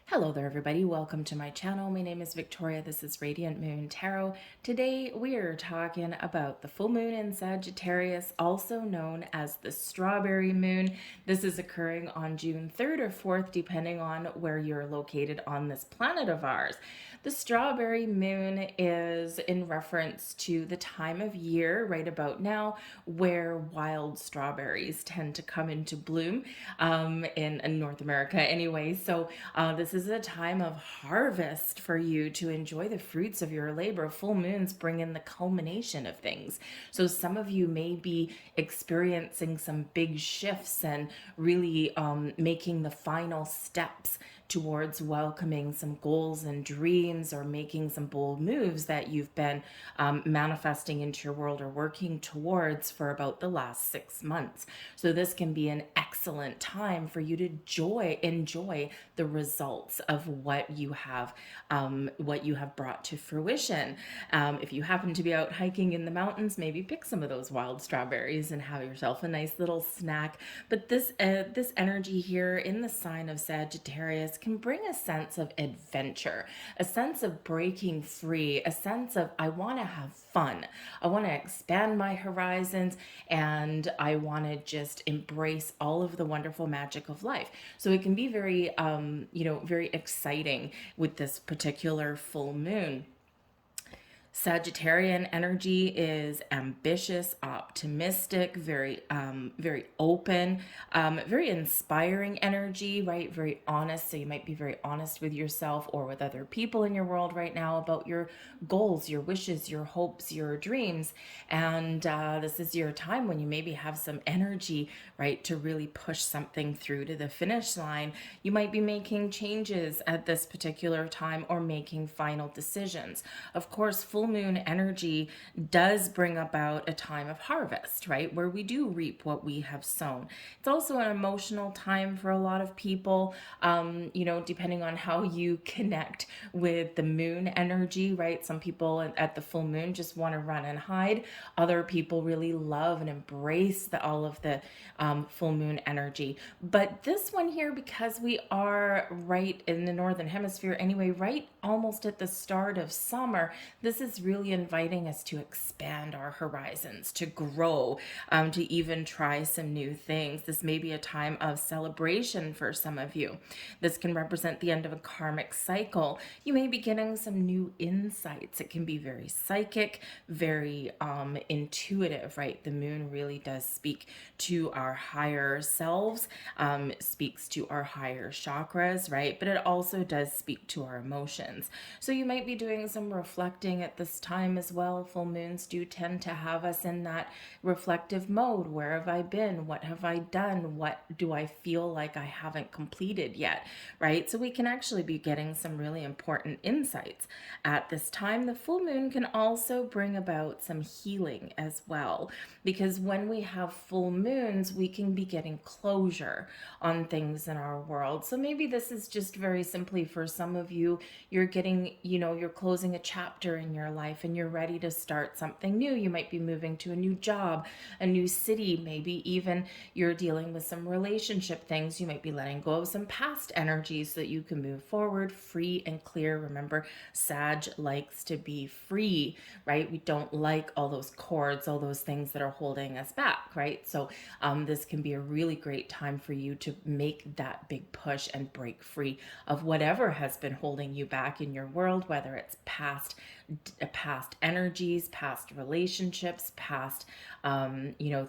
Hello there, everybody. Welcome to my channel. My name is Victoria. This is Radiant Moon Tarot. Today we are talking about the full moon in Sagittarius, also known as the strawberry moon. This is occurring on June 3rd or 4th, depending on where you're located on this planet of ours. The strawberry moon is in reference to the time of year right about now where wild strawberries tend to come into bloom in North America anyway. So this is a time of harvest for you to enjoy the fruits of your labor. Full moons bring in the culmination of things. So some of you may be experiencing some big shifts and really making the final steps towards welcoming some goals and dreams or making some bold moves that you've been manifesting into your world or working towards for about the last 6 months. So this can be an excellent time for you to enjoy the results of what you have brought to fruition. If you happen to be out hiking in the mountains, maybe pick some of those wild strawberries and have yourself a nice little snack. But this energy here in the sign of Sagittarius can bring a sense of adventure, a sense of breaking free, a sense of I want to have fun. I want to expand my horizons and I want to just embrace all of the wonderful magic of life. So it can be very, very exciting with this particular full moon. Sagittarian energy is ambitious, optimistic, very open, very inspiring energy, right? Very honest. So you might be very honest with yourself or with other people in your world right now about your goals, your wishes, your hopes, your dreams. And this is your time when you maybe have some energy, right, to really push something through to the finish line. You might be making changes at this particular time or making final decisions. Of course, full moon energy does bring about a time of harvest, right? Where we do reap what we have sown. It's also an emotional time for a lot of people, depending on how you connect with the moon energy, right? Some people at the full moon just want to run and hide. Other people really love and embrace all of the full moon energy. But this one here, because we are right in the northern hemisphere anyway, right almost at the start of summer, this is really inviting us to expand our horizons, to grow, to even try some new things. This may be a time of celebration for some of you. This can represent the end of a karmic cycle. You may be getting some new insights. It can be very psychic, very intuitive, right? The moon really does speak to our higher selves, speaks to our higher chakras, right? But it also does speak to our emotions. So you might be doing some reflecting at this time as well. Full moons do tend to have us in that reflective mode. Where have I been? What have I done? What do I feel like I haven't completed yet, right? So we can actually be getting some really important insights at this time. The full moon can also bring about some healing as well, because when we have full moons, we can be getting closure on things in our world. So maybe this is just very simply for some of you, you're getting, you're closing a chapter in your life and you're ready to start something new. You might be moving to a new job, a new city, maybe even you're dealing with some relationship things. You might be letting go of some past energies so that you can move forward free and clear. Remember, Sag likes to be free, right? We don't like all those cords, all those things that are holding us back, right? So this can be a really great time for you to make that big push and break free of whatever has been holding you back in your world, whether it's past energies, past relationships, past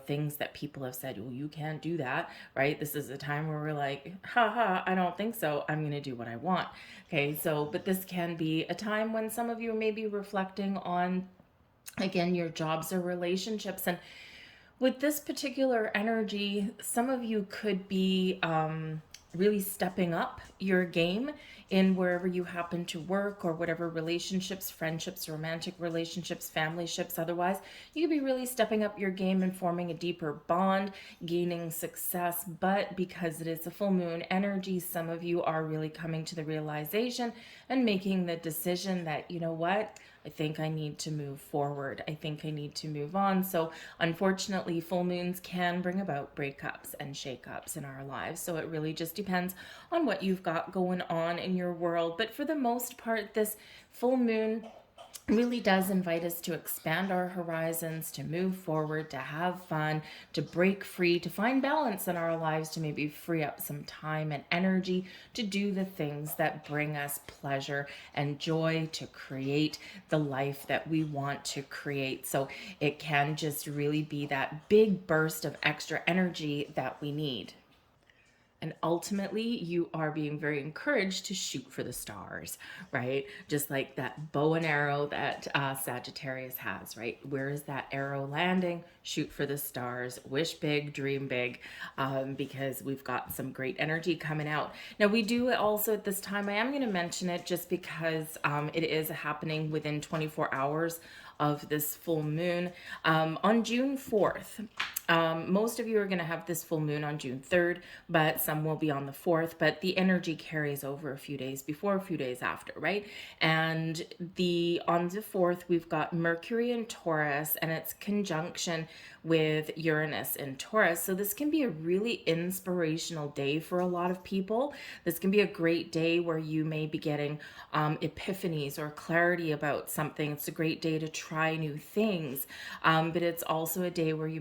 things that people have said, well, you can't do that, right? This is a time where we're like, haha, I don't think so, I'm gonna do what I want. Okay, so but this can be a time when some of you may be reflecting on, again, your jobs or relationships. And with this particular energy, some of you could be really stepping up your game in wherever you happen to work or whatever relationships, friendships, romantic relationships, family ships, otherwise. You could be really stepping up your game and forming a deeper bond, gaining success. But because it is a full moon energy, some of you are really coming to the realization and making the decision that, you know what, I think I need to move forward. I think I need to move on. So unfortunately, full moons can bring about breakups and shakeups in our lives. So it really just depends on what you've got going on in your world. But for the most part, this full moon really does invite us to expand our horizons, to move forward, to have fun, to break free, to find balance in our lives, to maybe free up some time and energy to do the things that bring us pleasure and joy, to create the life that we want to create. So it can just really be that big burst of extra energy that we need. And ultimately, you are being very encouraged to shoot for the stars, right? Just like that bow and arrow that Sagittarius has, right? Where is that arrow landing? Shoot for the stars, wish big, dream big, because we've got some great energy coming out. Now, we do also at this time, I am going to mention it just because it is happening within 24 hours of this full moon on June 4th. Most of you are going to have this full moon on June 3rd, but some will be on the 4th, but the energy carries over a few days before, a few days after, right? And on the 4th, we've got Mercury in Taurus, and it's conjunction with Uranus in Taurus. So this can be a really inspirational day for a lot of people. This can be a great day where you may be getting epiphanies or clarity about something. It's a great day to try new things, but it's also a day where you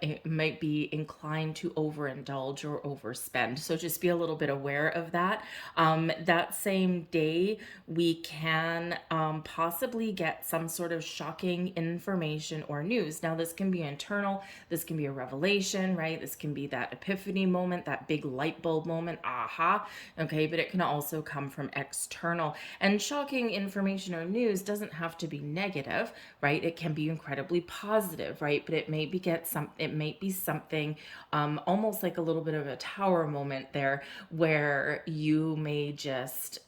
it might be inclined to overindulge or overspend. So just be a little bit aware of that. That same day, we can possibly get some sort of shocking information or news. Now, this can be internal, this can be a revelation, right? This can be that epiphany moment, that big light bulb moment, aha, okay? But it can also come from external. And shocking information or news doesn't have to be negative, right? It can be incredibly positive, right? But it may be something almost like a little bit of a tower moment there, where you may just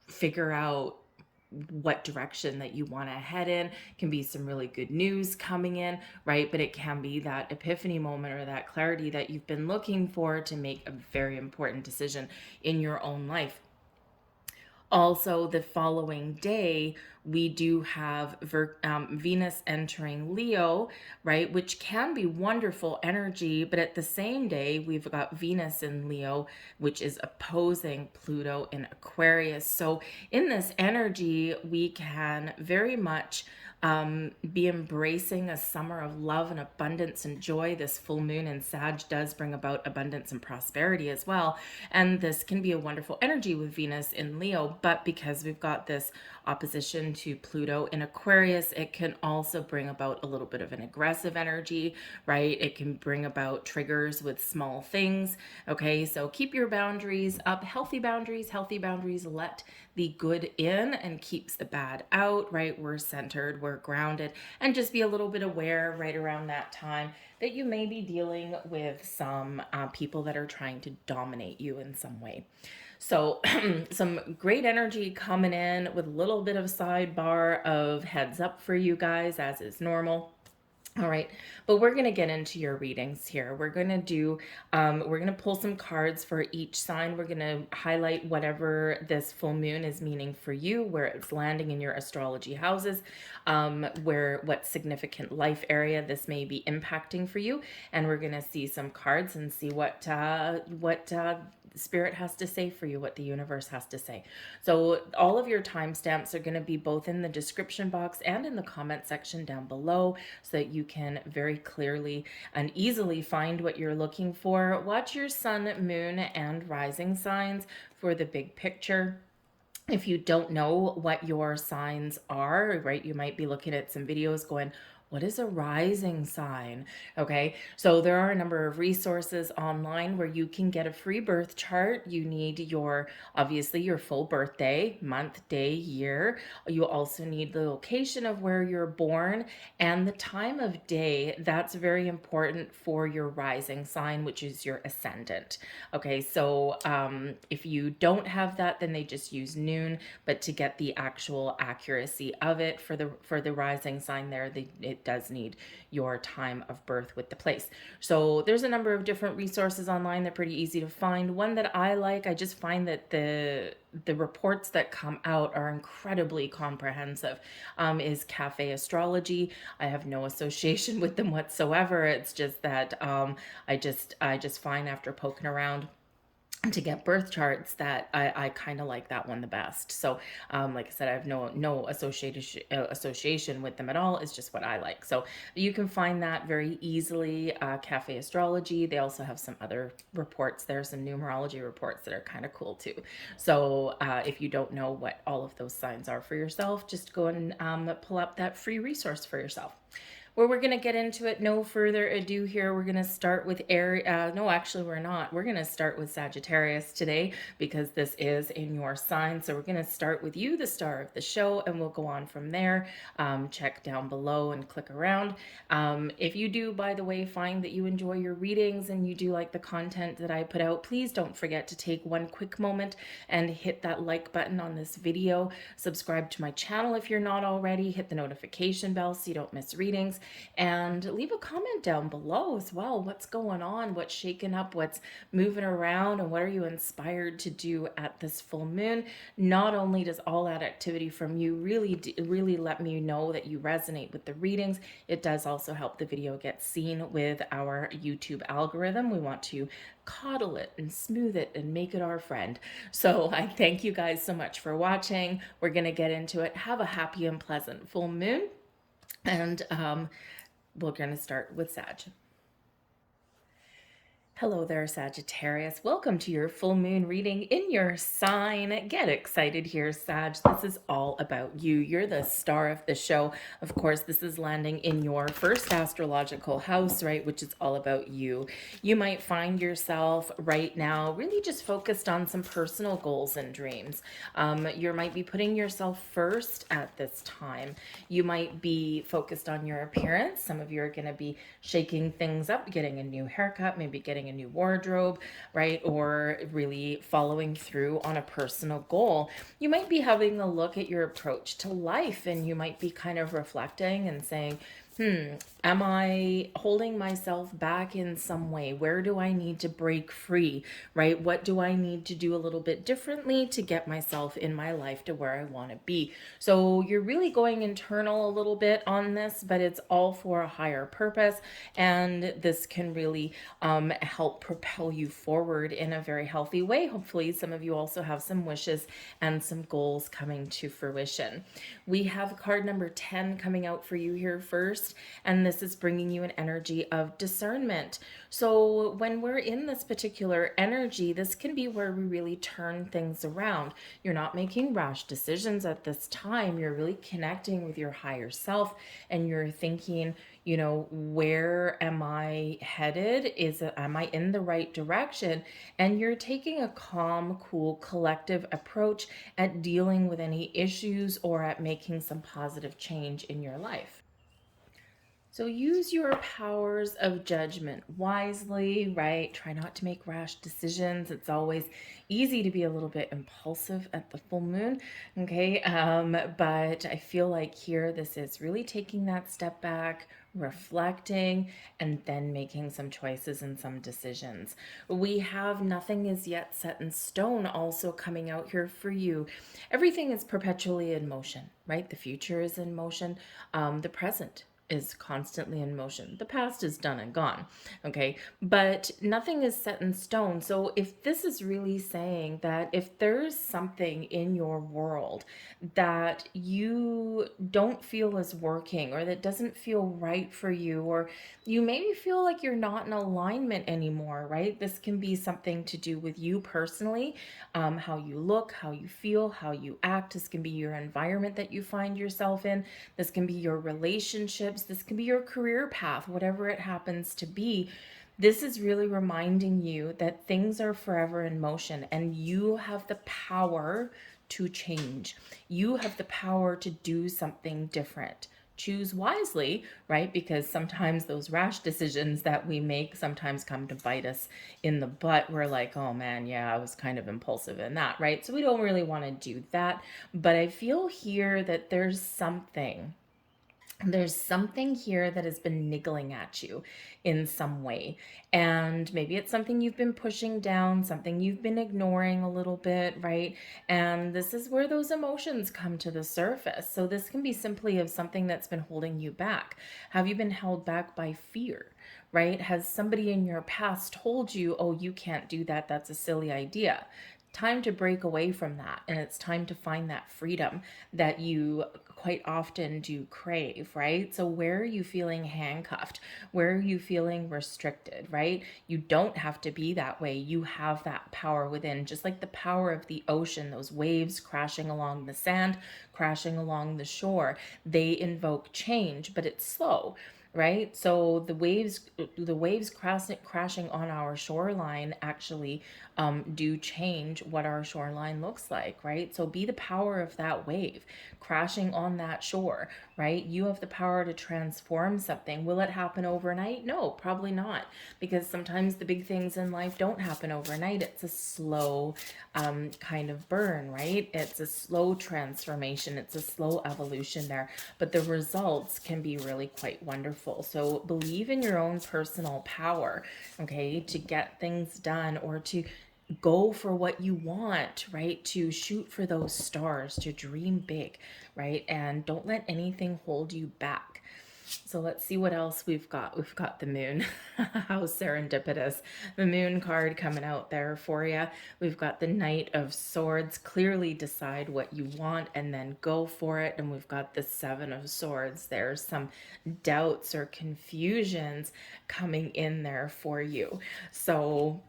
figure out what direction that you want to head in. Can be some really good news coming in, right? But it can be that epiphany moment or that clarity that you've been looking for to make a very important decision in your own life. Also, the following day, we do have Venus entering Leo, right? Which can be wonderful energy, but at the same day, we've got Venus in Leo, which is opposing Pluto in Aquarius. So in this energy, we can very much be embracing a summer of love and abundance and joy. This full moon in Sag does bring about abundance and prosperity as well. And this can be a wonderful energy with Venus in Leo, but because we've got this opposition to Pluto in Aquarius, it can also bring about a little bit of an aggressive energy, right? It can bring about triggers with small things. Okay, so keep your boundaries up, healthy boundaries let the good in and keeps the bad out, right? We're centered, we're grounded, and just be a little bit aware right around that time that you may be dealing with some people that are trying to dominate you in some way. So some great energy coming in with a little bit of sidebar of heads up for you guys, as is normal. All right, but we're going to get into your readings here. We're going to pull some cards for each sign. We're going to highlight whatever this full moon is meaning for you, where it's landing in your astrology houses, what significant life area this may be impacting for you. And we're going to see some cards and see what Spirit has to say for you, what the universe has to say. So all of your timestamps are going to be both in the description box and in the comment section down below, so that you can very clearly and easily find what you're looking for. Watch your sun, moon, and rising signs for the big picture. If you don't know what your signs are, right, you might be looking at some videos going, what is a rising sign? Okay, so there are a number of resources online where you can get a free birth chart. You need obviously your full birthday, month, day, year. You also need the location of where you're born and the time of day. That's very important for your rising sign, which is your ascendant. Okay, so if you don't have that, then they just use noon, but to get the actual accuracy of it for the rising sign there, it does need your time of birth with the place. So there's a number of different resources online. They're pretty easy to find. One that I like, I just find that the reports that come out are incredibly comprehensive, is Cafe Astrology. I have no association with them whatsoever. It's just that I just find after poking around to get birth charts that I kind of like that one the best. So like I said, I have no association with them at all. It's just what I like. So you can find that very easily. Cafe Astrology. They also have some other reports. There's some numerology reports that are kind of cool too. So if you don't know what all of those signs are for yourself, just go and pull up that free resource for yourself. Where we're going to get into it, no further ado here. We're going to start with Aries. No, actually, we're not. We're going to start with Sagittarius today because this is in your sign. So we're going to start with you, the star of the show, and we'll go on from there. Check down below and click around. If you do, by the way, find that you enjoy your readings and you do like the content that I put out, please don't forget to take one quick moment and hit that like button on this video. Subscribe to my channel if you're not already. Hit the notification bell so you don't miss readings. And leave a comment down below as well. What's going on? What's shaking up? What's moving around? And what are you inspired to do at this full moon? Not only does all that activity from you really let me know that you resonate with the readings, it does also help the video get seen with our YouTube algorithm. We want to coddle it and smooth it and make it our friend. So I thank you guys so much for watching. We're going to get into it. Have a happy and pleasant full moon. And we're going to start with Sag. Hello there, Sagittarius. Welcome to your full moon reading in your sign. Get excited here, Sag. This is all about you. You're the star of the show. Of course, this is landing in your first astrological house, right, which is all about you. You might find yourself right now really just focused on some personal goals and dreams. You might be putting yourself first at this time. You might be focused on your appearance. Some of you are going to be shaking things up, getting a new haircut, maybe getting a new wardrobe, right? Or really following through on a personal goal. You might be having a look at your approach to life, and you might be kind of reflecting and saying, am I holding myself back in some way? Where do I need to break free, right? What do I need to do a little bit differently to get myself in my life to where I want to be? So you're really going internal a little bit on this, but it's all for a higher purpose. And this can really help propel you forward in a very healthy way. Hopefully, some of you also have some wishes and some goals coming to fruition. We have card number 10 coming out for you here first. And this is bringing you an energy of discernment. So when we're in this particular energy, this can be where we really turn things around. You're not making rash decisions at this time. You're really connecting with your higher self, and you're thinking, you know, where am I headed? Am I in the right direction? And you're taking a calm, cool, collective approach at dealing with any issues or at making some positive change in your life. So use your powers of judgment wisely, right? Try not to make rash decisions. It's always easy to be a little bit impulsive at the full moon, okay? But I feel like here this is really taking that step back, reflecting, and then making some choices and some decisions. We have nothing is yet set in stone also coming out here for you. Everything is perpetually in motion, right? The future is in motion. The present is constantly in motion. The past is done and gone, okay? But nothing is set in stone. So if this is really saying that if there's something in your world that you don't feel is working, or that doesn't feel right for you, or you maybe feel like you're not in alignment anymore, right? This can be something to do with you personally, how you look, how you feel, how you act. This can be your environment that you find yourself in. This can be your relationships. This can be your career path, whatever it happens to be. This is really reminding you that things are forever in motion, and you have the power to change. You have the power to do something different. Choose wisely, right? Because sometimes those rash decisions that we make sometimes come to bite us in the butt. We're like, oh man, yeah, I was kind of impulsive in that, right? So we don't really want to do that. But I feel here that there's something There's something here that has been niggling at you in some way. And maybe it's something you've been pushing down, something you've been ignoring a little bit, right? And this is where those emotions come to the surface. So this can be simply of something that's been holding you back. Have you been held back by fear? Right? Has somebody in your past told you, oh, you can't do that? That's a silly idea. Time to break away from that, and it's time to find that freedom that you quite often do crave, right? So where are you feeling handcuffed? Where are you feeling restricted, right? You don't have to be that way. You have that power within, just like the power of the ocean, those waves crashing along the sand, crashing along the shore. They invoke change, but it's slow, right? So the waves crashing on our shoreline actually do change what our shoreline looks like, right? So be the power of that wave crashing on that shore, right? You have the power to transform something. Will it happen overnight? No, probably not, because sometimes the big things in life don't happen overnight. It's a slow kind of burn, right? It's a slow transformation. It's a slow evolution there, but the results can be really quite wonderful. So believe in your own personal power, okay, to get things done or to go for what you want, right? To shoot for those stars, to dream big, right? And don't let anything hold you back. So let's see what else we've got. We've got the moon. How serendipitous. The moon card coming out there for you. We've got the Knight of Swords. Clearly decide what you want and then go for it. And we've got the Seven of Swords. There's some doubts or confusions coming in there for you. So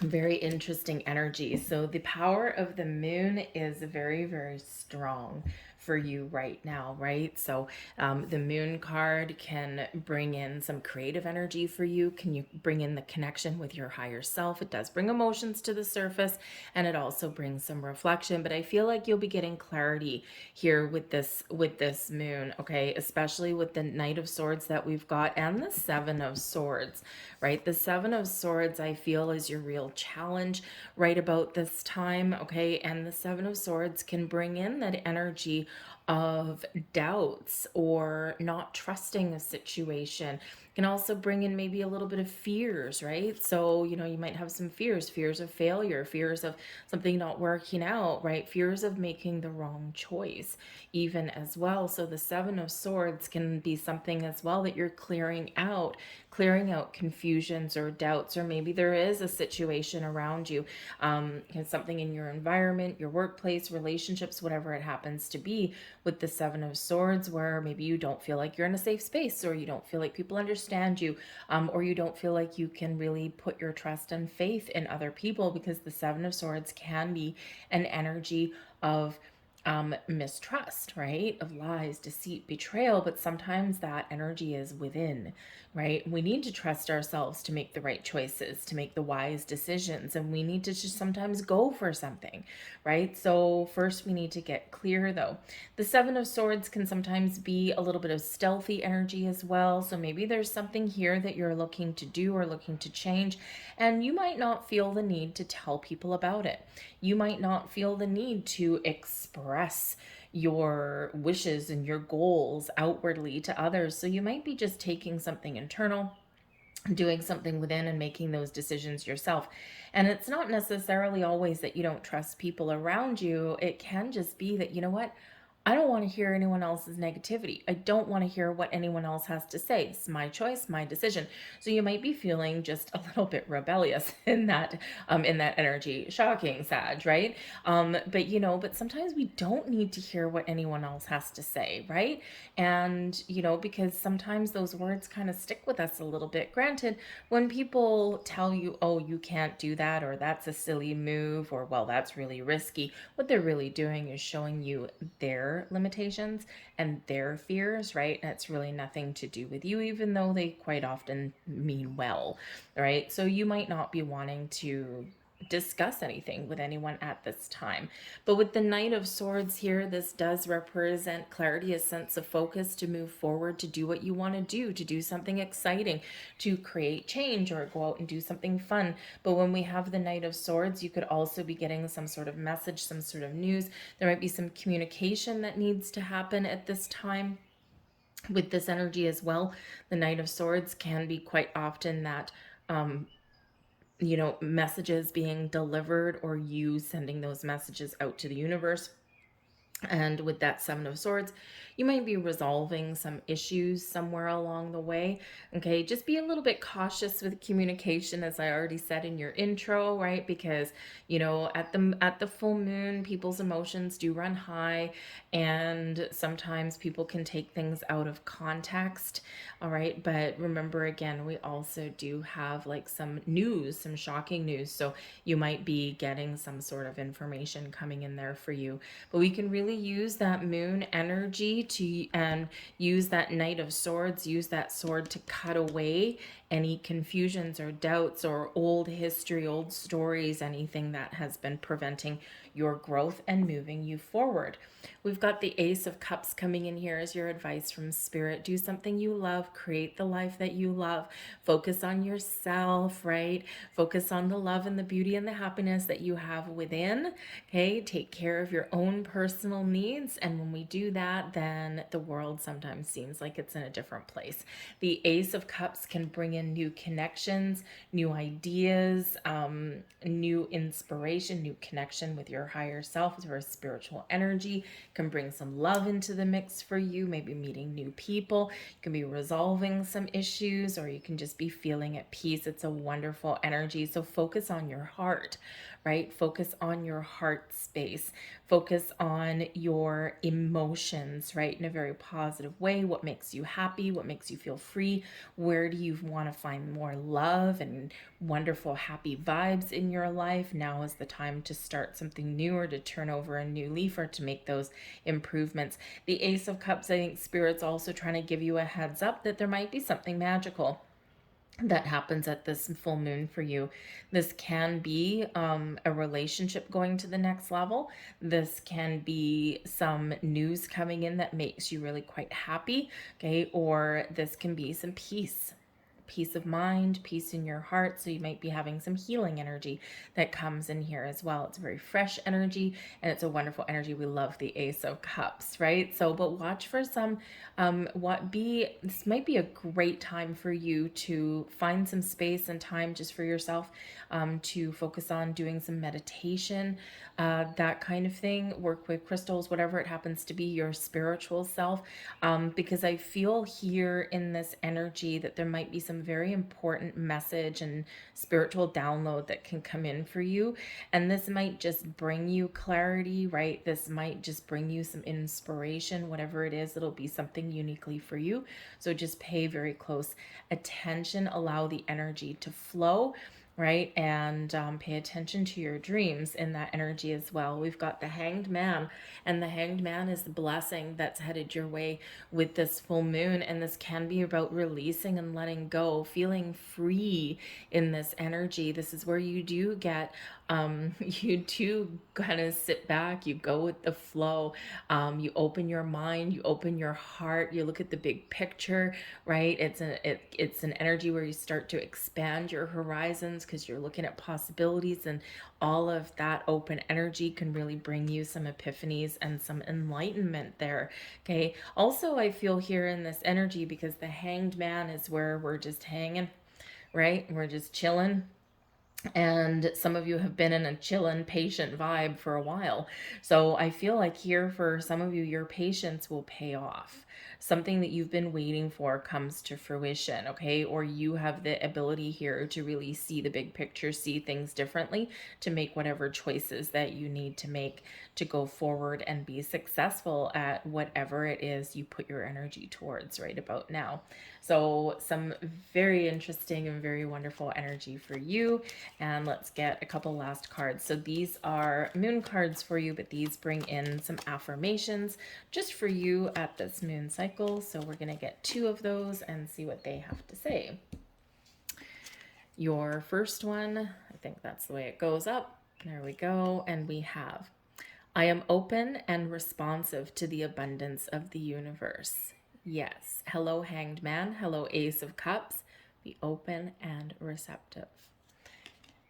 very interesting energy. So the power of the moon is very, very strong for you right now, right? So the moon card can bring in some creative energy for you. Can you bring in the connection with your higher self? It does bring emotions to the surface, and it also brings some reflection. But I feel like you'll be getting clarity here with this moon, okay? Especially with the Knight of Swords that we've got and the Seven of Swords, right? The Seven of Swords, I feel, is your real challenge right about this time, okay? And the Seven of Swords can bring in that energy of doubts or not trusting a situation. Can also bring in maybe a little bit of fears, right? So, you might have some fears of failure, fears of something not working out, right? Fears of making the wrong choice, even as well. So, the Seven of Swords can be something as well that you're clearing out confusions or doubts, or maybe there is a situation around you, something in your environment, your workplace, relationships, whatever it happens to be, with the Seven of Swords, where maybe you don't feel like you're in a safe space, or you don't feel like people understand you, or you don't feel like you can really put your trust and faith in other people, because the Seven of Swords can be an energy of mistrust, right? Of lies, deceit, betrayal, but sometimes that energy is within, right? We need to trust ourselves to make the right choices, to make the wise decisions, and we need to just sometimes go for something, right? So, first we need to get clear though. The Seven of Swords can sometimes be a little bit of stealthy energy as well. So, maybe there's something here that you're looking to do or looking to change, and you might not feel the need to tell people about it. You might not feel the need to express your wishes and your goals outwardly to others. So you might be just taking something internal, doing something within, and making those decisions yourself. And it's not necessarily always that you don't trust people around you. It can just be that, you know what? I don't want to hear anyone else's negativity. I don't want to hear what anyone else has to say. It's my choice, my decision. So you might be feeling just a little bit rebellious in that energy. Shocking, Sag, right? But sometimes we don't need to hear what anyone else has to say, right? And because sometimes those words kind of stick with us a little bit. Granted, when people tell you, oh, you can't do that, or that's a silly move, or well, that's really risky, what they're really doing is showing you their limitations and their fears, right? And it's really nothing to do with you, even though they quite often mean well, right? So you might not be wanting to discuss anything with anyone at this time. But with the Knight of Swords here, this does represent clarity, a sense of focus to move forward, to do what you want to do something exciting, to create change, or go out and do something fun. But when we have the Knight of Swords, you could also be getting some sort of message, some sort of news. There might be some communication that needs to happen at this time. With this energy as well, the Knight of Swords can be quite often that messages being delivered, or you sending those messages out to the universe. And with that Seven of Swords, you might be resolving some issues somewhere along the way. Okay, just be a little bit cautious with communication, as I already said in your intro, right? Because at the full moon, people's emotions do run high, and sometimes people can take things out of context. All right, but remember, again, we also do have like some news, some shocking news. So you might be getting some sort of information coming in there for you. But we can really use that moon energy to, and use that Knight of Swords, use that sword to cut away any confusions or doubts or old history, old stories, anything that has been preventing your growth and moving you forward. We've got the Ace of Cups coming in here as your advice from Spirit. Do something you love, create the life that you love, focus on yourself, right? Focus on the love and the beauty and the happiness that you have within. Okay, take care of your own personal needs. And when we do that, then the world sometimes seems like it's in a different place. The Ace of Cups can bring in new connections, new ideas, new inspiration, new connection with your higher self, with your spiritual energy. Can bring some love into the mix for you, maybe meeting new people. You can be resolving some issues, or you can just be feeling at peace. It's a wonderful energy. So focus on your heart, right? Focus on your heart space. Focus on your emotions, right? In a very positive way. What makes you happy? What makes you feel free? Where do you want to find more love and wonderful, happy vibes in your life? Now is the time to start something new, or to turn over a new leaf, or to make those improvements. The Ace of Cups, I think Spirit's also trying to give you a heads up that there might be something magical that happens at this full moon for you. This can be a relationship going to the next level. This can be some news coming in that makes you really quite happy, okay? Or this can be some peace of mind, peace in your heart. So you might be having some healing energy that comes in here as well. It's a very fresh energy, and it's a wonderful energy. We love the Ace of Cups, right? So, but watch for some, this might be a great time for you to find some space and time just for yourself, to focus on doing some meditation, that kind of thing. Work with crystals, whatever it happens to be, your spiritual self, because I feel here in this energy that there might be some very important message and spiritual download that can come in for you. And this might just bring you clarity, right? This might just bring you some inspiration, whatever it is, it'll be something uniquely for you. So just pay very close attention, allow the energy to flow, right? And pay attention to your dreams in that energy as well. We've got the Hanged Man, and the Hanged Man is the blessing that's headed your way with this full moon. And this can be about releasing and letting go, feeling free in this energy. This is where you do get, you do kind of sit back, you go with the flow, you open your mind, you open your heart, you look at the big picture, right? It's an energy where you start to expand your horizons, because you're looking at possibilities, and all of that open energy can really bring you some epiphanies and some enlightenment there. Okay, also I feel here in this energy, because the Hanged Man is where we're just hanging, right? We're just chilling, and some of you have been in a chillin', patient vibe for a while. So I feel like here for some of you, your patience will pay off. Something that you've been waiting for comes to fruition, okay? Or you have the ability here to really see the big picture, see things differently, to make whatever choices that you need to make to go forward and be successful at whatever it is you put your energy towards right about now. So some very interesting and very wonderful energy for you. And let's get a couple last cards. So these are moon cards for you, but these bring in some affirmations just for you at this moon cycle. So we're going to get two of those and see what they have to say. Your first one, I think that's the way it goes up. There we go. And we have, I am open and responsive to the abundance of the universe. Yes. Hello, Hanged Man. Hello, Ace of Cups. Be open and receptive.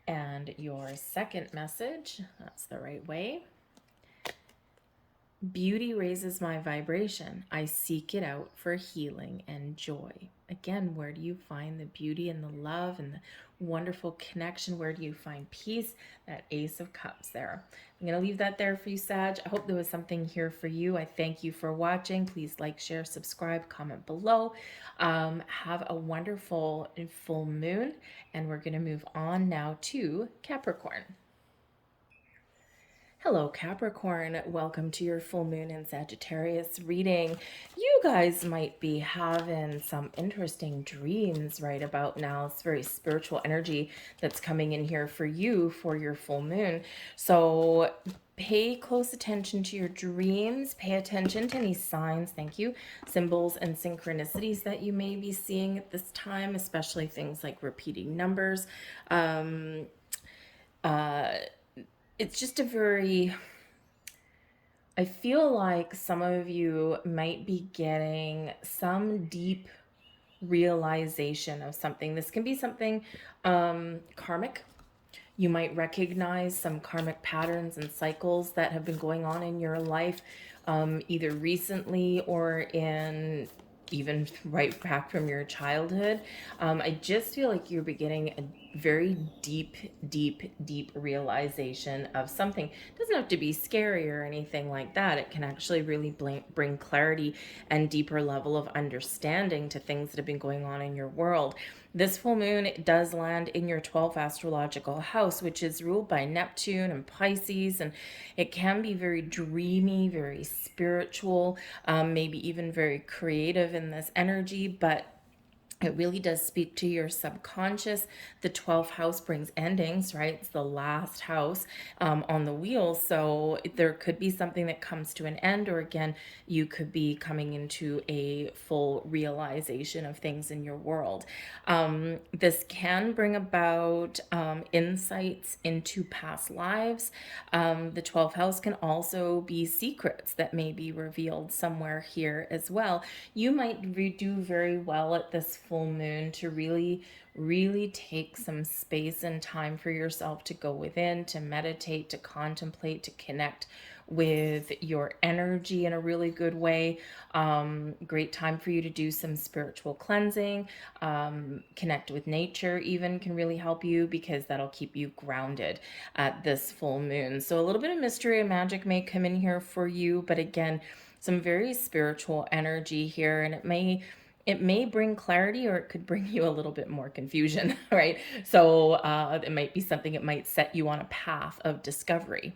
And your second message, that's the right way. Beauty raises my vibration. I seek it out for healing and joy. Again, where do you find the beauty and the love and the wonderful connection? Where do you find peace? That Ace of Cups there. I'm going to leave that there for you, Sag. I hope there was something here for you. I thank you for watching. Please like, share, subscribe, comment below. Have a wonderful full moon. And we're going to move on now to Capricorn. Hello, Capricorn. Welcome to your full moon in Sagittarius reading. You guys might be having some interesting dreams right about now. It's very spiritual energy that's coming in here for you for your full moon. So pay close attention to your dreams. Pay attention to any signs, thank you, symbols and synchronicities that you may be seeing at this time, especially things like repeating numbers. It's just a very, I feel like some of you might be getting some deep realization of something. This can be something karmic. You might recognize some karmic patterns and cycles that have been going on in your life, either recently or in even right back from your childhood. I just feel like you're beginning a very deep realization of something. It doesn't have to be scary or anything like that. It can actually really bring clarity and deeper level of understanding to things that have been going on in your world. This full moon does land in your 12th astrological house, which is ruled by Neptune and Pisces, and it can be very dreamy, very spiritual, maybe even very creative in this energy, but it really does speak to your subconscious. The 12th house brings endings, right? It's the last house on the wheel. So there could be something that comes to an end, or again, you could be coming into a full realization of things in your world. This can bring about insights into past lives. The 12th house can also be secrets that may be revealed somewhere here as well. You might do very well at this full moon to really take some space and time for yourself to go within, to meditate, to contemplate, to connect with your energy in a really good way. Great time for you to do some spiritual cleansing, connect with nature even can really help you, because that'll keep you grounded at this full moon. So a little bit of mystery and magic may come in here for you, but again, some very spiritual energy here, and it may bring clarity, or it could bring you a little bit more confusion, right? So it might be something, it might set you on a path of discovery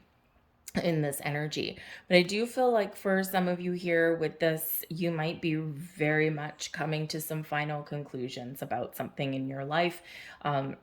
in this energy. But I do feel like for some of you here with this, you might be very much coming to some final conclusions about something in your life,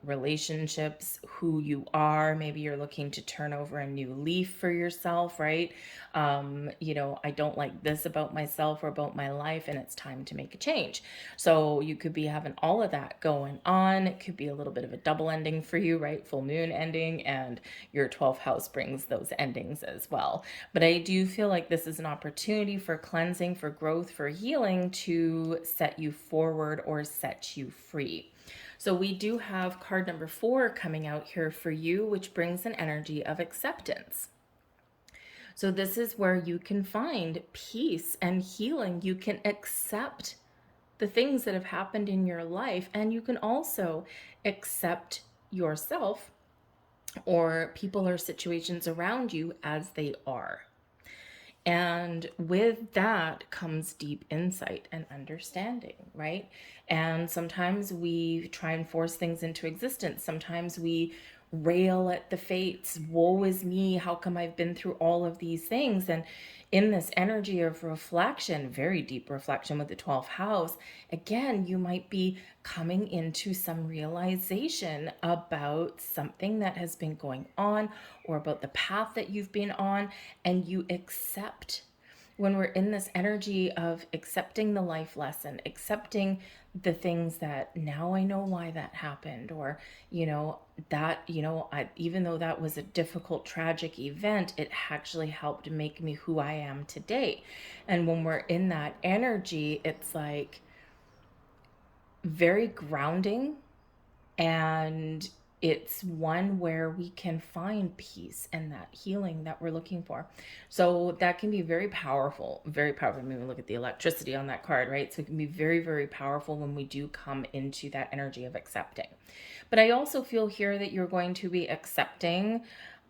relationships, who you are. Maybe you're looking to turn over a new leaf for yourself, right? I don't like this about myself or about my life, and it's time to make a change. So you could be having all of that going on. It could be a little bit of a double ending for you, right? Full moon ending, and your 12th house brings those endings as well. But I do feel like this is an opportunity for cleansing, for growth, for healing, to set you forward or set you free. So we do have card number 4 coming out here for you, which brings an energy of acceptance. So this is where you can find peace and healing. You can accept the things that have happened in your life, and you can also accept yourself or people or situations around you as they are. And with that comes deep insight and understanding, right? And sometimes we try and force things into existence. Sometimes we rail at the fates. Woe is me. How come I've been through all of these things? And in this energy of reflection, very deep reflection with the 12th house, again, you might be coming into some realization about something that has been going on, or about the path that you've been on, and you accept. When we're in this energy of accepting the life lesson, accepting the things that now I know why that happened, or, even though that was a difficult, tragic event, it actually helped make me who I am today. And when we're in that energy, it's like very grounding, and it's one where we can find peace and that healing that we're looking for. So that can be very powerful, very powerful. I mean, we look at the electricity on that card, right? So it can be very, very powerful when we do come into that energy of accepting. But I also feel here that you're going to be accepting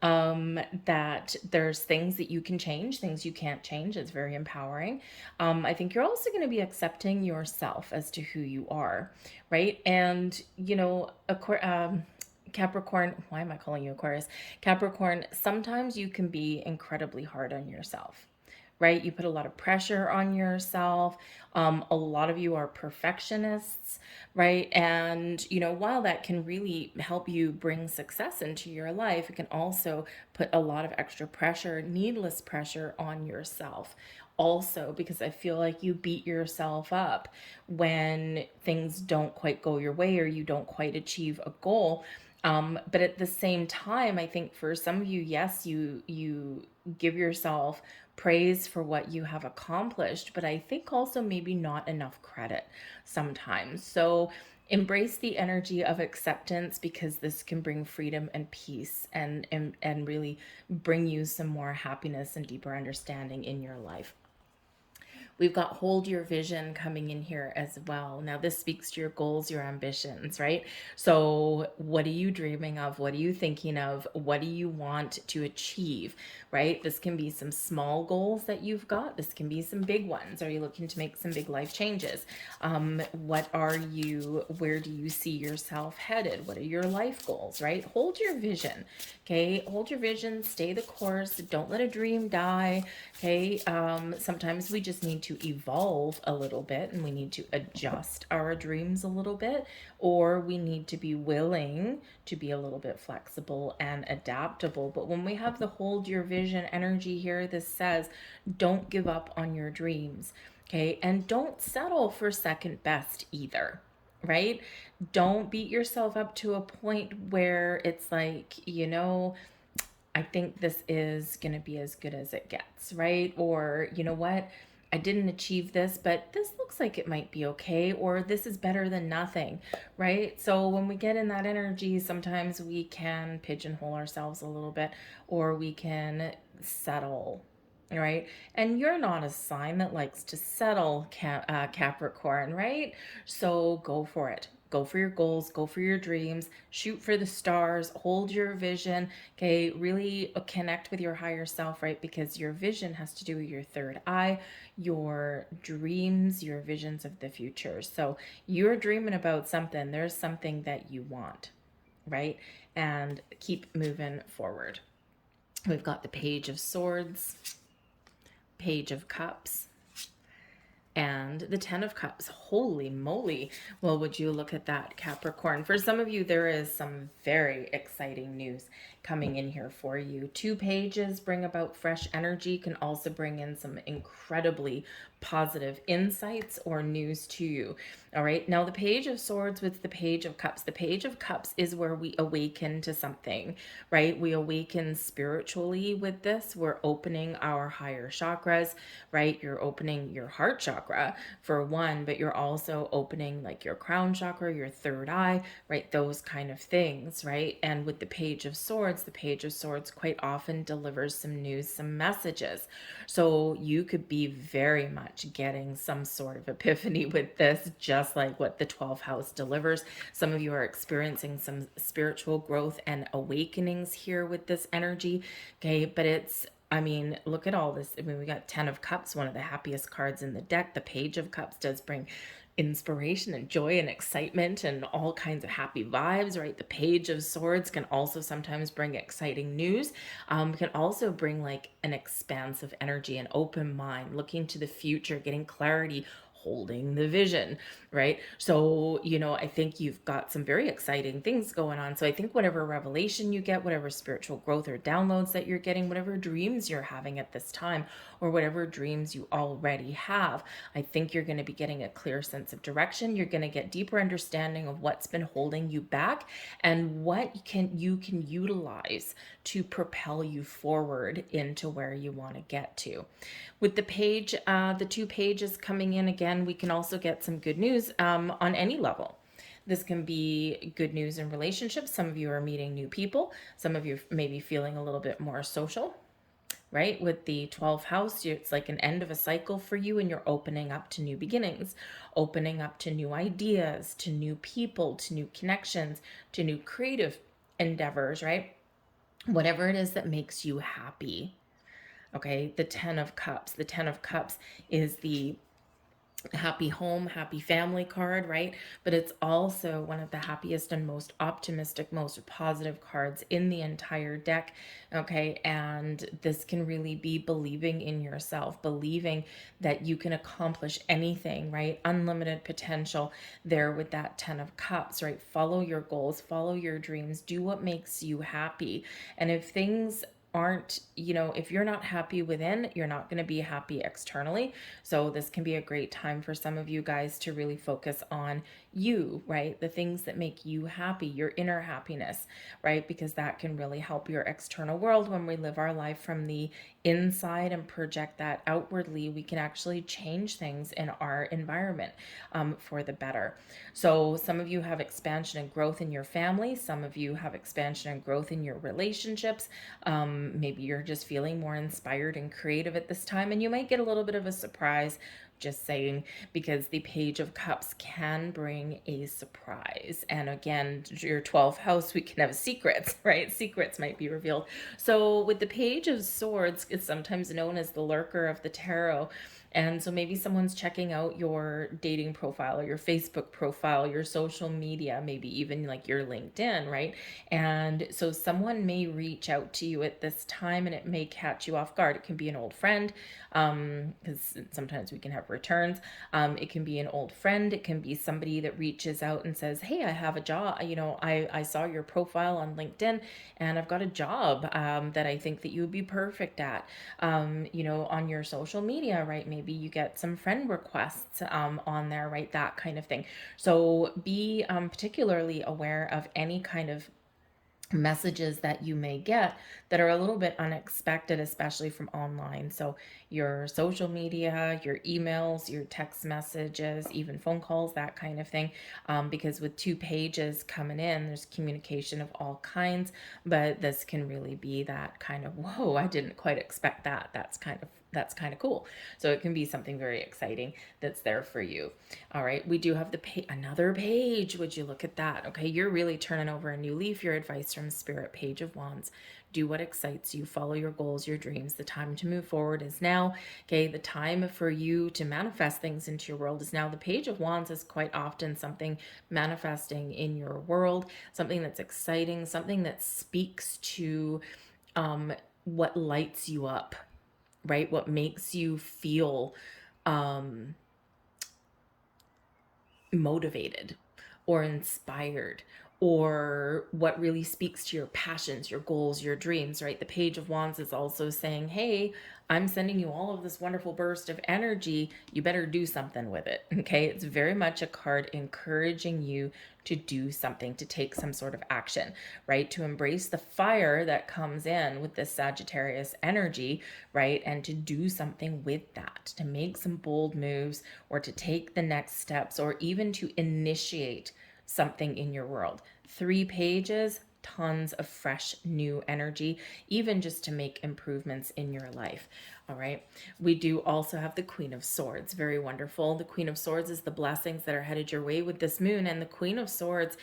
that there's things that you can change, things you can't change. It's very empowering. I think you're also going to be accepting yourself as to who you are, right? And, Capricorn, why am I calling you Aquarius? Capricorn, sometimes you can be incredibly hard on yourself, right? You put a lot of pressure on yourself. A lot of you are perfectionists, right? And, while that can really help you bring success into your life, it can also put a lot of extra pressure, needless pressure on yourself. Also, because I feel like you beat yourself up when things don't quite go your way or you don't quite achieve a goal. But at the same time, I think for some of you, yes, you give yourself praise for what you have accomplished, but I think also maybe not enough credit sometimes. So embrace the energy of acceptance, because this can bring freedom and peace and really bring you some more happiness and deeper understanding in your life. We've got hold your vision coming in here as well. Now, this speaks to your goals, your ambitions, right? So, what are you dreaming of? What are you thinking of? What do you want to achieve, right? This can be some small goals that you've got. This can be some big ones. Are you looking to make some big life changes? Where do you see yourself headed? What are your life goals, right? Hold your vision, okay? Hold your vision, stay the course. Don't let a dream die, okay? Sometimes we just need to evolve a little bit and we need to adjust our dreams a little bit, or we need to be willing to be a little bit flexible and adaptable. But when we have the hold your vision energy here, this says don't give up on your dreams, okay? And don't settle for second best either, right? Don't beat yourself up to a point where it's like, I think this is going to be as good as it gets, right? Or, you know what? I didn't achieve this, but this looks like it might be okay, or this is better than nothing, right? So when we get in that energy, sometimes we can pigeonhole ourselves a little bit, or we can settle, right? And you're not a sign that likes to settle, Capricorn, right? So go for it. Go for your goals, go for your dreams, shoot for the stars, hold your vision, okay? Really connect with your higher self, right? Because your vision has to do with your third eye, your dreams, your visions of the future. So you're dreaming about something, there's something that you want, right? And keep moving forward. We've got the Page of Swords, Page of Cups, and the Ten of Cups. Holy moly. Well, would you look at that, Capricorn? For some of you, there is some very exciting news coming in here for you. 2 pages bring about fresh energy, can also bring in some incredibly positive insights or news to you. All right. Now, the Page of Swords with the Page of Cups. The Page of Cups is where we awaken to something, right? We awaken spiritually with this. We're opening our higher chakras, right? You're opening your heart chakra for one, but you're also opening like your crown chakra, your third eye, right? Those kind of things, right? And with the Page of Swords, the Page of Swords quite often delivers some news, some messages. So you could be very much getting some sort of epiphany with this, just like what the 12th house delivers. Some of you are experiencing some spiritual growth and awakenings here with this energy, okay? But look at all this. We got 10 of Cups, one of the happiest cards in the deck. The Page of Cups does bring inspiration and joy and excitement and all kinds of happy vibes, right? The Page of Swords can also sometimes bring exciting news. Can also bring like an expansive energy, an open mind, looking to the future, getting clarity, holding the vision, right? So, I think you've got some very exciting things going on. So I think whatever revelation you get, whatever spiritual growth or downloads that you're getting, whatever dreams you're having at this time, or whatever dreams you already have, I think you're going to be getting a clear sense of direction. You're going to get deeper understanding of what's been holding you back and what you can utilize to propel you forward into where you want to get to. With the 2 pages coming in again, we can also get some good news on any level. This can be good news in relationships. Some of you are meeting new people. Some of you may be feeling a little bit more social, right? With the 12th house, it's like an end of a cycle for you, and you're opening up to new beginnings, opening up to new ideas, to new people, to new connections, to new creative endeavors, right? Whatever it is that makes you happy. Okay, the 10 of Cups. The 10 of Cups is the happy home, happy family card, right? But it's also one of the happiest and most optimistic, most positive cards in the entire deck, okay? And this can really be believing in yourself, believing that you can accomplish anything, right? Unlimited potential there with that 10 of Cups, right? Follow your goals, follow your dreams, do what makes you happy. And if things aren't, if you're not happy within, you're not going to be happy externally. So this can be a great time for some of you guys to really focus on you, right? The things that make you happy, your inner happiness, right? Because that can really help your external world. When we live our life from the inside and project that outwardly, we can actually change things in our environment for the better. So some of you have expansion and growth in your family. Some of you have expansion and growth in your relationships. Maybe you're just feeling more inspired and creative at this time, and you might get a little bit of a surprise, just saying, because the Page of Cups can bring a surprise. And again, your 12th house, we can have secrets, right? Secrets might be revealed. So with the Page of Swords, it's sometimes known as the lurker of the tarot. And so maybe someone's checking out your dating profile or your Facebook profile, your social media, maybe even like your LinkedIn, right? And so someone may reach out to you at this time, and it may catch you off guard. It can be an old friend, because sometimes we can have returns. It can be an old friend. It can be somebody that reaches out and says, hey, I have a job. I saw your profile on LinkedIn, and I've got a job that I think that you would be perfect at. On your social media, right? Maybe you get some friend requests on there, right? That kind of thing. So be particularly aware of any kind of messages that you may get that are a little bit unexpected, especially from online. So your social media, your emails, your text messages, even phone calls, that kind of thing. Because with 2 pages coming in, there's communication of all kinds, but this can really be that kind of, whoa, I didn't quite expect that. That's kind of cool. So it can be something very exciting that's there for you. All right, we do have another page. Would you look at that? Okay, you're really turning over a new leaf. Your advice from Spirit, Page of Wands. Do what excites you. Follow your goals, your dreams. The time to move forward is now. Okay, the time for you to manifest things into your world is now. The Page of Wands is quite often something manifesting in your world, something that's exciting, something that speaks to what lights you up, right? What makes you feel motivated or inspired, or what really speaks to your passions, your goals, your dreams, right? The Page of Wands is also saying, hey, I'm sending you all of this wonderful burst of energy. You better do something with it. Okay. It's very much a card encouraging you to do something, to take some sort of action, right? To embrace the fire that comes in with this Sagittarius energy, right? And to do something with that, to make some bold moves, or to take the next steps, or even to initiate something in your world. 3 pages, tons of fresh new energy, even just to make improvements in your life. All right. We do also have the Queen of Swords. Very wonderful. The Queen of Swords is the blessings that are headed your way with this moon. And the Queen of Swords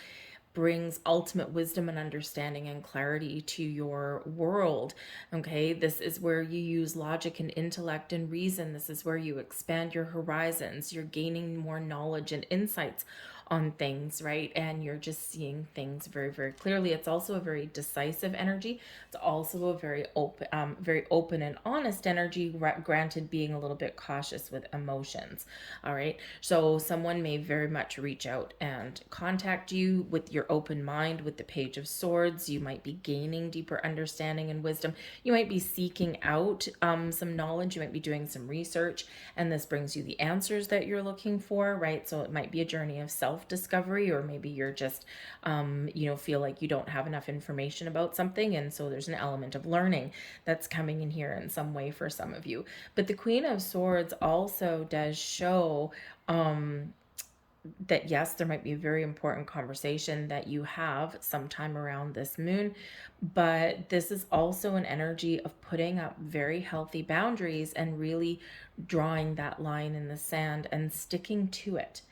brings ultimate wisdom and understanding and clarity to your world. Okay, this is where you use logic and intellect and reason. This is where you expand your horizons. You're gaining more knowledge and insights on things, right? And you're just seeing things very, very clearly. It's also a very decisive energy. It's also a very open and honest energy, granted being a little bit cautious with emotions. All right. So someone may very much reach out and contact you with your open mind. With the Page of Swords, you might be gaining deeper understanding and wisdom. You might be seeking out some knowledge. You might be doing some research, and this brings you the answers that you're looking for, right? So it might be a journey of self-discovery, or maybe you're just, feel like you don't have enough information about something. And so there's an element of learning that's coming in here in some way for some of you. But the Queen of Swords also does show that yes, there might be a very important conversation that you have sometime around this moon, but this is also an energy of putting up very healthy boundaries and really drawing that line in the sand and sticking to it.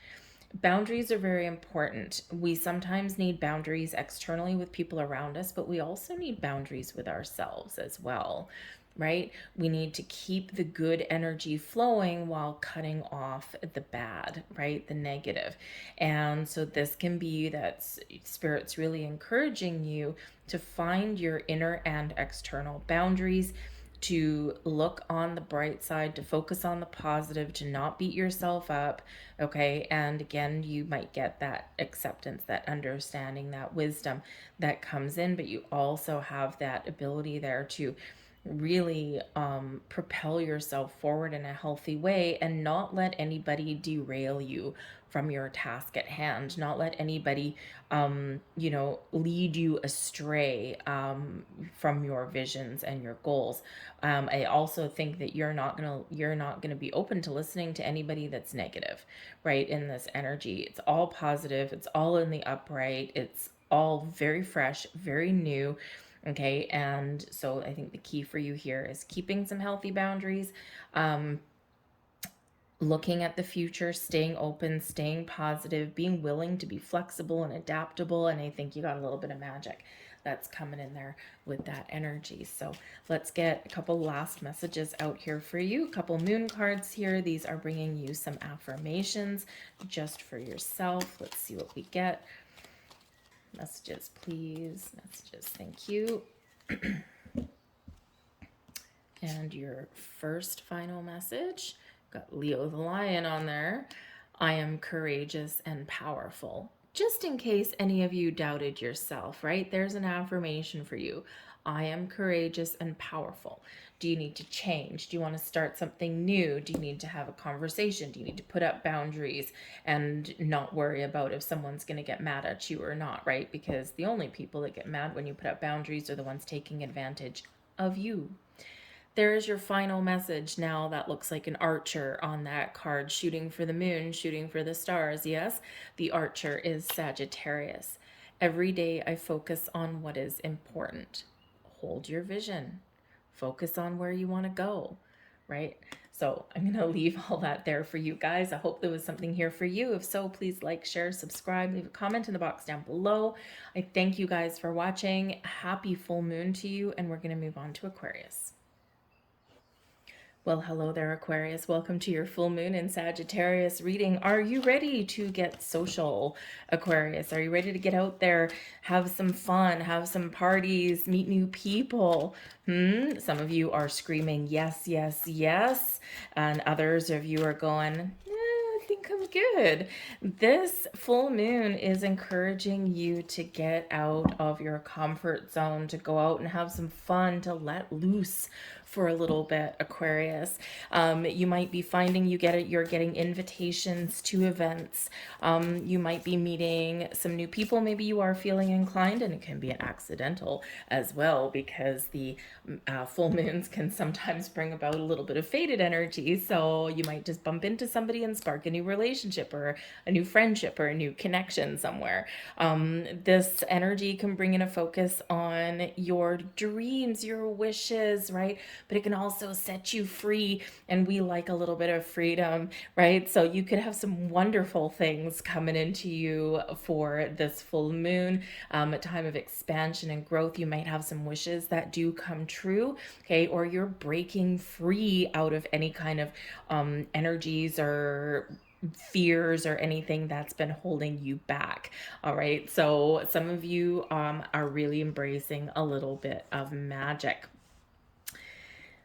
Boundaries are very important. We sometimes need boundaries externally with people around us, but we also need boundaries with ourselves as well, right? We need to keep the good energy flowing while cutting off the bad, right? The negative. And so this can be that Spirit's really encouraging you to find your inner and external boundaries, to look on the bright side, to focus on the positive, to not beat yourself up. Okay. And again, you might get that acceptance, that understanding, that wisdom that comes in, but you also have that ability there to really propel yourself forward in a healthy way and not let anybody derail you from your task at hand, not let anybody lead you astray from your visions and your goals. I also think that you're not gonna be open to listening to anybody that's negative, right? In this energy, it's all positive, it's all in the upright, it's all very fresh, very new. Okay. And so I think the key for you here is keeping some healthy boundaries, um, looking at the future, staying open, staying positive, being willing to be flexible and adaptable. And I think you got a little bit of magic that's coming in there with that energy. So let's get a couple last messages out here for you. A couple moon cards here. These are bringing you some affirmations just for yourself. Let's see what we get. Messages, please. Messages, thank you. And your first final message, got Leo the Lion on there. I am courageous and powerful. Just in case any of you doubted yourself, right? There's an affirmation for you. I am courageous and powerful. Do you need to change? Do you want to start something new? Do you need to have a conversation? Do you need to put up boundaries and not worry about if someone's going to get mad at you or not, right? Because the only people that get mad when you put up boundaries are the ones taking advantage of you. There is your final message. Now that looks like an archer on that card, shooting for the moon, shooting for the stars. Yes, the archer is Sagittarius. Every day I focus on what is important. Hold your vision. Focus on where you want to go, right? So I'm going to leave all that there for you guys. I hope there was something here for you. If so, please like, share, subscribe, leave a comment in the box down below. I thank you guys for watching. Happy full moon to you, and we're going to move on to Aquarius. Well, hello there, Aquarius. Welcome to your full moon in Sagittarius reading. Are you ready to get social, Aquarius? Are you ready to get out there, have some fun, have some parties, meet new people? Some of you are screaming, yes, yes, yes. And others of you are going, I think I'm good. This full moon is encouraging you to get out of your comfort zone, to go out and have some fun, to let loose for a little bit, Aquarius. You might be finding you're getting invitations to events. You might be meeting some new people. Maybe you are feeling inclined, and it can be an accidental as well, because the full moons can sometimes bring about a little bit of faded energy. So you might just bump into somebody and spark a new relationship or a new friendship or a new connection somewhere. This energy can bring in a focus on your dreams, your wishes, right? But it can also set you free, and we like a little bit of freedom, right? So you could have some wonderful things coming into you for this full moon, a time of expansion and growth. You might have some wishes that do come true, okay? Or you're breaking free out of any kind of energies or fears or anything that's been holding you back. All right, so some of you are really embracing a little bit of magic.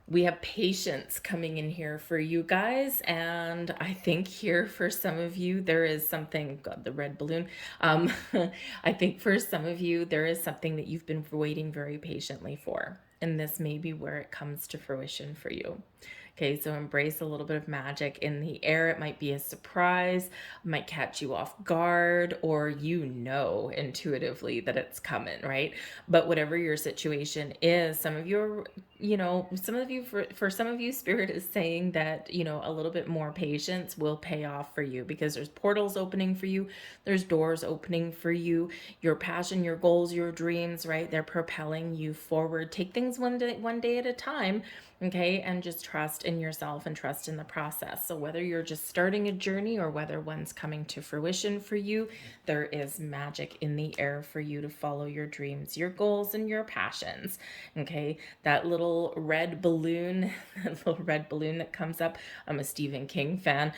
We have patience coming in here for you guys, and I think here for some of you there is something, God, the red balloon. I think for some of you there is something that you've been waiting very patiently for, and this may be where it comes to fruition for you. Okay, so embrace a little bit of magic in the air. It might be a surprise, might catch you off guard, or you know intuitively that it's coming, right? But whatever your situation is, some of you are, some of you, for some of you, Spirit is saying that, a little bit more patience will pay off for you, because there's portals opening for you, there's doors opening for you, your passion, your goals, your dreams, right? They're propelling you forward. Take things one day at a time, okay? And just trust in yourself and trust in the process. So whether you're just starting a journey or whether one's coming to fruition for you, there is magic in the air for you to follow your dreams, your goals, and your passions, okay? That little red balloon, that little red balloon that comes up. I'm a Stephen King fan,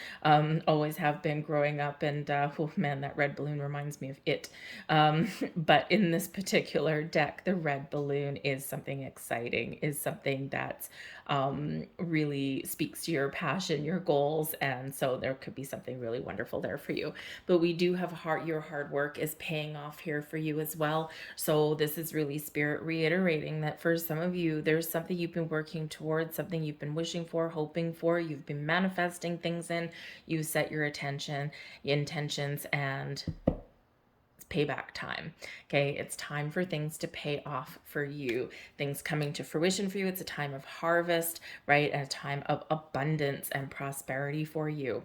always have been growing up, and oh man, that red balloon reminds me of it. But in this particular deck, the red balloon is something exciting, is something that's really speaks to your passion, your goals, and so there could be something really wonderful there for you. But we do have your hard work is paying off here for you as well. So this is really Spirit reiterating that for some of you, there's something you've been working towards, something you've been wishing for, hoping for, you've been manifesting things in, you set your intentions, and payback time. Okay, it's time for things to pay off for you, things coming to fruition for you. It's a time of harvest, right? And a time of abundance and prosperity for you.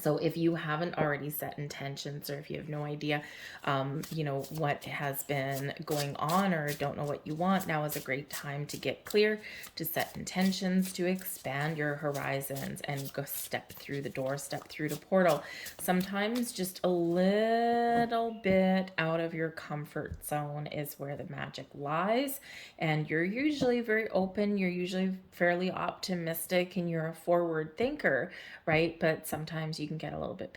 So if you haven't already set intentions, or if you have no idea, what has been going on, or don't know what you want, now is a great time to get clear, to set intentions, to expand your horizons and go step through the door, step through the portal. Sometimes just a little bit out of your comfort zone is where the magic lies. And you're usually very open, you're usually fairly optimistic, and you're a forward thinker, right? But sometimes you can get a little bit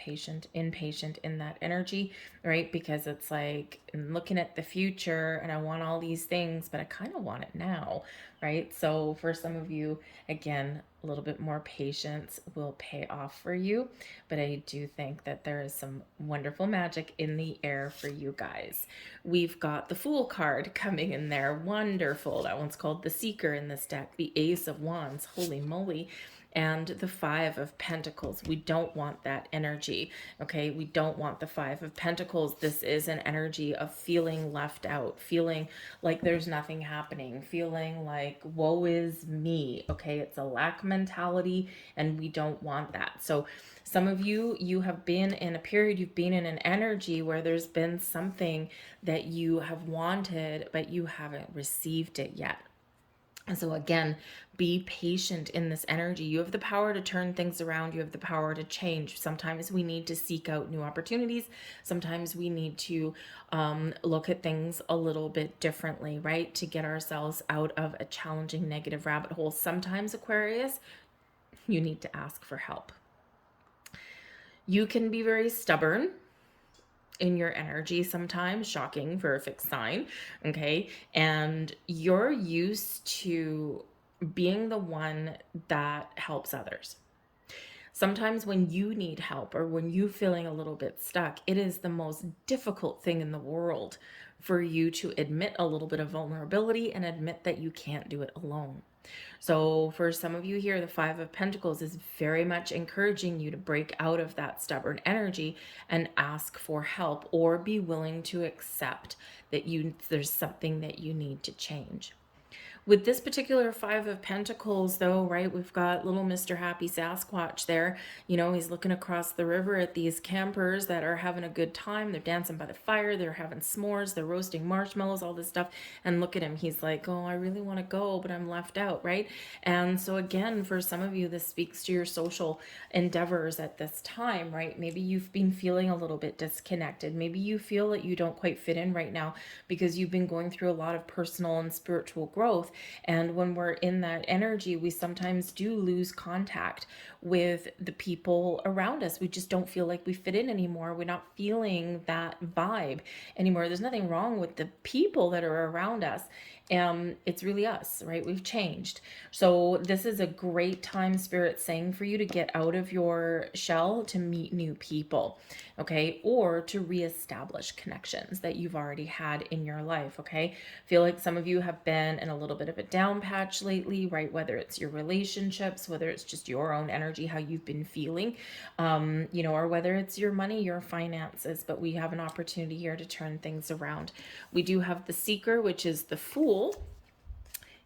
impatient in that energy, right? Because it's like, I'm looking at the future and I want all these things, but I kind of want it now, right? So for some of you, again, a little bit more patience will pay off for you. But I do think that there is some wonderful magic in the air for you guys. We've got the Fool card coming in there. Wonderful. That one's called the Seeker in this deck. The Ace of Wands. Holy moly. And the Five of Pentacles. We don't want that energy, okay? We don't want the Five of Pentacles. This is an energy of feeling left out, feeling like there's nothing happening, feeling like woe is me, okay? It's a lack mentality, and we don't want that. So some of you have been in a period, you've been in an energy where there's been something that you have wanted, but you haven't received it yet. And so again, be patient in this energy. You have the power to turn things around. You have the power to change. Sometimes we need to seek out new opportunities. Sometimes we need to look at things a little bit differently, right? To get ourselves out of a challenging negative rabbit hole. Sometimes, Aquarius, you need to ask for help. You can be very stubborn in your energy sometimes, shocking for a fixed sign, okay? And you're used to being the one that helps others. Sometimes when you need help, or when you're feeling a little bit stuck, it is the most difficult thing in the world for you to admit a little bit of vulnerability and admit that you can't do it alone. So for some of you here, the Five of Pentacles is very much encouraging you to break out of that stubborn energy and ask for help, or be willing to accept that there's something that you need to change. With this particular Five of Pentacles, though, right, we've got little Mr. Happy Sasquatch there. He's looking across the river at these campers that are having a good time. They're dancing by the fire. They're having s'mores. They're roasting marshmallows, all this stuff. And look at him. He's like, oh, I really want to go, but I'm left out, right? And so again, for some of you, this speaks to your social endeavors at this time, right? Maybe you've been feeling a little bit disconnected. Maybe you feel that you don't quite fit in right now because you've been going through a lot of personal and spiritual growth. And when we're in that energy, we sometimes do lose contact with the people around us. We just don't feel like we fit in anymore. We're not feeling that vibe anymore. There's nothing wrong with the people that are around us. It's really us, right? We've changed. So this is a great time, Spirit saying, for you to get out of your shell, to meet new people, okay? Or to reestablish connections that you've already had in your life, okay? Feel like some of you have been in a little bit of a down patch lately, right? Whether it's your relationships, whether it's just your own energy, how you've been feeling, or whether it's your money, your finances. But we have an opportunity here to turn things around. We do have the Seeker, which is the Fool,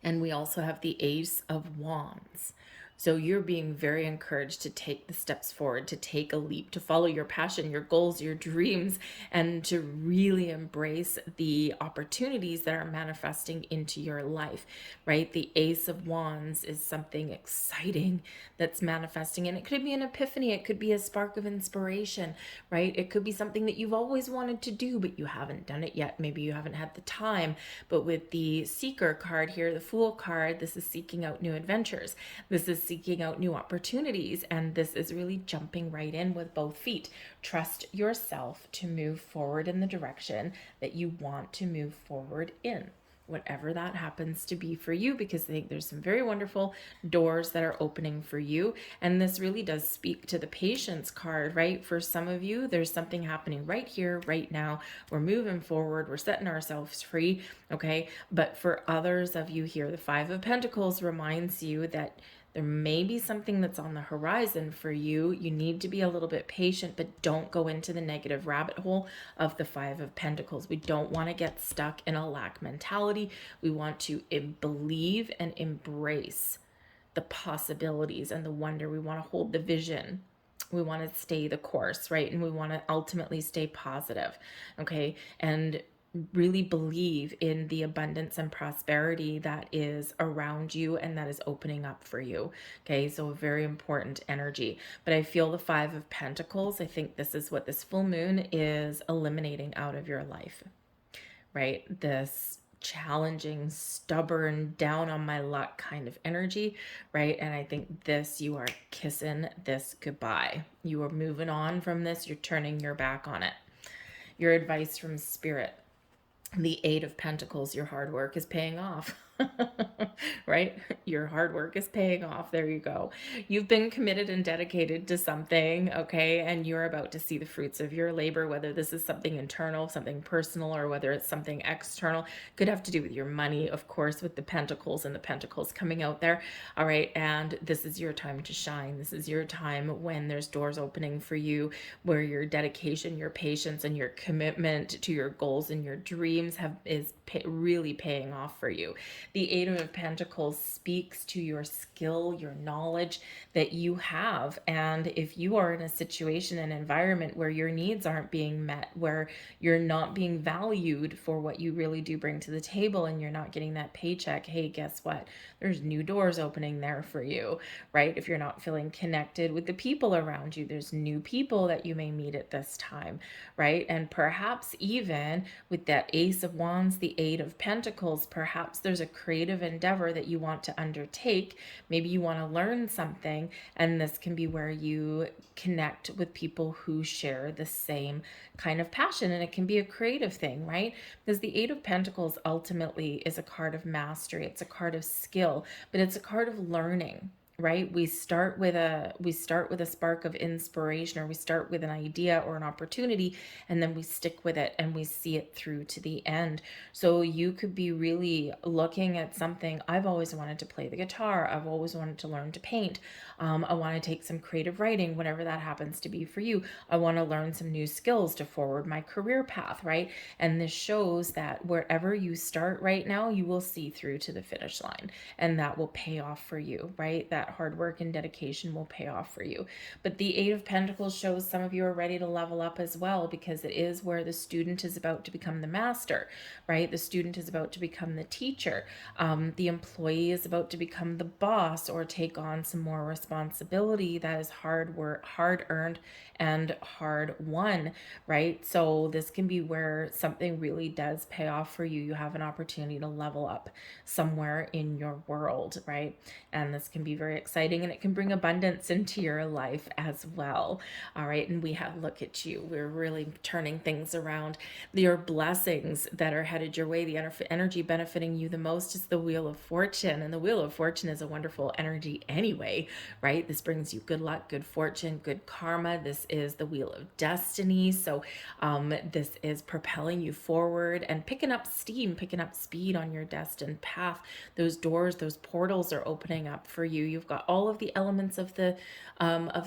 and we also have the Ace of Wands. So you're being very encouraged to take the steps forward, to take a leap, to follow your passion, your goals, your dreams, and to really embrace the opportunities that are manifesting into your life, right? The Ace of Wands is something exciting that's manifesting, and it could be an epiphany, it could be a spark of inspiration, right? It could be something that you've always wanted to do, but you haven't done it yet. Maybe you haven't had the time. But with the Seeker card here, the Fool card, this is seeking out new adventures. This is seeking out new opportunities, and this is really jumping right in with both feet. Trust yourself to move forward in the direction that you want to move forward in, whatever that happens to be for you, because I think there's some very wonderful doors that are opening for you. And this really does speak to the Patience card, right? For some of you, there's something happening right here, right now. We're moving forward, we're setting ourselves free, okay? But for others of you here, the Five of Pentacles reminds you that there may be something that's on the horizon for you. You need to be a little bit patient, but don't go into the negative rabbit hole of the Five of Pentacles. We don't want to get stuck in a lack mentality. We want to believe and embrace the possibilities and the wonder. We want to hold the vision. We want to stay the course, right? And we want to ultimately stay positive, okay? And really believe in the abundance and prosperity that is around you and that is opening up for you. Okay, so a very important energy. But I feel the Five of Pentacles, I think this is what this full moon is eliminating out of your life, right? This challenging, stubborn, down on my luck kind of energy, right? And I think this, you are kissing this goodbye. You are moving on from this. You're turning your back on it. Your advice from Spirit. The Eight of Pentacles, your hard work is paying off. Right? Your hard work is paying off. There you go. You've been committed and dedicated to something, okay? And you're about to see the fruits of your labor, whether this is something internal, something personal, or whether it's something external. Could have to do with your money, of course, with the Pentacles and the Pentacles coming out there. All right. And this is your time to shine. This is your time when there's doors opening for you, where your dedication, your patience, and your commitment to your goals and your dreams is really paying off for you. The Eight of Pentacles speaks to your skill, your knowledge that you have. And if you are in a situation, an environment where your needs aren't being met, where you're not being valued for what you really do bring to the table, and you're not getting that paycheck, hey, guess what? There's new doors opening there for you, right? If you're not feeling connected with the people around you, there's new people that you may meet at this time, right? And perhaps even with that Ace of Wands, the Eight of Pentacles, perhaps there's a creative endeavor that you want to undertake. Maybe you want to learn something, and this can be where you connect with people who share the same kind of passion, and it can be a creative thing, right? Because the Eight of Pentacles ultimately is a card of mastery. It's a card of skill, but it's a card of learning, right? We start with a spark of inspiration, or we start with an idea or an opportunity, and then we stick with it and we see it through to the end. So you could be really looking at something. I've always wanted to play the guitar. I've always wanted to learn to paint. I want to take some creative writing, whatever that happens to be for you. I want to learn some new skills to forward my career path, right? And this shows that wherever you start right now, you will see through to the finish line, and that will pay off for you, right? That hard work and dedication will pay off for you. But the Eight of Pentacles shows some of you are ready to level up as well, because it is where the student is about to become the master, right? The student is about to become the teacher. The employee is about to become the boss, or take on some more responsibility that is hard work, hard earned and hard won, right? So this can be where something really does pay off for you. You have an opportunity to level up somewhere in your world, right? And this can be very very exciting, and it can bring abundance into your life as well. All right. And we have, look at you. We're really turning things around. Your blessings that are headed your way, the energy benefiting you the most is the Wheel of Fortune. And the Wheel of Fortune is a wonderful energy anyway, right? This brings you good luck, good fortune, good karma. This is the Wheel of Destiny. So this is propelling you forward and picking up steam, picking up speed on your destined path. Those doors, those portals are opening up for you. You've got all of the elements of the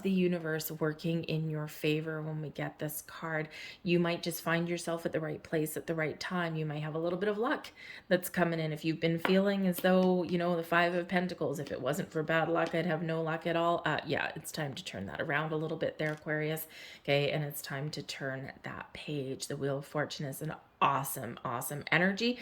universe working in your favor when we get this card. You might just find yourself at the right place at the right time. You might have a little bit of luck that's coming in. If you've been feeling as though, you know, the Five of Pentacles, if it wasn't for bad luck, I'd have no luck at all. Yeah, it's time to turn that around a little bit there, Aquarius. Okay, and it's time to turn that page. The Wheel of Fortune is an awesome, awesome energy.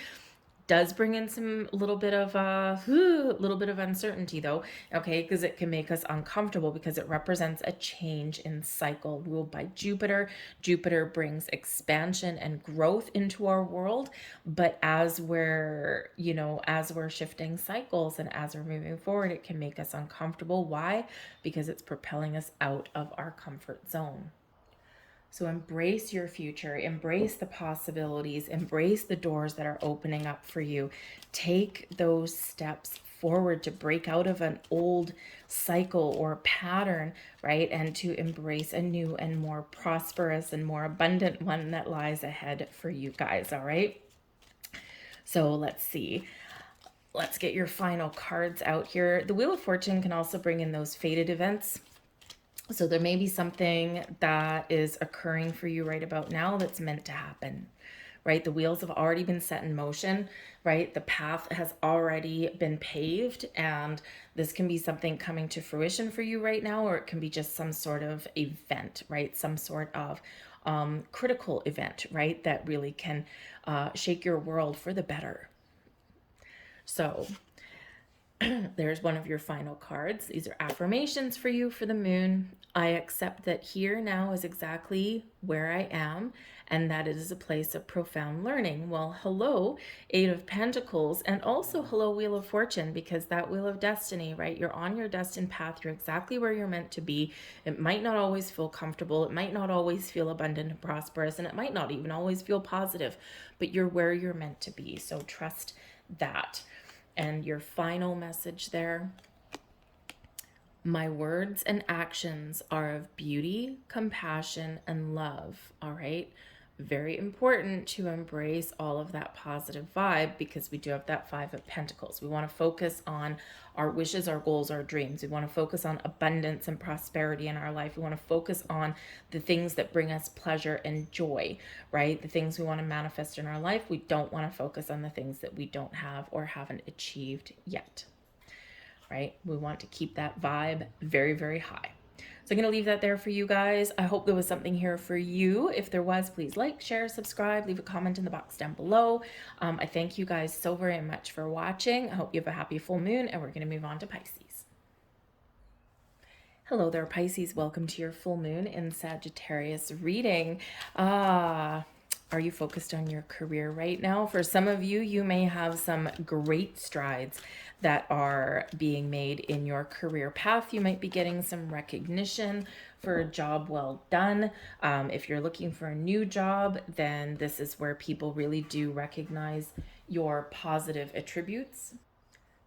Does bring in some little bit of uncertainty though, okay, because it can make us uncomfortable because it represents a change in cycle ruled by Jupiter. Jupiter brings expansion and growth into our world, but as we're shifting cycles and as we're moving forward, it can make us uncomfortable. Why? Because it's propelling us out of our comfort zone. So embrace your future, embrace the possibilities, embrace the doors that are opening up for you. Take those steps forward to break out of an old cycle or pattern, right? And to embrace a new and more prosperous and more abundant one that lies ahead for you guys, all right? So let's see. Let's get your final cards out here. The Wheel of Fortune can also bring in those fated events. So there may be something that is occurring for you right about now that's meant to happen, right? The wheels have already been set in motion, right? The path has already been paved, and this can be something coming to fruition for you right now, or it can be just some sort of event, right? Some sort of critical event, right? That really can shake your world for the better. So there's one of your final cards. These are affirmations for you for the moon. I accept that here now is exactly where I am, and that it is a place of profound learning. Well, hello, Eight of Pentacles, and also hello, Wheel of Fortune, because that Wheel of Destiny, right? You're on your destined path. You're exactly where you're meant to be. It might not always feel comfortable. It might not always feel abundant and prosperous, and it might not even always feel positive, but you're where you're meant to be. So trust that. And your final message there: my words and actions are of beauty, compassion, and love. All right. Very important to embrace all of that positive vibe, because we do have that Five of Pentacles. We want to focus on our wishes, our goals, our dreams. We want to focus on abundance and prosperity in our life. We want to focus on the things that bring us pleasure and joy, right? The things we want to manifest in our life. We don't want to focus on the things that we don't have or haven't achieved yet, right? We want to keep that vibe very, very high. So I'm going to leave that there for you guys. I hope there was something here for you. If there was, please like, share, subscribe, leave a comment in the box down below. I thank you guys so very much for watching. I hope you have a happy full moon, and we're going to move on to Pisces. Hello there, Pisces. Welcome to your full moon in Sagittarius reading. Are you focused on your career right now? For some of you, you may have some great strides that are being made in your career path. You might be getting some recognition for a job well done. If you're looking for a new job, then this is where people really do recognize your positive attributes,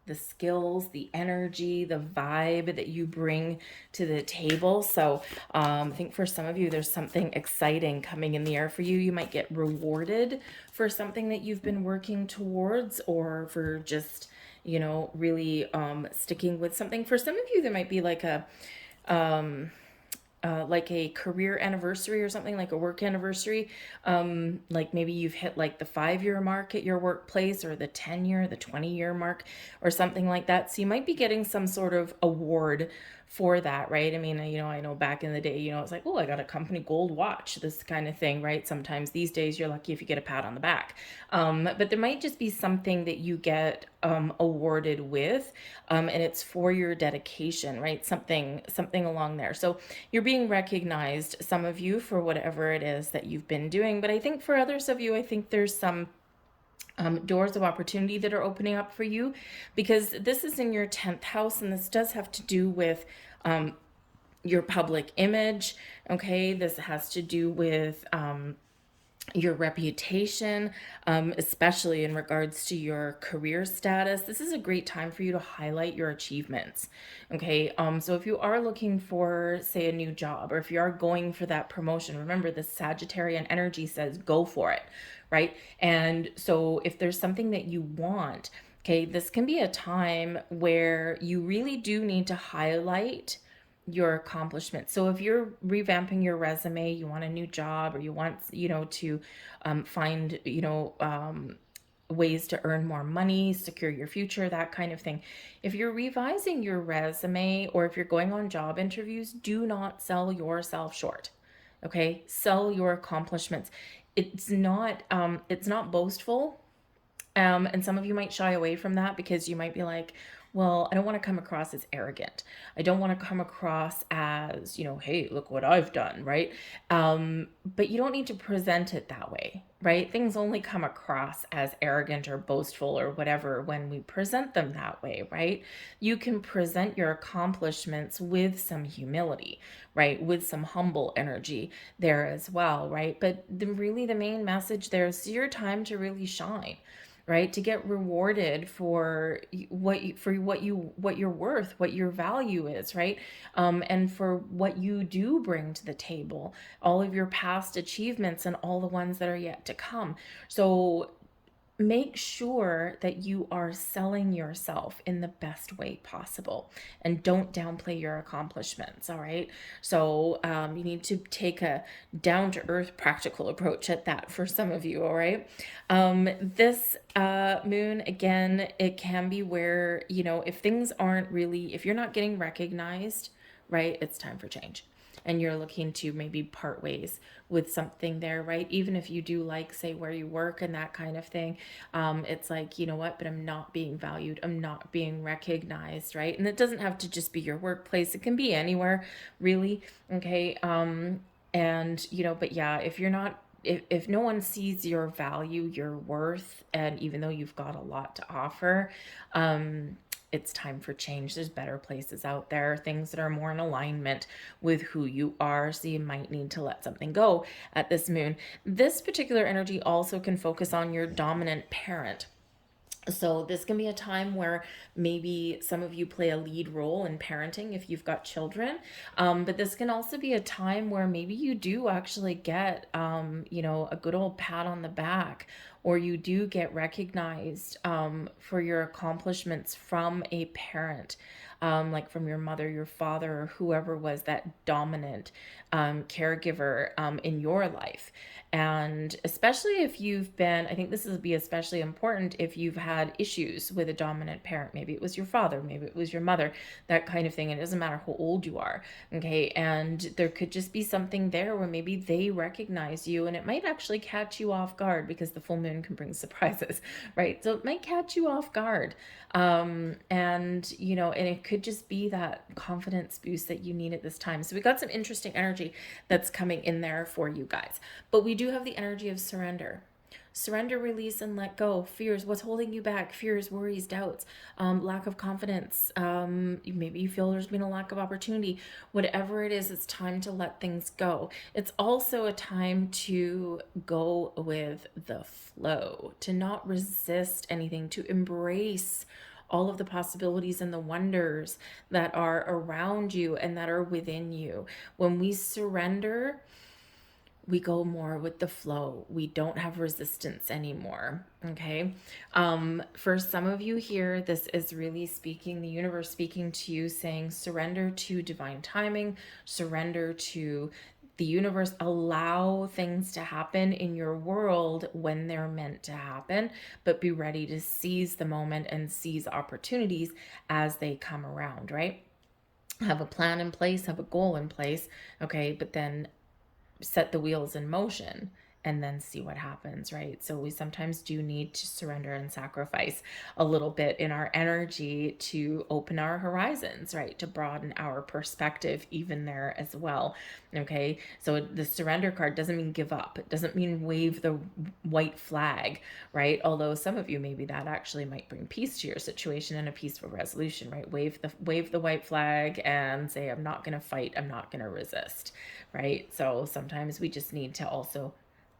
the skills, the energy, the vibe that you bring to the table. So I think for some of you, there's something exciting coming in the air for you. You might get rewarded for something that you've been working towards, or for just, you know, really sticking with something. For some of you, there might be like a career anniversary or something, like a work anniversary. Like maybe you've hit like the 5-year mark at your workplace, or the 10-year, the 20-year mark, or something like that. So you might be getting some sort of award for that, right? I mean, you know, I know back in the day, you know, it's like, oh, I got a company gold watch, this kind of thing, right? Sometimes these days you're lucky if you get a pat on the back. But there might just be something that you get awarded with, and it's for your dedication, right? Something along there. So you're being recognized, some of you, for whatever it is that you've been doing. But I think for others of you, I think there's some doors of opportunity that are opening up for you, because this is in your 10th house, and this does have to do with your public image. Okay, this has to do with your reputation, especially in regards to your career status. This is a great time for you to highlight your achievements. Okay, so if you are looking for, say, a new job, or if you are going for that promotion, remember the Sagittarian energy says go for it, right? And so if there's something that you want, okay, this can be a time where you really do need to highlight your accomplishments. So if you're revamping your resume, you want a new job, or you want, to find, ways to earn more money, secure your future, that kind of thing. If you're revising your resume, or if you're going on job interviews, do not sell yourself short. Okay? Sell your accomplishments. It's not boastful, and some of you might shy away from that because you might be like, well, I don't want to come across as arrogant. I don't want to come across as, hey, look what I've done, right? But you don't need to present it that way, right? Things only come across as arrogant or boastful or whatever when we present them that way, right? You can present your accomplishments with some humility, right? With some humble energy there as well, right? But really the main message there is your time to really shine, right? To get rewarded for what you're worth, what your value is, right? And for what you do bring to the table, all of your past achievements and all the ones that are yet to come. So make sure that you are selling yourself in the best way possible, and don't downplay your accomplishments. All right, so you need to take a down to earth practical approach at that for some of you. All right, this moon, again, it can be where, if things aren't really, if you're not getting recognized, right, it's time for change, and you're looking to maybe part ways with something there, right? Even if you do like, say, where you work and that kind of thing, it's like, you know what, but I'm not being valued, I'm not being recognized, right? And it doesn't have to just be your workplace, it can be anywhere, really. Okay, and but yeah, if you're not, if no one sees your value, your worth, and even though you've got a lot to offer, it's time for change. There's better places out there, things that are more in alignment with who you are. So you might need to let something go at this moon. This particular energy also can focus on your dominant parent. So this can be a time where maybe some of you play a lead role in parenting if you've got children. But this can also be a time where maybe you do actually get, a good old pat on the back, or you do get recognized for your accomplishments from a parent. Like from your mother, your father, or whoever was that dominant caregiver in your life. And especially if you've been, I think this would be especially important if you've had issues with a dominant parent. Maybe it was your father, maybe it was your mother, that kind of thing. And it doesn't matter how old you are, okay? And there could just be something there where maybe they recognize you, and it might actually catch you off guard, because the full moon can bring surprises, right? So it might catch you off guard. And it could just be that confidence boost that you need at this time. So we got some interesting energy that's coming in there for you guys. But we do have the energy of surrender. Surrender, release, and let go. Fears, what's holding you back? Fears, worries, doubts, lack of confidence. Maybe you feel there's been a lack of opportunity. Whatever it is, it's time to let things go. It's also a time to go with the flow, to not resist anything, to embrace all of the possibilities and the wonders that are around you and that are within you. When we surrender, we go more with the flow. We don't have resistance anymore. Okay. For some of you here, this is really speaking, the universe speaking to you, saying surrender to divine timing, surrender to the universe, allow things to happen in your world when they're meant to happen, but be ready to seize the moment and seize opportunities as they come around, right? Have a plan in place, have a goal in place, okay, but then set the wheels in motion and then see what happens, right? So we sometimes do need to surrender and sacrifice a little bit in our energy to open our horizons, right? To broaden our perspective even there as well. Okay, so the surrender card doesn't mean give up. It doesn't mean wave the white flag, right? Although some of you, maybe that actually might bring peace to your situation and a peaceful resolution, right? Wave the white flag and say, I'm not going to fight, I'm not going to resist, right? So sometimes we just need to also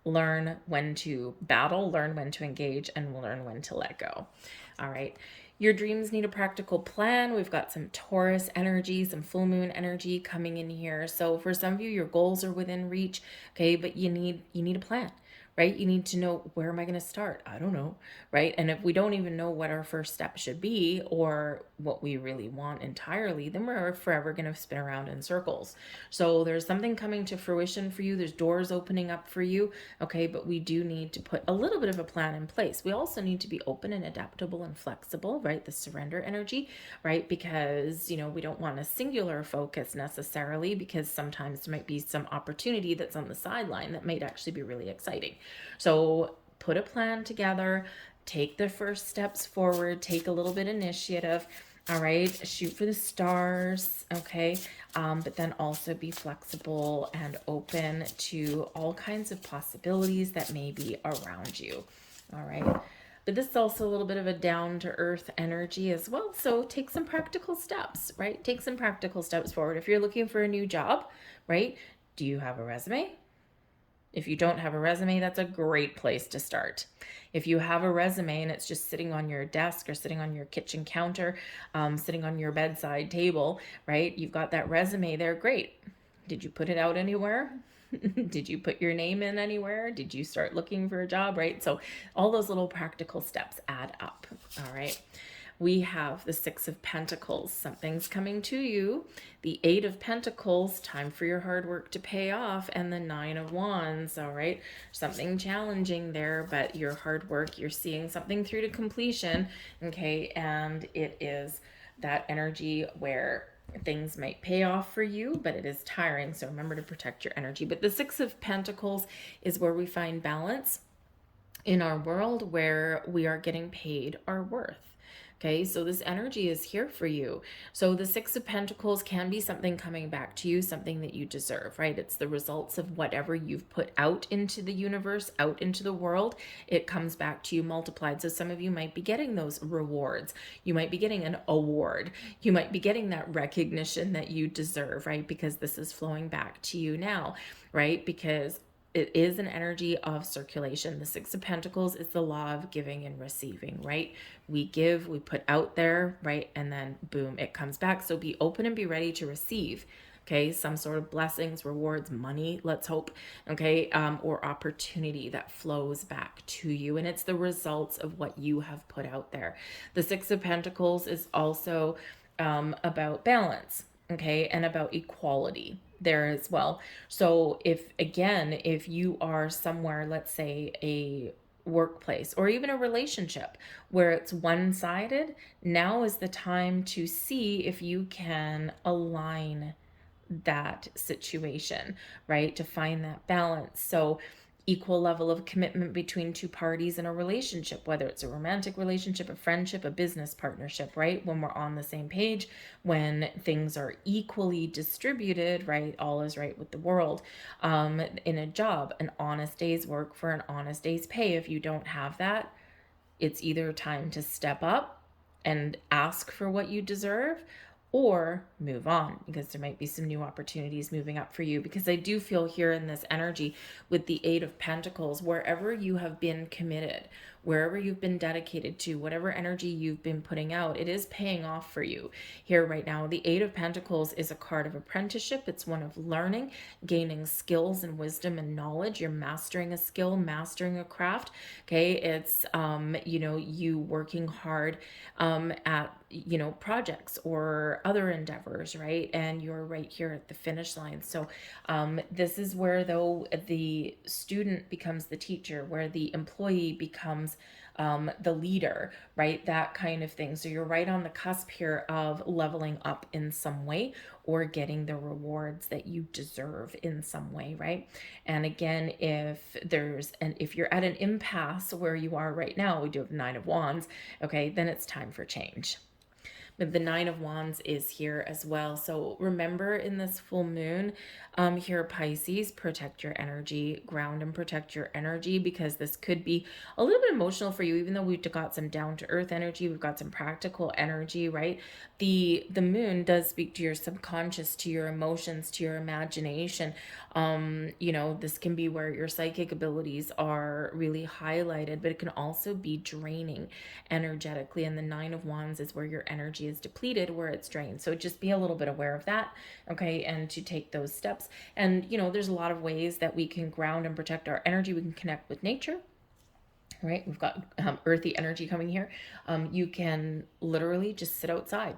learn when to battle, learn when to engage, and learn when to let go. All right. Your dreams need a practical plan. We've got some Taurus energy, some full moon energy coming in here. So for some of you, your goals are within reach, okay, but you need a plan, right? You need to know, where am I going to start? I don't know, right? And if we don't even know what our first step should be or what we really want entirely, then we're forever going to spin around in circles. So there's something coming to fruition for you. There's doors opening up for you, okay? But we do need to put a little bit of a plan in place. We also need to be open and adaptable and flexible, right? The surrender energy, right? Because, we don't want a singular focus necessarily, because sometimes there might be some opportunity that's on the sideline that might actually be really exciting. So put a plan together, take the first steps forward, take a little bit of initiative. All right, shoot for the stars, okay? But then also be flexible and open to all kinds of possibilities that may be around you. All right. But this is also a little bit of a down to earth energy as well. So take some practical steps, right? Take some practical steps forward. If you're looking for a new job, right? Do you have a resume? If you don't have a resume, that's a great place to start. If you have a resume and it's just sitting on your desk or sitting on your kitchen counter, sitting on your bedside table, right? You've got that resume there, great. Did you put it out anywhere? Did you put your name in anywhere? Did you start looking for a job, right? So all those little practical steps add up, all right? We have the Six of Pentacles. Something's coming to you. The Eight of Pentacles, time for your hard work to pay off. And the Nine of Wands, all right? Something challenging there, but your hard work, you're seeing something through to completion, okay? And it is that energy where things might pay off for you, but it is tiring. So remember to protect your energy. But the Six of Pentacles is where we find balance in our world, where we are getting paid our worth. Okay, so this energy is here for you. So the Six of Pentacles can be something coming back to you, something that you deserve, right? It's the results of whatever you've put out into the universe, out into the world. It comes back to you multiplied. So some of you might be getting those rewards. You might be getting an award. You might be getting that recognition that you deserve, right? Because this is flowing back to you now, right? Because it is an energy of circulation. The Six of Pentacles is the law of giving and receiving, right? We give, we put out there, right? And then boom, it comes back. So be open and be ready to receive, okay? Some sort of blessings, rewards, money, let's hope, okay? Or opportunity that flows back to you. And it's the results of what you have put out there. The Six of Pentacles is also about balance, okay? And about equality there as well. So if you are somewhere, let's say a workplace or even a relationship where it's one-sided, now is the time to see if you can align that situation, right? To find that balance. So equal level of commitment between two parties in a relationship, whether it's a romantic relationship, a friendship, a business partnership, right? When we're on the same page, when things are equally distributed, right? All is right with the world. In a job, an honest day's work for an honest day's pay. If you don't have that, it's either time to step up and ask for what you deserve, or move on, because there might be some new opportunities moving up for you. Because I do feel here in this energy with the Eight of Pentacles, wherever you have been committed, wherever you've been dedicated to, whatever energy you've been putting out, it is paying off for you here right now. The Eight of Pentacles is a card of apprenticeship. It's one of learning, gaining skills and wisdom and knowledge. You're mastering a skill, mastering a craft. Okay. It's, you working hard at, projects or other endeavors, right? And you're right here at the finish line. So this is where, though, the student becomes the teacher, where the employee becomes the leader, right? That kind of thing. So you're right on the cusp here of leveling up in some way or getting the rewards that you deserve in some way, right? And again, if you're at an impasse where you are right now, we do have Nine of Wands, okay, then it's time for change. But the Nine of Wands is here as well. So remember, in this full moon, here, Pisces, protect your energy, ground and protect your energy, because this could be a little bit emotional for you. Even though we've got some down to earth energy, we've got some practical energy, right? The moon does speak to your subconscious, to your emotions, to your imagination. This can be where your psychic abilities are really highlighted, but it can also be draining energetically. And the Nine of Wands is where your energy is depleted, where it's drained. So just be a little bit aware of that, okay, and to take those steps. And there's a lot of ways that we can ground and protect our energy. We can connect with nature, right? We've got earthy energy coming here. You can literally just sit outside.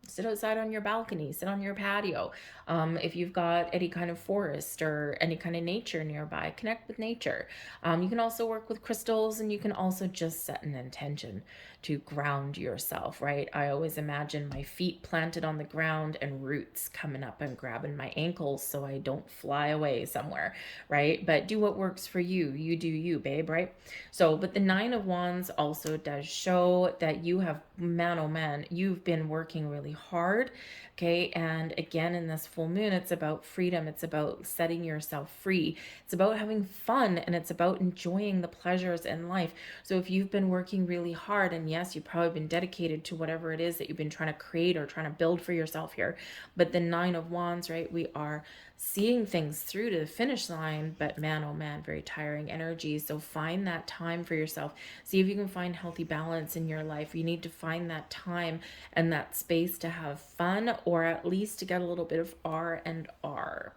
Sit outside on your balcony, sit on your patio. If you've got any kind of forest or any kind of nature nearby, connect with nature. You can also work with crystals, and you can also just set an intention to ground yourself, right? I always imagine my feet planted on the ground and roots coming up and grabbing my ankles so I don't fly away somewhere, right? But do what works for you. You do you, babe, right? So, but the Nine of Wands also does show that you have, man, oh man, you've been working really hard, okay? And again, in this full moon, it's about freedom. It's about setting yourself free. It's about having fun, and it's about enjoying the pleasures in life. So if you've been working really hard, and yes, you've probably been dedicated to whatever it is that you've been trying to create or trying to build for yourself here, but the Nine of Wands, right? We are seeing things through to the finish line, but man, oh man, very tiring energy. So find that time for yourself. See if you can find healthy balance in your life. You need to find that time and that space to have fun, or at least to get a little bit of R and R.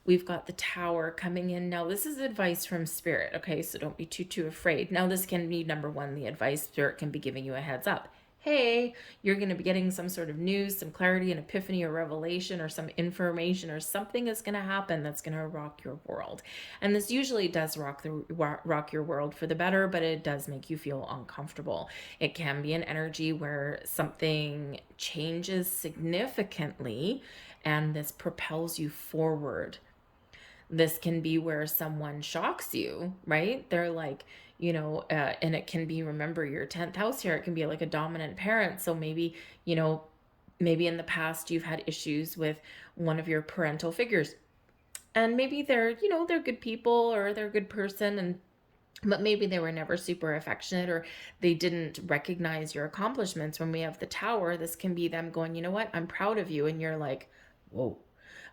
We've got the Tower coming in. Now, this is advice from Spirit, okay? So don't be too afraid. Now, this can be, number one, the advice. Spirit can be giving you a heads up. Hey, you're going to be getting some sort of news, some clarity, an epiphany or revelation, or some information, or something is going to happen that's going to rock your world. And this usually does rock your world for the better, but it does make you feel uncomfortable. It can be an energy where something changes significantly, and this propels you forward. This can be where someone shocks you, right? They're like, and it can be, remember, your 10th house here, it can be like a dominant parent. So maybe, maybe in the past you've had issues with one of your parental figures, and maybe they're good people, or they're a good person, but maybe they were never super affectionate, or they didn't recognize your accomplishments. When we have the Tower, this can be them going, you know what, I'm proud of you. And you're like, whoa.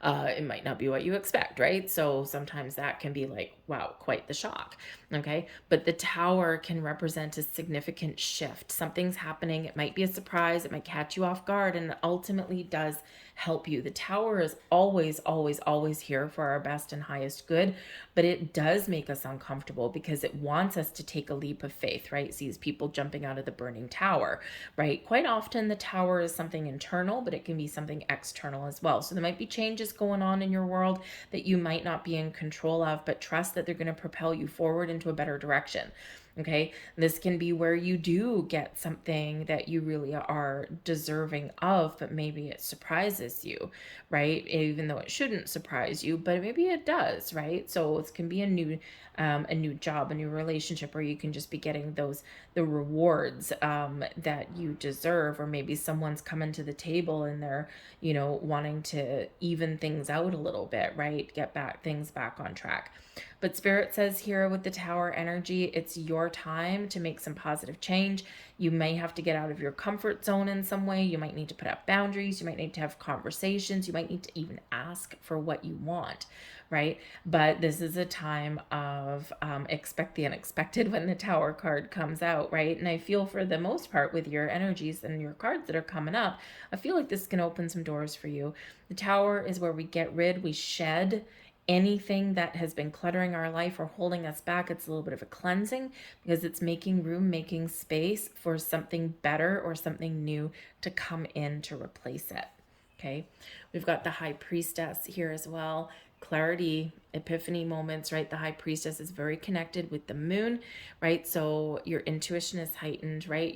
It might not be what you expect, right? So sometimes that can be like, wow, quite the shock, okay? But the Tower can represent a significant shift. Something's happening. It might be a surprise. It might catch you off guard, and it ultimately does help you. The Tower is always, always, always here for our best and highest good, but it does make us uncomfortable because it wants us to take a leap of faith, right? It sees people jumping out of the burning tower, right? Quite often the Tower is something internal, but it can be something external as well. So there might be changes going on in your world that you might not be in control of, but trust that they're going to propel you forward into a better direction. Okay, this can be where you do get something that you really are deserving of, but maybe it surprises you, right? Even though it shouldn't surprise you, but maybe it does, right? So it can be a new job, a new relationship, where you can just be getting the rewards that you deserve, or maybe someone's coming to the table and they're wanting to even things out a little bit, right? Get things back on track. But Spirit says here with the Tower energy, it's your time to make some positive change. You may have to get out of your comfort zone in some way. You might need to put up boundaries. You might need to have conversations. You might need to even ask for what you want, right? But this is a time of expect the unexpected when the Tower card comes out, right? And I feel, for the most part, with your energies and your cards that are coming up, I feel like this can open some doors for you. The Tower is where we shed anything that has been cluttering our life or holding us back. It's a little bit of a cleansing, because it's making room, making space for something better or something new to come in to replace it. Okay, we've got the High Priestess here as well. clarity, epiphany moments, right? The high priestess is very connected with the moon, right? So your intuition is heightened, right?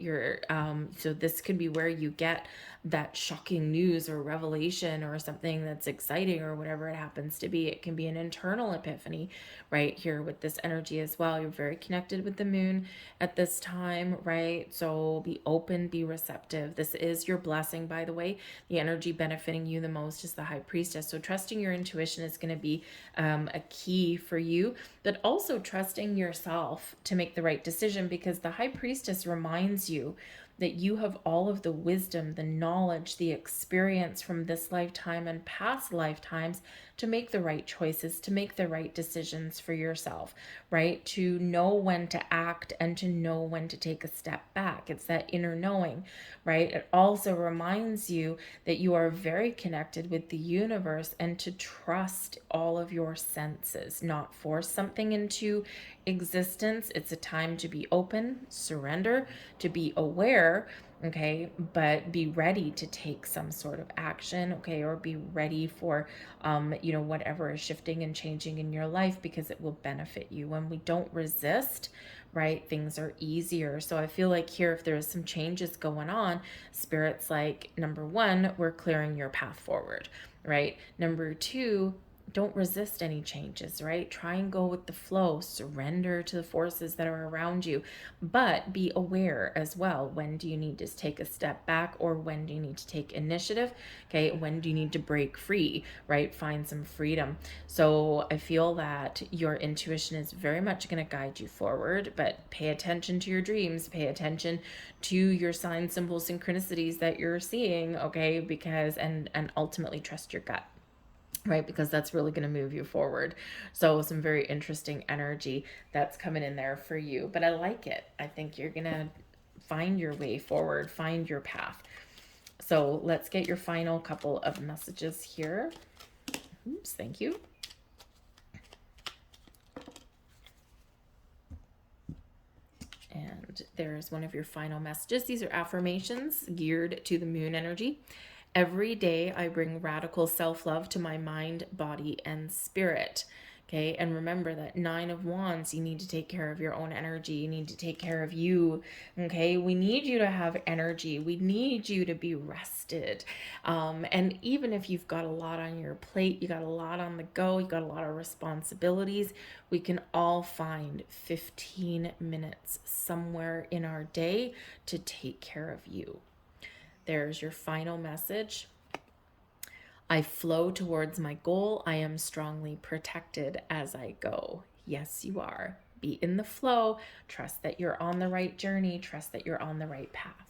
So this could be where you get that shocking news or revelation or something that's exciting or whatever it happens to be. It can be an internal epiphany right here with this energy as well. You're very connected with the moon at this time, right? So be open, be receptive. This is your blessing, by the way. The energy benefiting you the most is the high priestess. So trusting your intuition is going to be a key for you, but also trusting yourself to make the right decision, because the high priestess reminds you that you have all of the wisdom, the knowledge, the experience from this lifetime and past lifetimes to make the right choices, to make the right decisions for yourself, right? To know when to act and to know when to take a step back. It's that inner knowing, right? It also reminds you that you are very connected with the universe and to trust all of your senses, not force something into existence. It's a time to be open, surrender, to be aware, okay, but be ready to take some sort of action, okay, or be ready for whatever is shifting and changing in your life, because it will benefit you. When we don't resist, right, things are easier. So I feel like here, if there's some changes going on, spirit's like, number one, we're clearing your path forward, right? Number two, don't resist any changes, right? Try and go with the flow, surrender to the forces that are around you, but be aware as well. When do you need to take a step back, or when do you need to take initiative? Okay, when do you need to break free, right? Find some freedom. So I feel that your intuition is very much going to guide you forward, but pay attention to your dreams, pay attention to your sign, symbol, synchronicities that you're seeing, okay? Because, and ultimately trust your gut, right? Because that's really going to move you forward. So some very interesting energy that's coming in there for you, but I like it. I think you're going to find your way forward, find your path. So let's get your final couple of messages here. Oops, thank you. And there's one of your final messages. These are affirmations geared to the moon energy. Every day I bring radical self-love to my mind, body, and spirit. Okay, and remember that 9 of Wands, you need to take care of your own energy. You need to take care of you. Okay, we need you to have energy. We need you to be rested. And even if you've got a lot on your plate, you got a lot on the go, you got a lot of responsibilities, we can all find 15 minutes somewhere in our day to take care of you. There's your final message. I flow towards my goal. I am strongly protected as I go. Yes, you are. Be in the flow. Trust that you're on the right journey. Trust that you're on the right path.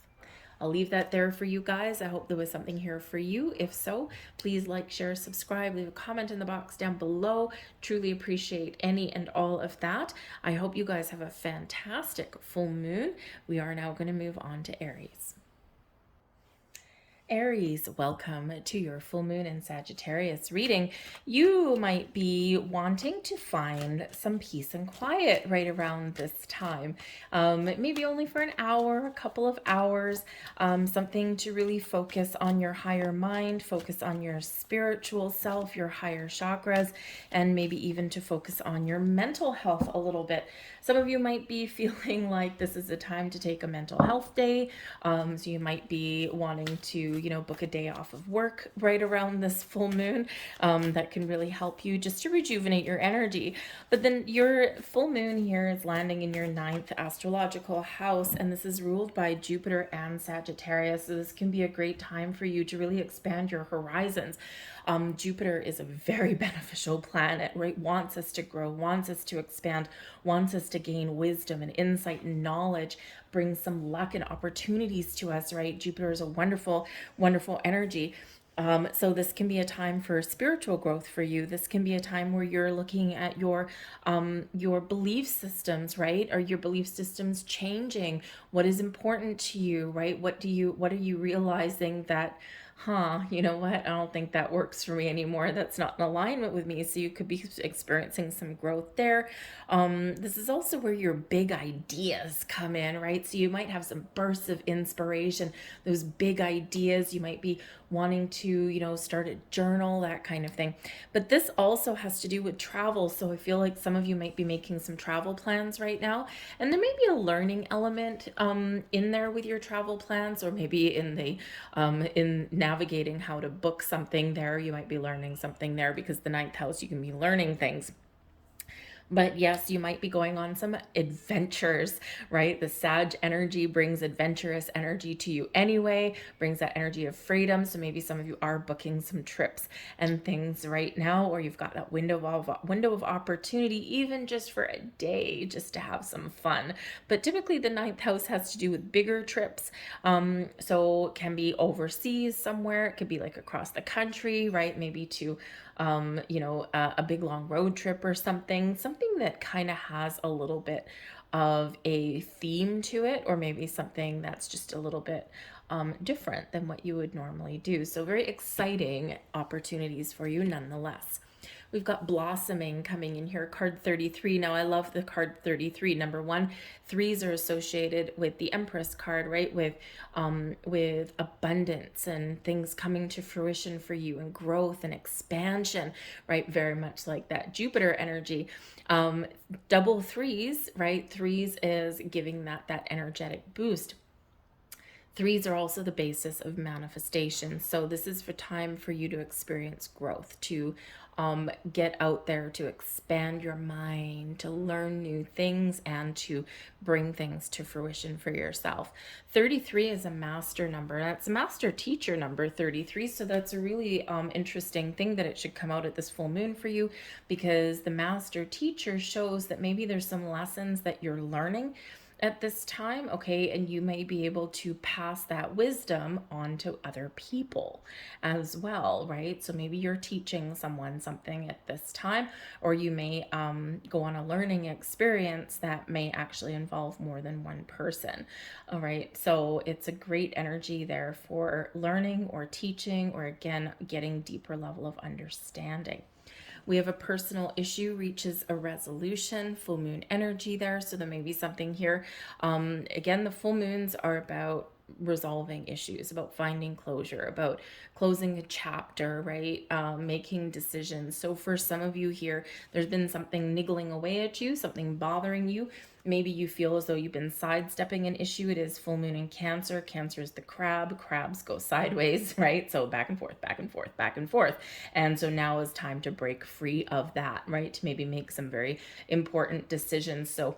I'll leave that there for you guys. I hope there was something here for you. If so, please like, share, subscribe, leave a comment in the box down below. Truly appreciate any and all of that. I hope you guys have a fantastic full moon. We are now going to move on to Aries. Aries, welcome to your full moon in Sagittarius reading. You might be wanting to find some peace and quiet right around this time. Maybe only for an hour, a couple of hours, something to really focus on your higher mind, focus on your spiritual self, your higher chakras, and maybe even to focus on your mental health a little bit. Some of you might be feeling like this is a time to take a mental health day. So you might be wanting to, book a day off of work right around this full moon. That can really help you just to rejuvenate your energy. But then your full moon here is landing in your 9th astrological house, and this is ruled by Jupiter and Sagittarius. So this can be a great time for you to really expand your horizons. Jupiter is a very beneficial planet, right? Wants us to grow, wants us to expand, wants us to gain wisdom and insight and knowledge, brings some luck and opportunities to us, right? Jupiter is a wonderful, wonderful energy. So this can be a time for spiritual growth for you. This can be a time where you're looking at your belief systems, right? Are your belief systems changing? What is important to you, right? What are you realizing that you know what? I don't think that works for me anymore. That's not in alignment with me. So you could be experiencing some growth there. This is also where your big ideas come in, right? So you might have some bursts of inspiration, those big ideas. You might be wanting to, start a journal, that kind of thing. But this also has to do with travel. So I feel like some of you might be making some travel plans right now. And there may be a learning element in there with your travel plans, or maybe in navigating how to book something there. You might be learning something there because the ninth house, you can be learning things. But yes, you might be going on some adventures, right? The Sag energy brings adventurous energy to you anyway, brings that energy of freedom. So maybe some of you are booking some trips and things right now, or you've got that window of opportunity, even just for a day, just to have some fun. But typically the ninth house has to do with bigger trips. So it can be overseas somewhere. It could be like across the country, right? Maybe to a big long road trip or something that kind of has a little bit of a theme to it, or maybe something that's just a little bit different than what you would normally do. So very exciting opportunities for you nonetheless. We've got blossoming coming in here, card 33. Now, I love the card 33. Number one, threes are associated with the Empress card, right? With abundance and things coming to fruition for you, and growth and expansion, right? Very much like that Jupiter energy. Double threes, right? Threes is giving that energetic boost. Threes are also the basis of manifestation. So this is for time for you to experience growth, to get out there, to expand your mind, to learn new things, and to bring things to fruition for yourself. 33 is a master number. That's a master teacher number, 33. So that's a really interesting thing that it should come out at this full moon for you, because the master teacher shows that maybe there's some lessons that you're learning at this time, okay, and you may be able to pass that wisdom on to other people as well, right? So maybe you're teaching someone something at this time, or you may go on a learning experience that may actually involve more than one person. All right, so it's a great energy there for learning or teaching, or again, getting deeper level of understanding. We have a personal issue reaches a resolution, full moon energy there. So there may be something here. Again, the full moons are about resolving issues, about finding closure, about closing a chapter, right? Making decisions. So for some of you here, there's been something niggling away at you, something bothering you. Maybe you feel as though you've been sidestepping an issue. It is full moon in Cancer. Cancer is the crab. Crabs go sideways, right? So back and forth, back and forth, back and forth. And so now is time to break free of that, right? To maybe make some very important decisions. So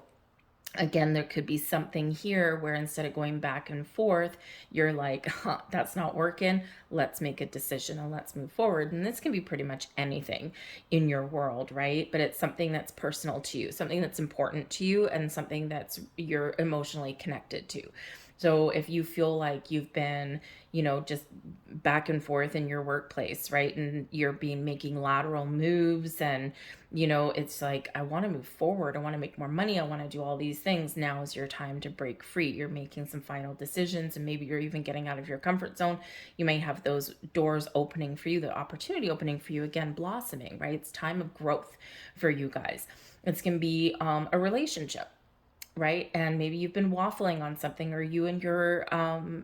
again, there could be something here where instead of going back and forth, you're like, that's not working. Let's make a decision and let's move forward. And this can be pretty much anything in your world, right? But it's something that's personal to you, something that's important to you, and something that's you're emotionally connected to. So if you feel like you've been, just back and forth in your workplace, right? And you're making lateral moves, and, it's like, I want to move forward. I want to make more money. I want to do all these things. Now is your time to break free. You're making some final decisions, and maybe you're even getting out of your comfort zone. You may have those doors opening for you, the opportunity opening for you, again, blossoming, right? It's time of growth for you guys. It's going to be a relationship, right? And maybe you've been waffling on something, or you and your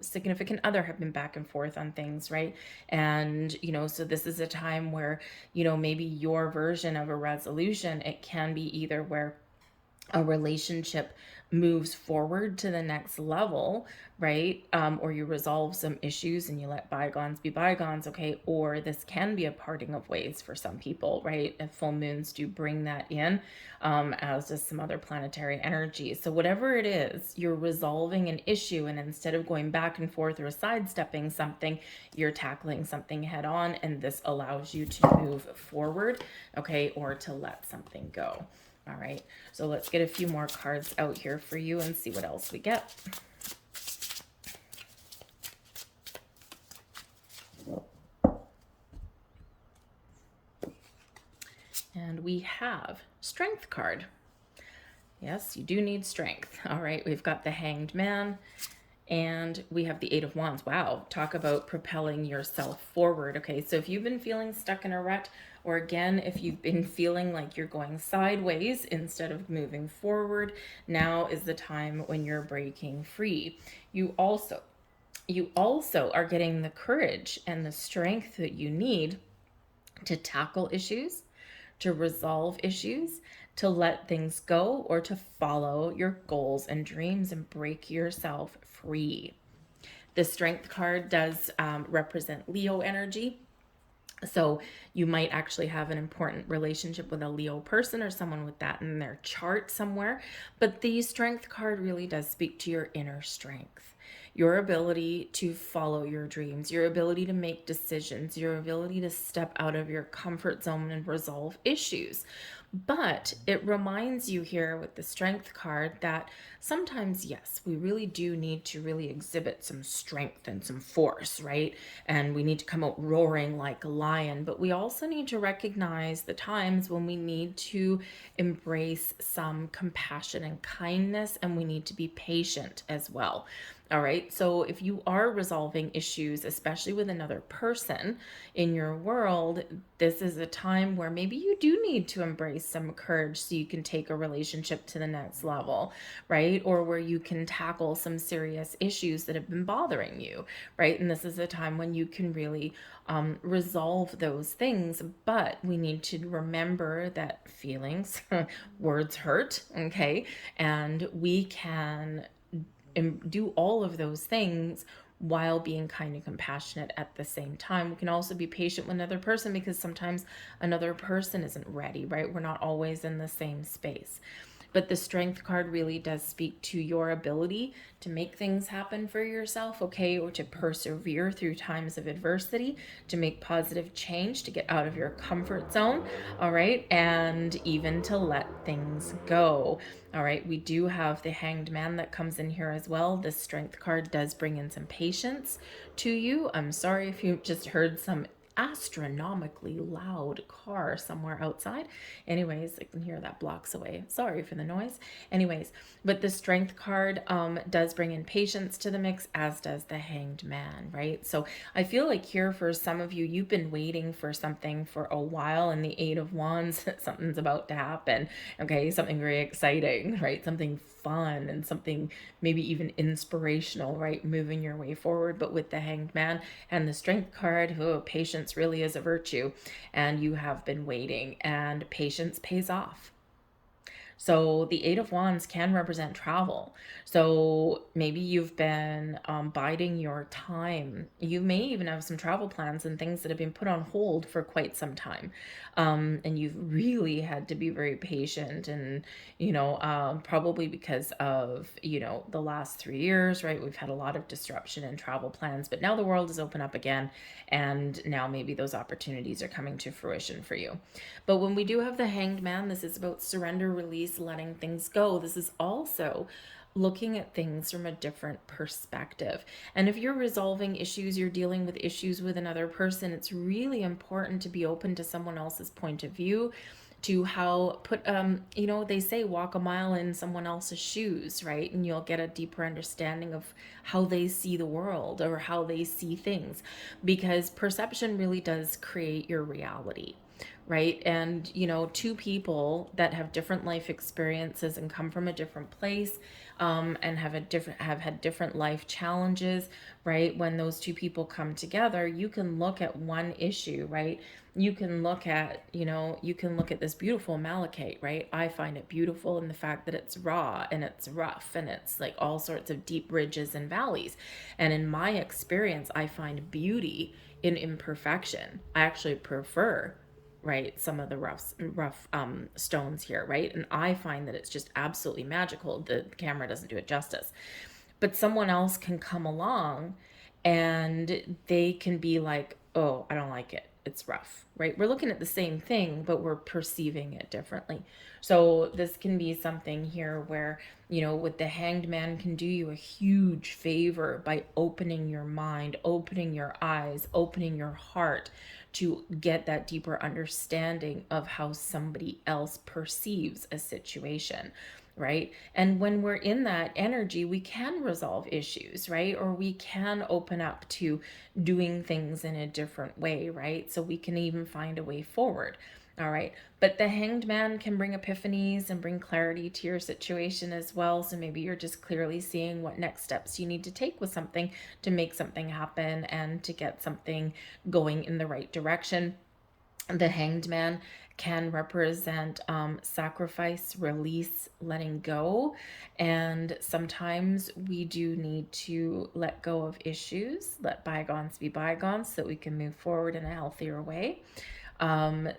significant other have been back and forth on things, right? And, so this is a time where, maybe your version of a resolution, it can be either where a relationship moves forward to the next level, right? Or you resolve some issues and you let bygones be bygones, okay? Or this can be a parting of ways for some people, right? And full moons do bring that in, as does some other planetary energy. So whatever it is, you're resolving an issue, and instead of going back and forth or sidestepping something, you're tackling something head on, and this allows you to move forward, okay? Or to let something go. All right, so let's get a few more cards out here for you and see what else we get. And we have Strength card. Yes, you do need strength. All right, we've got the Hanged Man And we have the Eight of Wands. Wow, talk about propelling yourself forward. Okay, so if you've been feeling stuck in a rut, or again, if you've been feeling like you're going sideways instead of moving forward, now is the time when you're breaking free. You also are getting the courage and the strength that you need to tackle issues, to resolve issues, to let things go, or to follow your goals and dreams and break yourself free. The Strength card does represent Leo energy. So you might actually have an important relationship with a Leo person or someone with that in their chart somewhere. But the Strength card really does speak to your inner strength, your ability to follow your dreams, your ability to make decisions, your ability to step out of your comfort zone and resolve issues. But it reminds you here with the Strength card that sometimes, yes, we really do need to really exhibit some strength and some force, right? And we need to come out roaring like a lion. But we also need to recognize the times when we need to embrace some compassion and kindness, and we need to be patient as well. All right. So if you are resolving issues, especially with another person in your world, this is a time where maybe you do need to embrace some courage so you can take a relationship to the next level, right? Or where you can tackle some serious issues that have been bothering you, right? And this is a time when you can really resolve those things. But we need to remember that feelings, words hurt, okay? And we can do all of those things while being kind and compassionate at the same time. We can also be patient with another person because sometimes another person isn't ready, right? We're not always in the same space. But the Strength card really does speak to your ability to make things happen for yourself, okay, or to persevere through times of adversity, to make positive change, to get out of your comfort zone, all right, and even to let things go. All right, we do have the Hanged Man that comes in here as well. The Strength card does bring in some patience to you. I'm sorry if you just heard some astronomically loud car somewhere outside. Anyways, I can hear that blocks away. Sorry for the noise. Anyways, but the Strength card does bring in patience to the mix, as does the Hanged Man, right? So I feel like here for some of you, you've been waiting for something for a while, and the Eight of Wands, something's about to happen. Okay, something very exciting, right? Something fun and something maybe even inspirational, right? Moving your way forward. But with the Hanged Man and the Strength card, oh, patience really is a virtue, and you have been waiting, and patience pays off. So the Eight of Wands can represent travel. So maybe you've been biding your time. You may even have some travel plans and things that have been put on hold for quite some time. And you've really had to be very patient, and, probably because of, the last 3 years, right? We've had a lot of disruption in travel plans, but now the world is open up again. And now maybe those opportunities are coming to fruition for you. But when we do have the Hanged Man, this is about surrender, release, letting things go. This is also looking at things from a different perspective. And if you're resolving issues, you're dealing with issues with another person, it's really important to be open to someone else's point of view, to how they say walk a mile in someone else's shoes, right? And you'll get a deeper understanding of how they see the world or how they see things, because perception really does create your reality, right? And two people that have different life experiences and come from a different place, and have had different life challenges, right? When those two people come together, you can look at one issue, right? You can look at this beautiful malachite, right? I find it beautiful in the fact that it's raw and it's rough and it's like all sorts of deep ridges and valleys. And in my experience, I find beauty in imperfection. I actually prefer, right, some of the rough stones here, right? And I find that it's just absolutely magical. The camera doesn't do it justice. But someone else can come along and they can be like, oh, I don't like it, it's rough, right? We're looking at the same thing, but we're perceiving it differently. So this can be something here where, with the Hanged Man, can do you a huge favor by opening your mind, opening your eyes, opening your heart to get that deeper understanding of how somebody else perceives a situation. right? And when we're in that energy, we can resolve issues, right? Or we can open up to doing things in a different way, right? So we can even find a way forward. All right. But the Hanged Man can bring epiphanies and bring clarity to your situation as well. So maybe you're just clearly seeing what next steps you need to take with something to make something happen and to get something going in the right direction. The Hanged Man can represent sacrifice, release, letting go. And sometimes we do need to let go of issues, let bygones be bygones so that we can move forward in a healthier way.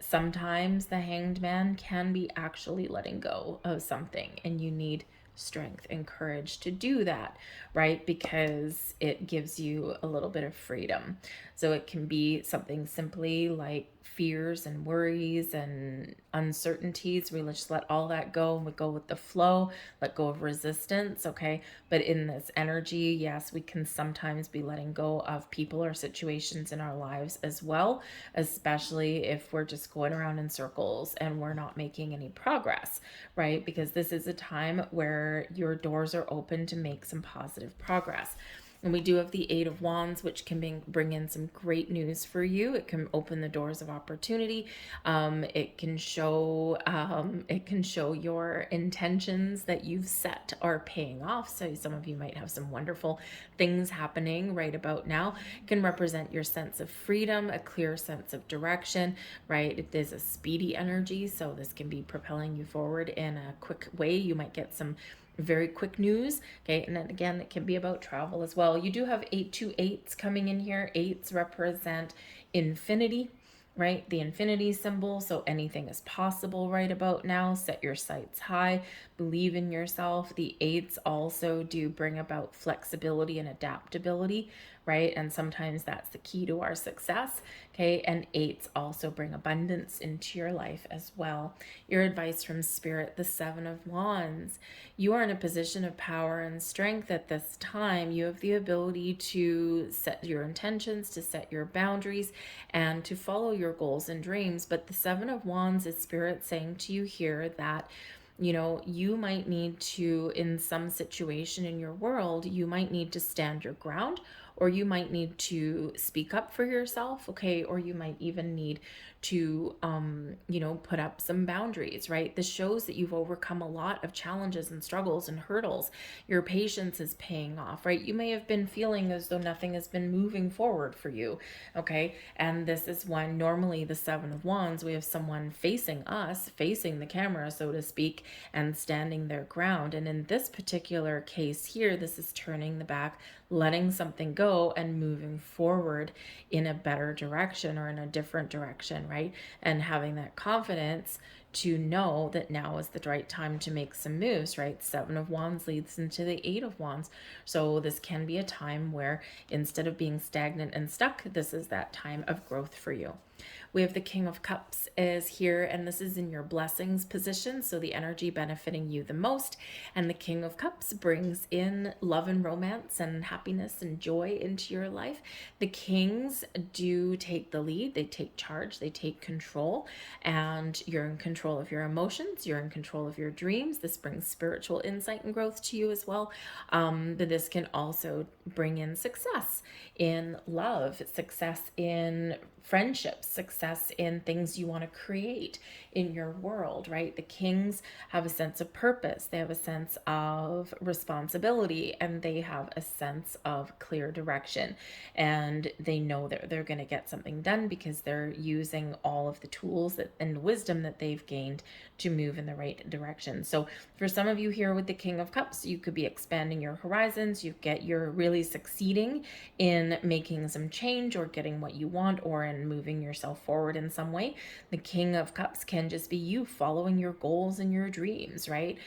Sometimes the Hanged Man can be actually letting go of something, and you need strength and courage to do that, right? Because it gives you a little bit of freedom. So it can be something simply like fears and worries and uncertainties. We just let all that go and we go with the flow, let go of resistance, okay? But in this energy, yes, we can sometimes be letting go of people or situations in our lives as well, especially if we're just going around in circles and we're not making any progress, right? Because this is a time where your doors are open to make some positive progress. And we do have the Eight of Wands, which can bring in some great news for you. It can open the doors of opportunity. It can show your intentions that you've set are paying off. So some of you might have some wonderful things happening right about now. It can represent your sense of freedom, a clear sense of direction, right? It is a speedy energy, so this can be propelling you forward in a quick way. You might get some very quick news, okay? And then again, it can be about travel as well. You do have 828s coming in here. Eights represent infinity, right? The infinity symbol. So anything is possible right about now. Set your sights high, believe in yourself. The eights also do bring about flexibility and adaptability, right? And sometimes that's the key to our success, okay? And eights also bring abundance into your life as well. Your advice from Spirit, the Seven of Wands. You are in a position of power and strength at this time. You have the ability to set your intentions, to set your boundaries, and to follow your goals and dreams. But the Seven of Wands is Spirit saying to you here that you might need to, in some situation in your world, you might need to stand your ground, or you might need to speak up for yourself, okay? Or you might even need to, put up some boundaries, right? This shows that you've overcome a lot of challenges and struggles and hurdles. Your patience is paying off, right? You may have been feeling as though nothing has been moving forward for you, okay? And this is when normally the Seven of Wands, we have someone facing us, facing the camera, so to speak, and standing their ground. And in this particular case here, this is turning the back, letting something go and moving forward in a better direction or in a different direction, right? And having that confidence to know that now is the right time to make some moves, right? Seven of Wands leads into the Eight of Wands. So this can be a time where instead of being stagnant and stuck, this is that time of growth for you. We have the King of Cups is here, and this is in your blessings position, so the energy benefiting you the most. And the King of Cups brings in love and romance and happiness and joy into your life. The Kings do take the lead, they take charge, they take control, and you're in control of your emotions, you're in control of your dreams. This brings spiritual insight and growth to you as well. But this can also bring in success in love, success in friendships, success in things you want to create in your world, right? The Kings have a sense of purpose, they have a sense of responsibility, and they have a sense of clear direction. And they know that they're going to get something done because they're using all of the tools and wisdom that they've gained to move in the right direction. So for some of you here with the King of Cups, you could be expanding your horizons, you're really succeeding in making some change or getting what you want, or in moving yourself forward in some way. The King of Cups can just be you following your goals and your dreams, right?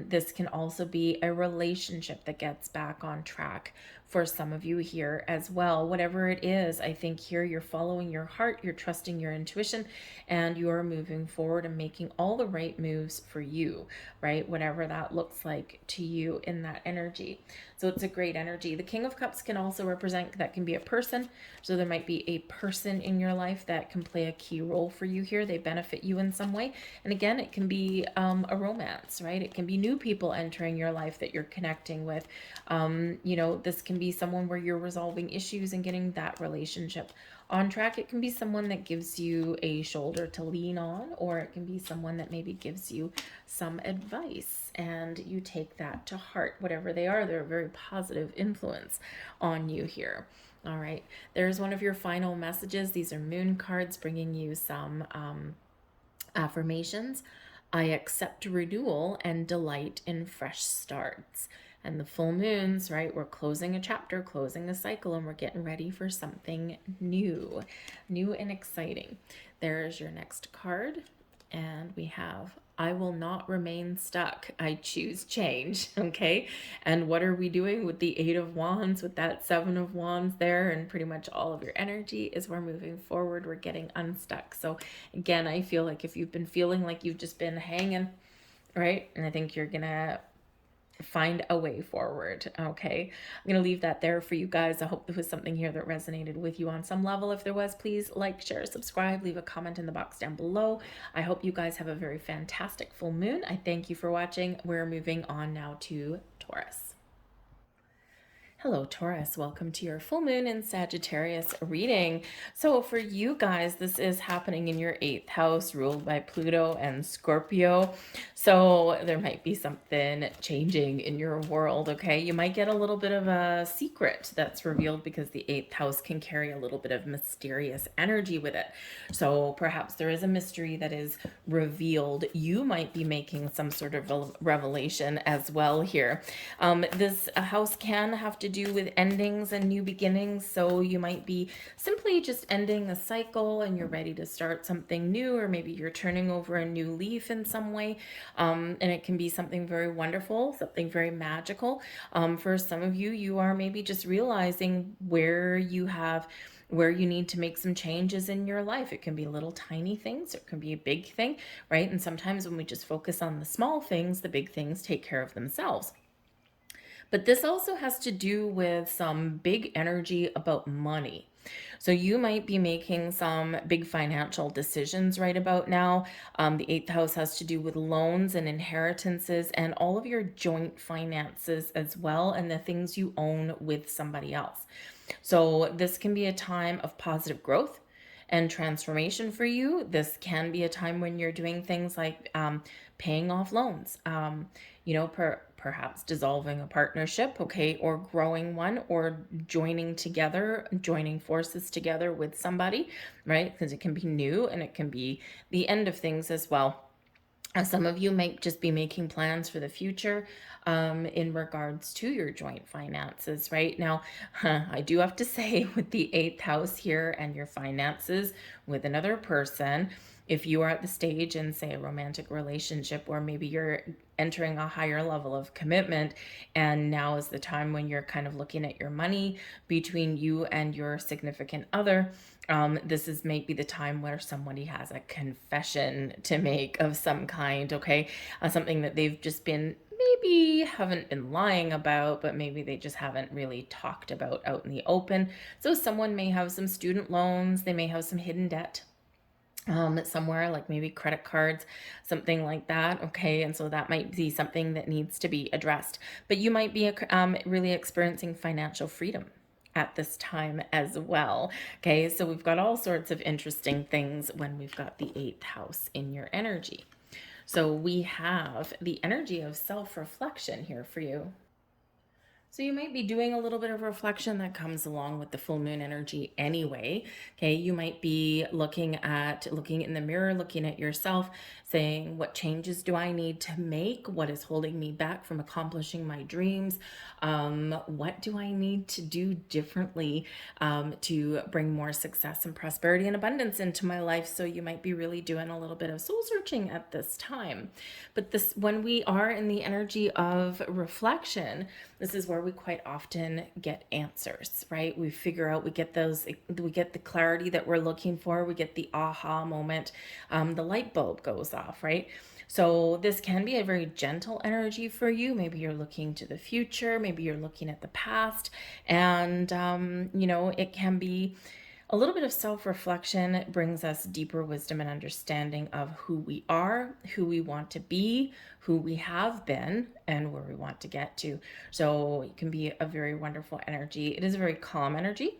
This can also be a relationship that gets back on track for some of you here as well. Whatever it is, I think here you're following your heart, you're trusting your intuition, and you're moving forward forward and making all the right moves for you, right? Whatever that looks like to you in that energy. So it's a great energy. The King of Cups can also represent, that can be a person. So there might be a person in your life that can play a key role for you here. They benefit you in some way. And again, it can be a romance, right? It can be new people entering your life that you're connecting with. This can be someone where you're resolving issues and getting that relationship on track. It can be someone that gives you a shoulder to lean on, or it can be someone that maybe gives you some advice and you take that to heart. Whatever they are, they're a very positive influence on you here. All right, there's one of your final messages. These are moon cards bringing you some affirmations. I accept renewal and delight in fresh starts. And the full moons, right? We're closing a chapter, closing a cycle, and we're getting ready for something new and exciting. There's your next card. And we have, I will not remain stuck. I choose change. Okay. And what are we doing with the 8 of Wands, with that 7 of Wands there, and pretty much all of your energy is we're moving forward. We're getting unstuck. So again, I feel like if you've been feeling like you've just been hanging, right? And I think you're going to find a way forward. Okay, I'm gonna leave that there for you guys. I hope there was something here that resonated with you on some level. If there was, please like, share, subscribe, leave a comment in the box down below. I hope you guys have a very fantastic full moon. I thank you for watching. We're moving on now to Taurus. Hello, Taurus. Welcome to your full moon in Sagittarius reading. So for you guys, this is happening in your 8th house, ruled by Pluto and Scorpio. So there might be something changing in your world, okay? You might get a little bit of a secret that's revealed because the 8th house can carry a little bit of mysterious energy with it. So perhaps there is a mystery that is revealed. You might be making some sort of revelation as well here. This house can have to do with endings and new beginnings. So you might be simply just ending a cycle and you're ready to start something new, or maybe you're turning over a new leaf in some way. And it can be something very wonderful, something very magical. For some of you, you are maybe just realizing where you need to make some changes in your life. It can be little tiny things. It can be a big thing, right? And sometimes when we just focus on the small things, the big things take care of themselves. But this also has to do with some big energy about money. So you might be making some big financial decisions right about now. The 8th house has to do with loans and inheritances and all of your joint finances as well, and the things you own with somebody else. So this can be a time of positive growth and transformation for you. This can be a time when you're doing things like paying off loans, perhaps dissolving a partnership, okay, or growing one, or joining forces together with somebody, right? Because it can be new and it can be the end of things as well. Some of you might just be making plans for the future in regards to your joint finances right now. I do have to say, with the 8th house here and your finances with another person, if you are at the stage in, say, a romantic relationship, or maybe you're entering a higher level of commitment, and now is the time when you're kind of looking at your money between you and your significant other, this is maybe the time where somebody has a confession to make of some kind, okay? Something that they've just haven't been lying about, but maybe they just haven't really talked about out in the open. So someone may have some student loans, they may have some hidden debt somewhere, like maybe credit cards, something like that, okay? And so that might be something that needs to be addressed. But you might be really experiencing financial freedom at this time as well, okay? So we've got all sorts of interesting things when we've got the 8th house in your energy. So we have the energy of self-reflection here for you. So you might be doing a little bit of reflection that comes along with the full moon energy anyway. Okay, you might be looking in the mirror, looking at yourself, saying, what changes do I need to make? What is holding me back from accomplishing my dreams? What do I need to do differently to bring more success and prosperity and abundance into my life? So you might be really doing a little bit of soul searching at this time. But when we are in the energy of reflection, This is where we quite often get answers, right? We figure out, we get the clarity that we're looking for, we get the aha moment, the light bulb goes off, right? So this can be a very gentle energy for you. Maybe you're looking to the future, maybe you're looking at the past, and it can be a little bit of self reflection. Brings us deeper wisdom and understanding of who we are, who we want to be, who we have been, and where we want to get to. So it can be a very wonderful energy. It is a very calm energy.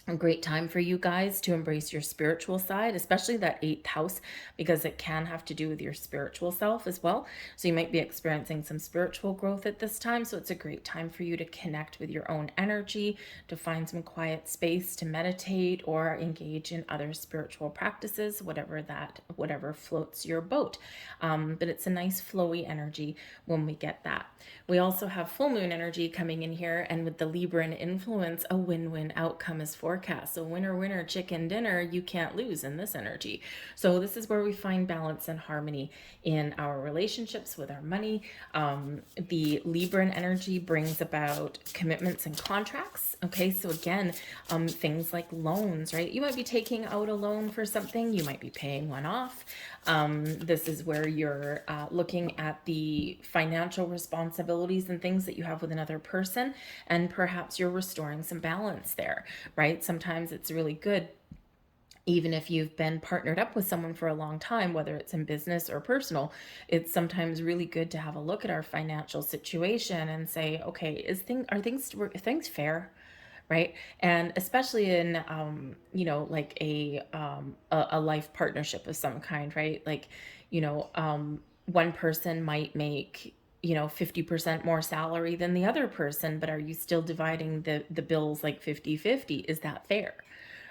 A great time for you guys to embrace your spiritual side, especially that eighth house, because it can have to do with your spiritual self as well. So you might be experiencing some spiritual growth at this time. So it's a great time for you to connect with your own energy, to find some quiet space to meditate or engage in other spiritual practices, whatever floats your boat. But it's a nice flowy energy when we get that. We also have full moon energy coming in here, and with the Libran influence, a win-win outcome is forecast. So winner, winner, chicken dinner, you can't lose in this energy. So this is where we find balance and harmony in our relationships with our money. The Libran energy brings about commitments and contracts. Okay, so again, things like loans, right? You might be taking out a loan for something, you might be paying one off. This is where you're looking at the financial responsibilities and things that you have with another person, and perhaps you're restoring some balance there, right? Sometimes it's really good, even if you've been partnered up with someone for a long time, whether it's in business or personal, it's sometimes really good to have a look at our financial situation and say, okay, are things fair? Right. And especially in, like a life partnership of some kind, right? Like, one person might make, 50% more salary than the other person, but are you still dividing the bills like 50-50? Is that fair?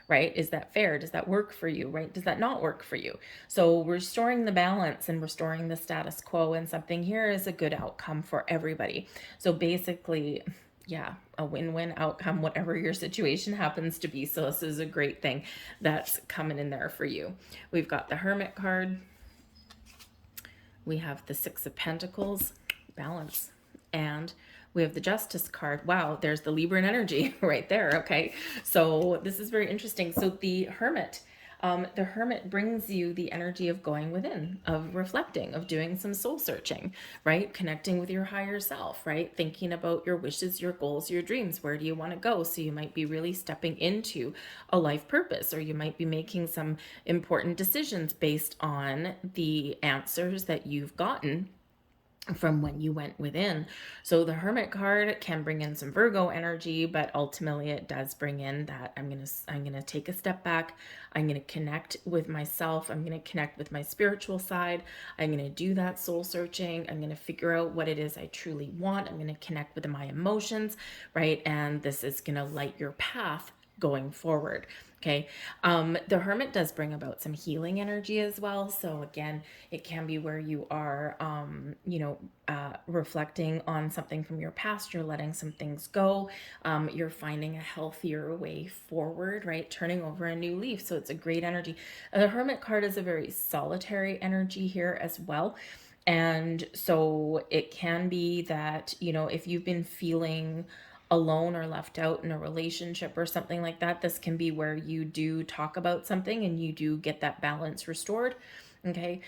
Right? Is that fair? Does that work for you? Right? Does that not work for you? So restoring the balance and restoring the status quo and something here is a good outcome for everybody. So basically, yeah, a win-win outcome, whatever your situation happens to be. So this is a great thing that's coming in there for you. We've got the Hermit card. We have the Six of Pentacles, balance. And we have the Justice card. Wow, there's the Libran energy right there. Okay, so this is very interesting. So the Hermit brings you the energy of going within, of reflecting, of doing some soul searching, right? Connecting with your higher self, right? Thinking about your wishes, your goals, your dreams. Where do you want to go? So you might be really stepping into a life purpose, or you might be making some important decisions based on the answers that you've gotten from when you went within. So the Hermit card can bring in some Virgo energy, but ultimately it does bring in that I'm going to take a step back. I'm going to connect with myself. I'm going to connect with my spiritual side. I'm going to do that soul searching. I'm going to figure out what it is I truly want. I'm going to connect with my emotions, right? And this is going to light your path going forward. Okay. The Hermit does bring about some healing energy as well. So again, it can be where you are, reflecting on something from your past. You're letting some things go. You're finding a healthier way forward, right? Turning over a new leaf. So it's a great energy. The Hermit card is a very solitary energy here as well. And so it can be that, if you've been feeling alone or left out in a relationship or something like that, this can be where you do talk about something and you do get that balance restored. Okay.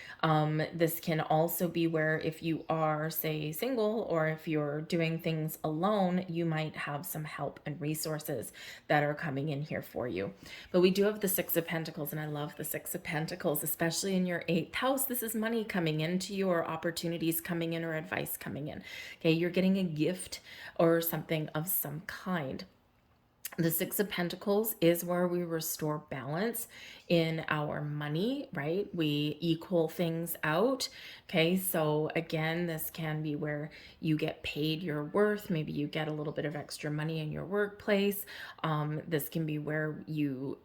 This can also be where if you are, say, single, or if you're doing things alone, you might have some help and resources that are coming in here for you. But we do have the Six of Pentacles, and I love the Six of Pentacles, especially in your eighth house. This is money coming into you, or opportunities coming in, or advice coming in. Okay. You're getting a gift or something of some kind. The Six of Pentacles is where we restore balance in our money, right? We equal things out. Okay, so again, this can be where you get paid your worth. Maybe you get a little bit of extra money in your workplace. This can be where you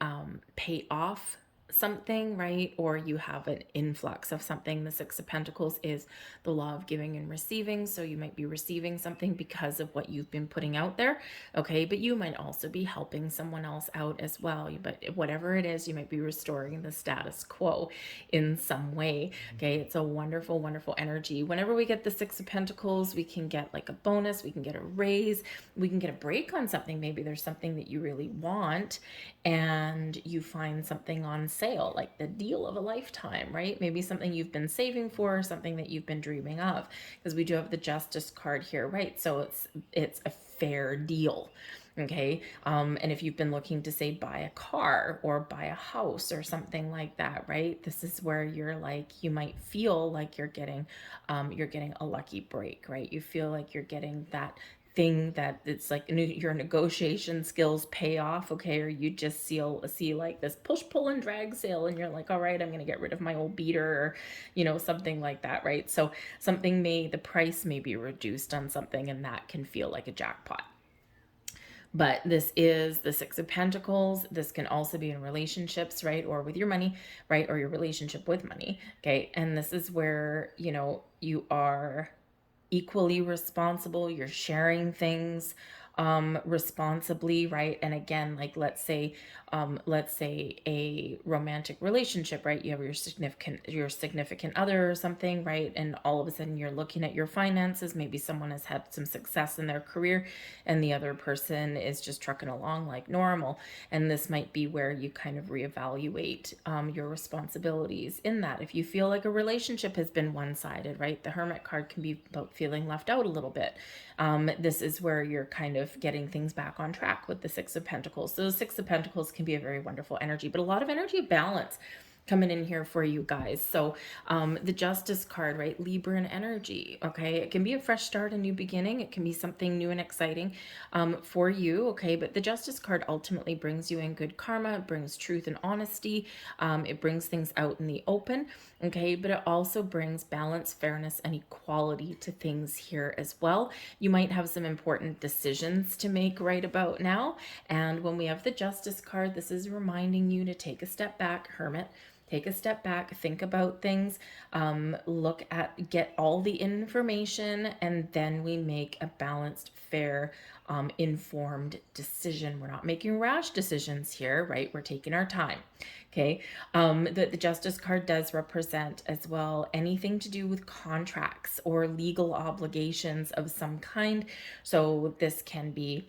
pay off something, right? Or you have an influx of something. The Six of Pentacles is the law of giving and receiving. So you might be receiving something because of what you've been putting out there. Okay. But you might also be helping someone else out as well. But whatever it is, you might be restoring the status quo in some way. Okay. It's a wonderful, wonderful energy. Whenever we get the Six of Pentacles, we can get like a bonus, we can get a raise, we can get a break on something. Maybe there's something that you really want and you find something on sale, like the deal of a lifetime, right? Maybe something you've been saving for, something that you've been dreaming of, because we do have the Justice card here, right? So it's a fair deal. Okay. And if you've been looking to say buy a car or buy a house or something like that, right? This is where you're like, you might feel like you're getting a lucky break, right? You feel like you're getting that thing that it's like your negotiation skills pay off, okay? Or you just see like this push, pull, and drag sale, and you're like, all right, I'm gonna get rid of my old beater, or something like that, right? So the price may be reduced on something, and that can feel like a jackpot. But this is the Six of Pentacles. This can also be in relationships, right? Or with your money, right? Or your relationship with money, okay? And this is where, you are equally responsible. You're sharing things responsibly, right? And again, like let's say a romantic relationship, right? You have your significant other or something, right? And all of a sudden you're looking at your finances. Maybe someone has had some success in their career and the other person is just trucking along like normal. And this might be where you kind of reevaluate your responsibilities in that. If you feel like a relationship has been one-sided, right? The Hermit card can be about feeling left out a little bit. This is where you're kind of getting things back on track with the Six of Pentacles. So the Six of Pentacles can be a very wonderful energy, but a lot of energy of balance coming in here for you guys. So the Justice card, right? Libran energy, okay? It can be a fresh start, a new beginning. It can be something new and exciting for you, okay? But the Justice card ultimately brings you in good karma. It brings truth and honesty. It brings things out in the open, okay? But it also brings balance, fairness, and equality to things here as well. You might have some important decisions to make right about now. And when we have the Justice card, this is reminding you to take a step back, Hermit. Take a step back, think about things, get all the information, and then we make a balanced, fair, informed decision. We're not making rash decisions here, right? We're taking our time. Okay. The Justice card does represent as well anything to do with contracts or legal obligations of some kind. So this can be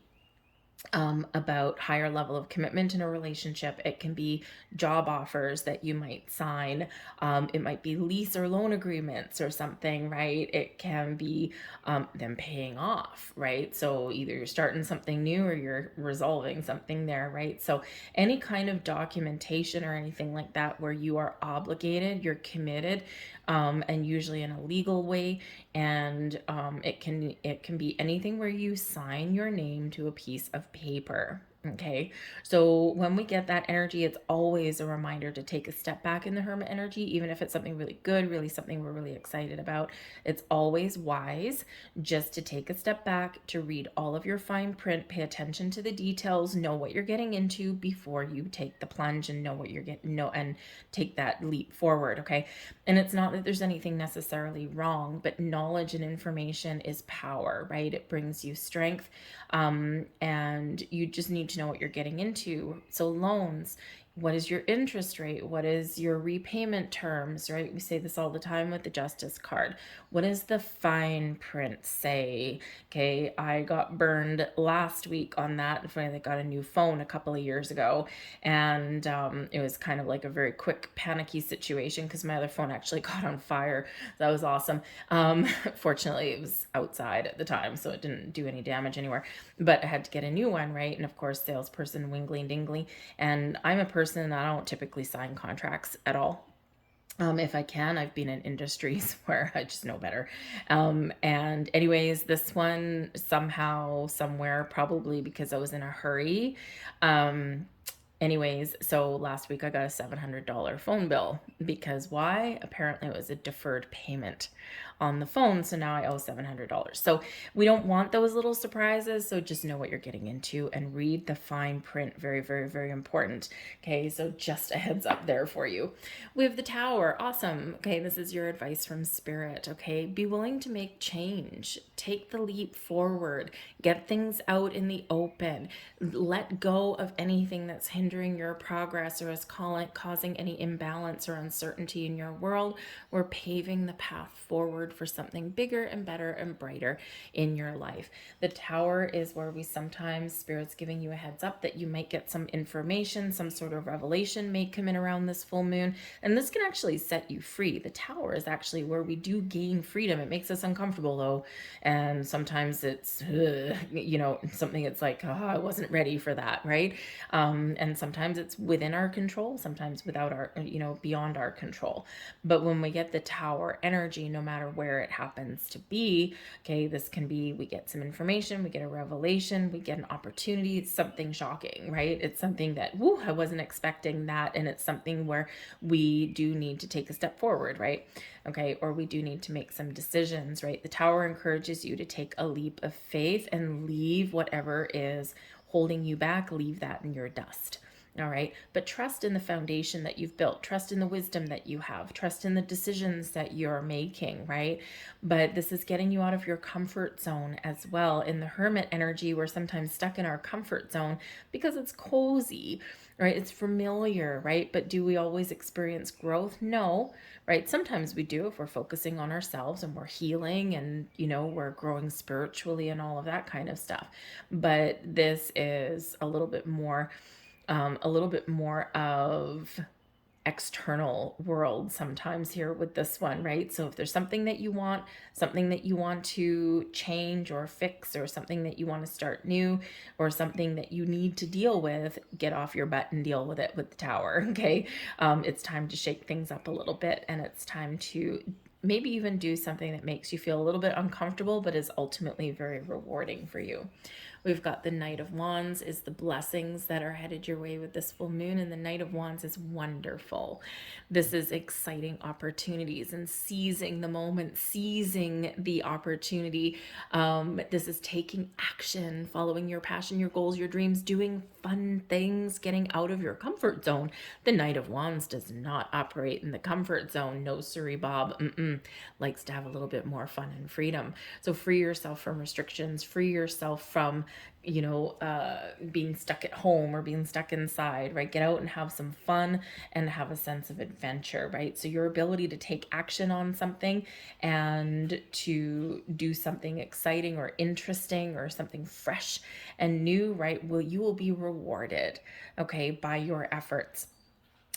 about higher level of commitment in a relationship. It can be job offers that you might sign. It might be lease or loan agreements or something, right? It can be them paying off, right? So either you're starting something new or you're resolving something there, right? So any kind of documentation or anything like that where you are obligated, you're committed, and usually in a legal way. And it can be anything where you sign your name to a piece of paper. Okay, so when we get that energy, it's always a reminder to take a step back in the Hermit energy, even if it's something really good, really something we're really excited about. It's always wise just to take a step back, to read all of your fine print, pay attention to the details, know what you're getting into before you take the plunge, and and take that leap forward. Okay, and it's not that there's anything necessarily wrong, but knowledge and information is power, right? It brings you strength, and you just need to know what you're getting into. So loans, what is your interest rate? What is your repayment terms, right? We say this all the time with the Justice card. What does the fine print say? Okay, I got burned last week on that. I finally got a new phone a couple of years ago, and it was kind of like a very quick panicky situation because my other phone actually caught on fire. That was awesome. Fortunately, it was outside at the time, so it didn't do any damage anywhere, but I had to get a new one, right? And of course, salesperson wingly dingly, and I'm a person that I don't typically sign contracts at all. If I can, I've been in industries where I just know better. And anyways, this one somehow, somewhere, probably because I was in a hurry. Anyways, so last week I got a $700 phone bill because why? Apparently it was a deferred payment on the phone, so now I owe $700. So we don't want those little surprises, so just know what you're getting into and read the fine print. Very, very, very important. Okay, so just a heads up there for you. We have the Tower. Awesome. Okay, this is your advice from Spirit. Okay, be willing to make change. Take the leap forward. Get things out in the open. Let go of anything that's hindering your progress or is causing any imbalance or uncertainty in your world. We're paving the path forward for something bigger and better and brighter in your life. The Tower is where we sometimes, Spirit's giving you a heads up that you might get some information, some sort of revelation may come in around this full moon, and this can actually set you free. The Tower is actually where we do gain freedom. It makes us uncomfortable though, and sometimes it's something it's like, oh, I wasn't ready for that, right? And sometimes it's within our control, sometimes without our, beyond our control. But when we get the Tower energy, no matter where it happens to be, okay, this can be, we get some information, we get a revelation, we get an opportunity, it's something shocking, right? It's something that, I wasn't expecting that, and it's something where we do need to take a step forward, right? Okay, or we do need to make some decisions, right? The Tower encourages you to take a leap of faith and leave whatever is holding you back, leave that in your dust. All right. But trust in the foundation that you've built, trust in the wisdom that you have, trust in the decisions that you're making, right? But this is getting you out of your comfort zone as well. In the Hermit energy, we're sometimes stuck in our comfort zone because it's cozy, right? It's familiar, right? But do we always experience growth? No, right? Sometimes we do if we're focusing on ourselves and we're healing and, we're growing spiritually and all of that kind of stuff. But this is a little bit more of external world sometimes here with this one, right? So if there's something that you want to change or fix, or something that you want to start new, or something that you need to deal with, get off your butt and deal with it with the Tower, okay? It's time to shake things up a little bit, and it's time to maybe even do something that makes you feel a little bit uncomfortable, but is ultimately very rewarding for you. We've got the Knight of Wands is the blessings that are headed your way with this full moon, and the Knight of Wands is wonderful. This is exciting opportunities and seizing the moment, seizing the opportunity. This is taking action, following your passion, your goals, your dreams, doing fun things, getting out of your comfort zone. The Knight of Wands does not operate in the comfort zone. No, siree, Bob. Likes to have a little bit more fun and freedom. So free yourself from restrictions, free yourself from being stuck at home or being stuck inside, right? Get out and have some fun and have a sense of adventure, right? So your ability to take action on something and to do something exciting or interesting or something fresh and new, right? You will be rewarded, okay, by your efforts.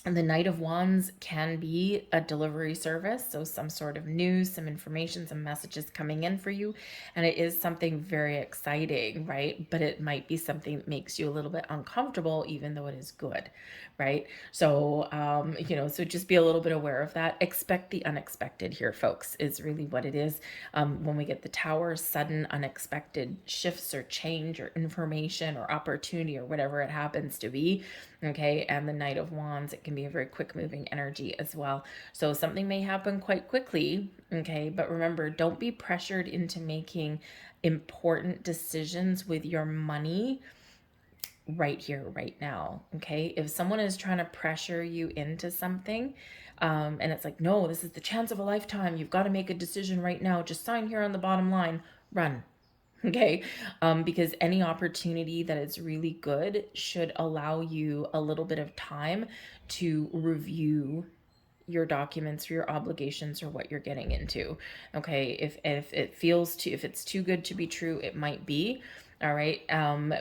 And the Knight of Wands can be a delivery service, so some sort of news, some information, some messages coming in for you, and it is something very exciting, right? But it might be something that makes you a little bit uncomfortable, even though it is good, right? So, so just be a little bit aware of that. Expect the unexpected here, folks, is really what it is. When we get the Tower, sudden unexpected shifts or change or information or opportunity or whatever it happens to be, okay? And the Knight of Wands, it can be a very quick moving energy as well. So something may happen quite quickly, okay? But remember, don't be pressured into making important decisions with your money right here, right now, okay? If someone is trying to pressure you into something, and it's like, no, this is the chance of a lifetime, you've got to make a decision right now, just sign here on the bottom line, run. Okay, because any opportunity that is really good should allow you a little bit of time to review your documents or your obligations or what you're getting into. Okay, if it's too good to be true, it might be. All right.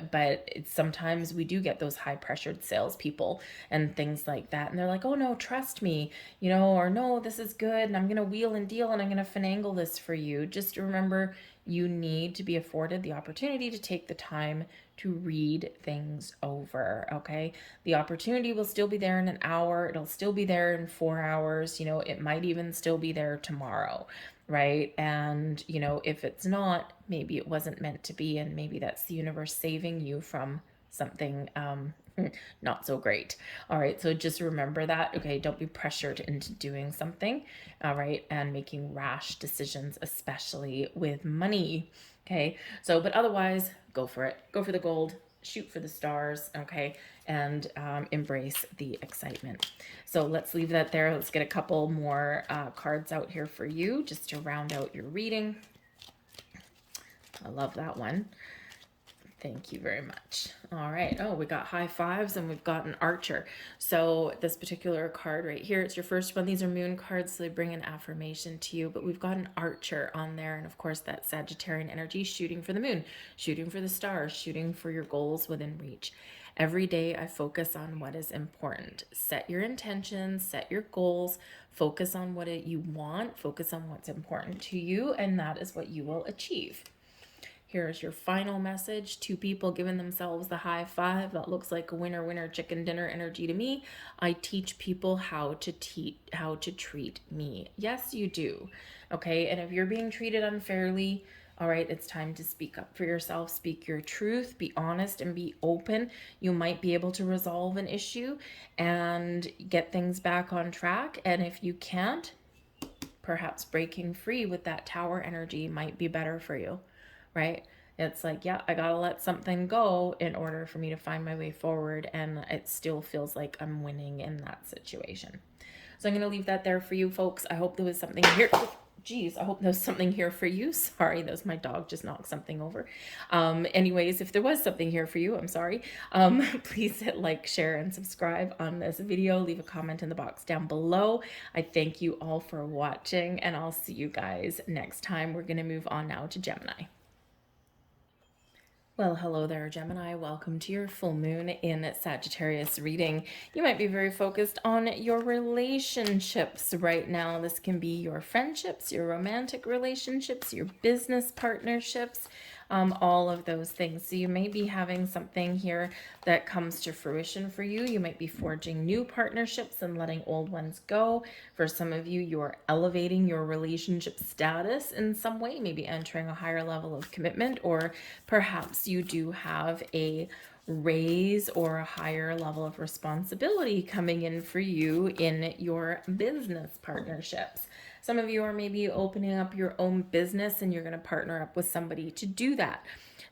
But sometimes we do get those high pressured salespeople and things like that. And they're like, oh no, trust me, or no, this is good. And I'm going to wheel and deal and I'm going to finagle this for you. Just remember, you need to be afforded the opportunity to take the time to read things over. Okay. The opportunity will still be there in an hour. It'll still be there in 4 hours. It might even still be there tomorrow. Right. And, if it's not, maybe it wasn't meant to be. And maybe that's the universe saving you from something Not so great. All right, so just remember that. Okay, don't be pressured into doing something. All right, and making rash decisions, especially with money. Okay, so but otherwise, go for it. Go for the gold. Shoot for the stars. Okay, and embrace the excitement. So let's leave that there. Let's get a couple more cards out here for you just to round out your reading. I love that one. Thank you very much. All right. Oh, we got high fives and we've got an archer. So this particular card right here, it's your first one. These are moon cards, so they bring an affirmation to you. But we've got an archer on there. And of course, that Sagittarian energy, shooting for the moon, shooting for the stars, shooting for your goals within reach. Every day I focus on what is important. Set your intentions, set your goals, focus on what you want, focus on what's important to you, and that is what you will achieve. Here's your final message. Two people giving themselves the high five. That looks like a winner, winner, chicken dinner energy to me. I teach people how to treat me. Yes, you do. Okay, and if you're being treated unfairly, all right, it's time to speak up for yourself. Speak your truth. Be honest and be open. You might be able to resolve an issue and get things back on track. And if you can't, perhaps breaking free with that tower energy might be better for you. Right? It's like, yeah, I gotta let something go in order for me to find my way forward. And it still feels like I'm winning in that situation. So I'm going to leave that there for you folks. I hope there was something here. Geez, I hope there's something here for you. Sorry, that was my dog just knocked something over. Anyways, if there was something here for you, I'm sorry. Please hit like, share, and subscribe on this video. Leave a comment in the box down below. I thank you all for watching, and I'll see you guys next time. We're going to move on now to Gemini. Well, hello there, Gemini. Welcome to your full moon in Sagittarius reading. You might be very focused on your relationships right now. This can be your friendships, your romantic relationships, your business partnerships, all of those things. So you may be having something here that comes to fruition for you. You might be forging new partnerships and letting old ones go. For some of you, you're elevating your relationship status in some way, maybe entering a higher level of commitment, or perhaps you do have a raise or a higher level of responsibility coming in for you in your business partnerships. Some of you are maybe opening up your own business and you're going to partner up with somebody to do that.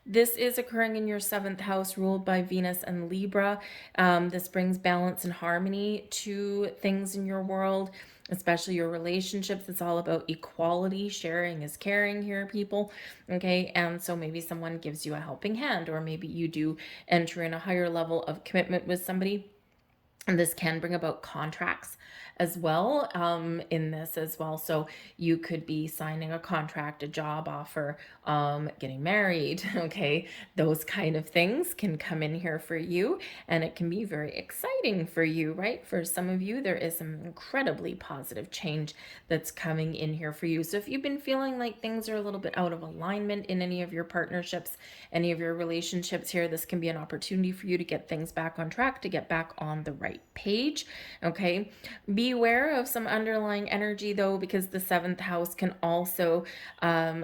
This is occurring in your 7th house, ruled by Venus and Libra. This brings balance and harmony to things in your world, especially your relationships. It's all about equality. Sharing is caring here, people. Okay, and so maybe someone gives you a helping hand, or maybe you do enter in a higher level of commitment with somebody. And this can bring about contracts as well, in this as well. So you could be signing a contract, a job offer, getting married, okay? Those kind of things can come in here for you, and it can be very exciting for you, right? For some of you, there is some incredibly positive change that's coming in here for you. So if you've been feeling like things are a little bit out of alignment in any of your partnerships, any of your relationships here, this can be an opportunity for you to get things back on track, to get back on the right page, okay? Beware of some underlying energy though, because the 7th house can also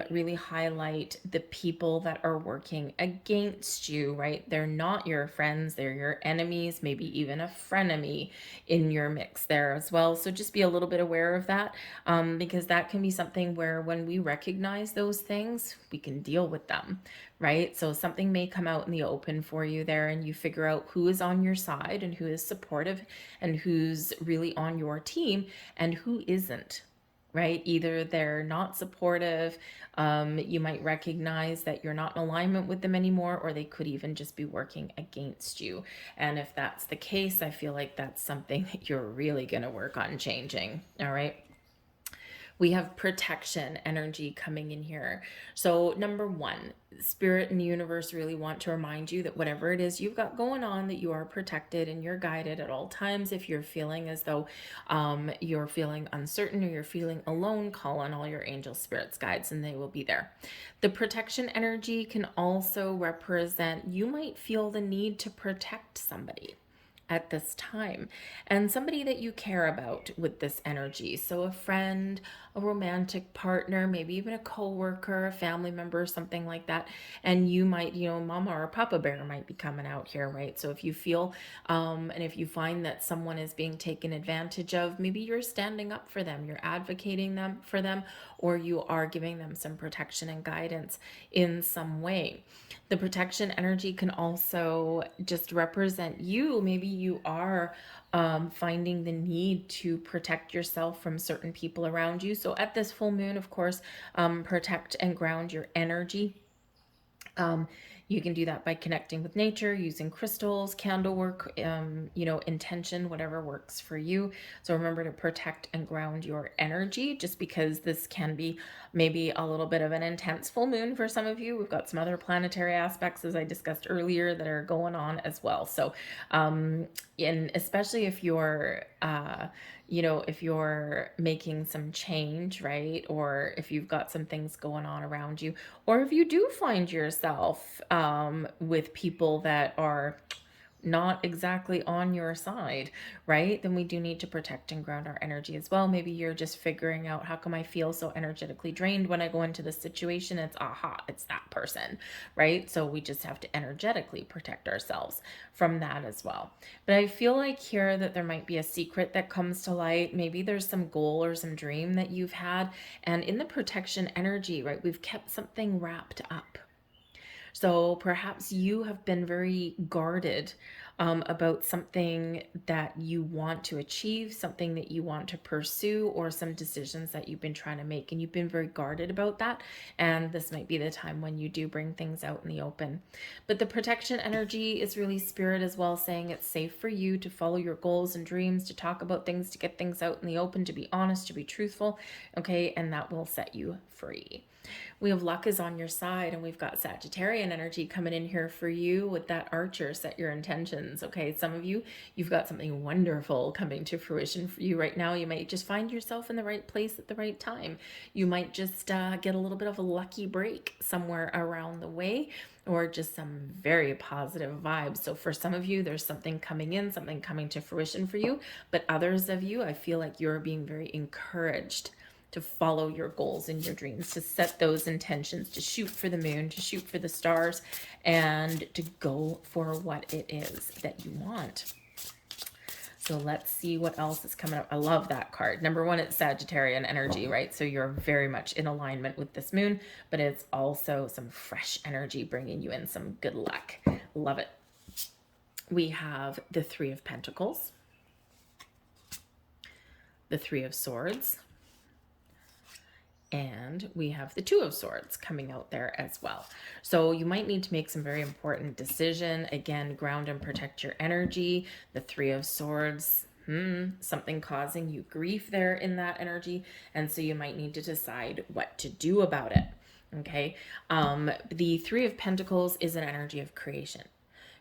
really highlight the people that are working against you, right? They're not your friends, they're your enemies, maybe even a frenemy in your mix there as well. So just be a little bit aware of that, because that can be something where when we recognize those things, we can deal with them, right? So something may come out in the open for you there, and you figure out who is on your side and who is supportive and who's really on your team and who isn't, right? Either they're not supportive, you might recognize that you're not in alignment with them anymore, or they could even just be working against you. And if that's the case, I feel like that's something that you're really going to work on changing, all right? We have protection energy coming in here. So number one, spirit and the universe really want to remind you that whatever it is you've got going on, that you are protected and you're guided at all times. If you're feeling as though you're feeling uncertain or you're feeling alone, call on all your angel spirits, guides, and they will be there. The protection energy can also represent, you might feel the need to protect somebody, at this time, and somebody that you care about with this energy. So a friend, a romantic partner, maybe even a coworker, a family member, something like that. And you might, mama or papa bear might be coming out here, right? So if you feel and if you find that someone is being taken advantage of, maybe you're standing up for them, you're advocating them for them, or you are giving them some protection and guidance in some way. The protection energy can also just represent you. Maybe you are finding the need to protect yourself from certain people around you. So at this full moon, of course, protect and ground your energy. Um, you can do that by connecting with nature, using crystals, candle work, intention, whatever works for you. So remember to protect and ground your energy, just because this can be maybe a little bit of an intense full moon for some of you. We've got some other planetary aspects, as I discussed earlier, that are going on as well. So, and especially if you're, if you're making some change, right? Or if you've got some things going on around you, or if you do find yourself with people that are not exactly on your side, right? Then we do need to protect and ground our energy as well. Maybe you're just figuring out, how come I feel so energetically drained when I go into this situation? It's that person, right? So we just have to energetically protect ourselves from that as well. But I feel like here that there might be a secret that comes to light. Maybe there's some goal or some dream that you've had. And in the protection energy, right, we've kept something wrapped up. So perhaps you have been very guarded about something that you want to achieve, something that you want to pursue, or some decisions that you've been trying to make. And you've been very guarded about that. And this might be the time when you do bring things out in the open. But the protection energy is really spirit as well, saying it's safe for you to follow your goals and dreams, to talk about things, to get things out in the open, to be honest, to be truthful. Okay. And that will set you free. We have luck is on your side, and we've got Sagittarian energy coming in here for you with that Archer. Set your intentions. Okay, some of you, you've got something wonderful coming to fruition for you right now. You might just find yourself in the right place at the right time. You might just get a little bit of a lucky break somewhere around the way, or just some very positive vibes. So for some of you, there's something coming in, something coming to fruition for you. But others of you, I feel like you're being very encouraged to follow your goals and your dreams, to set those intentions, to shoot for the moon, to shoot for the stars, and to go for what it is that you want. So let's see what else is coming up. I love that card. Number one, it's Sagittarian energy, right? So you're very much in alignment with this moon, but it's also some fresh energy bringing you in some good luck. Love it. We have the Three of Pentacles, the Three of Swords, and we have the Two of Swords coming out there as well. So you might need to make some very important decision. Again, ground and protect your energy. The Three of Swords, something causing you grief there in that energy. And so you might need to decide what to do about it. Okay. The Three of Pentacles is an energy of creation.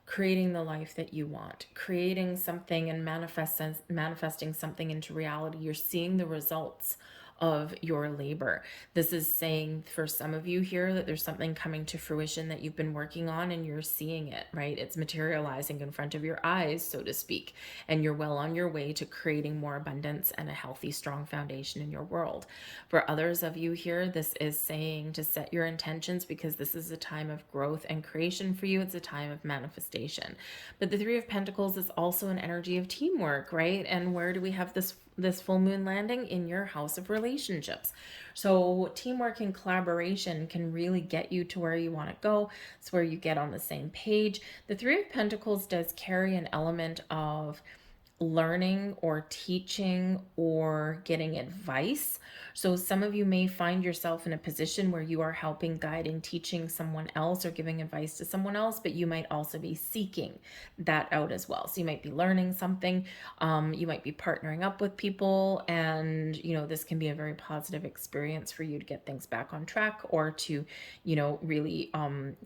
Creating the life that you want, creating something and manifesting something into reality. You're seeing the results of your labor. This is saying for some of you here that there's something coming to fruition that you've been working on, and you're seeing it, right? It's materializing in front of your eyes, so to speak, and you're well on your way to creating more abundance and a healthy, strong foundation in your world. For others of you here, this is saying to set your intentions, because this is a time of growth and creation for you. It's a time of manifestation. But the Three of Pentacles is also an energy of teamwork, right? And where do we have this full moon landing? In your house of relationships. So teamwork and collaboration can really get you to where you want to go. It's where you get on the same page. The Three of Pentacles does carry an element of learning or teaching or getting advice. So some of you may find yourself in a position where you are helping, guiding, teaching someone else or giving advice to someone else, but you might also be seeking that out as well. So you might be learning something, you might be partnering up with people, and this can be a very positive experience for you to get things back on track, or to really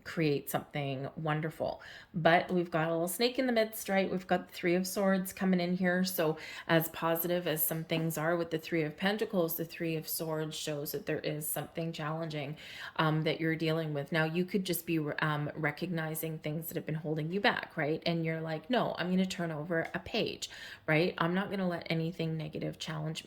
create something wonderful. But we've got a little snake in the midst, right? We've got the Three of Swords coming in in here. So as positive as some things are with the Three of Pentacles, the Three of Swords shows that there is something challenging that you're dealing with. Now, you could just be recognizing things that have been holding you back, right? And you're like, no, I'm going to turn over a page, right? I'm not going to let anything negative challenge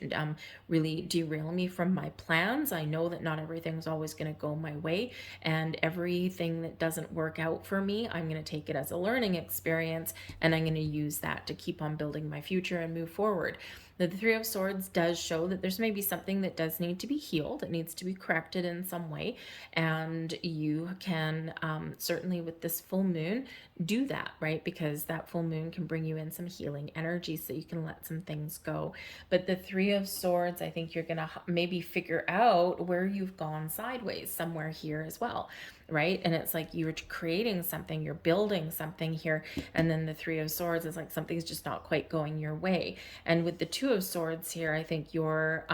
really derail me from my plans. I know that not everything's always going to go my way, and everything that doesn't work out for me, I'm going to take it as a learning experience, and I'm going to use that to keep on building my future and move forward. The Three of Swords does show that there's maybe something that does need to be healed. It needs to be corrected in some way. And you can certainly with this full moon do that, right? Because that full moon can bring you in some healing energy so you can let some things go. But the Three of Swords, I think you're going to maybe figure out where you've gone sideways somewhere here as well, right? And it's like you're creating something, you're building something here, and then the Three of Swords is like something's just not quite going your way. And with the Two of Swords here, I think you're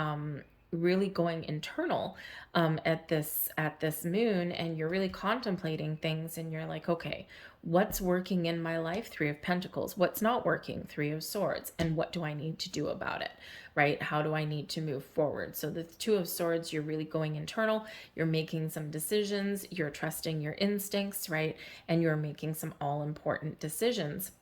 really going internal at this moon, and you're really contemplating things, and you're like, okay, what's working in my life? Three of Pentacles. What's not working? Three of Swords. And what do I need to do about it, right? How do I need to move forward? So the Two of Swords, you're really going internal. You're making some decisions. You're trusting your instincts, right? And you're making some all-important decisions.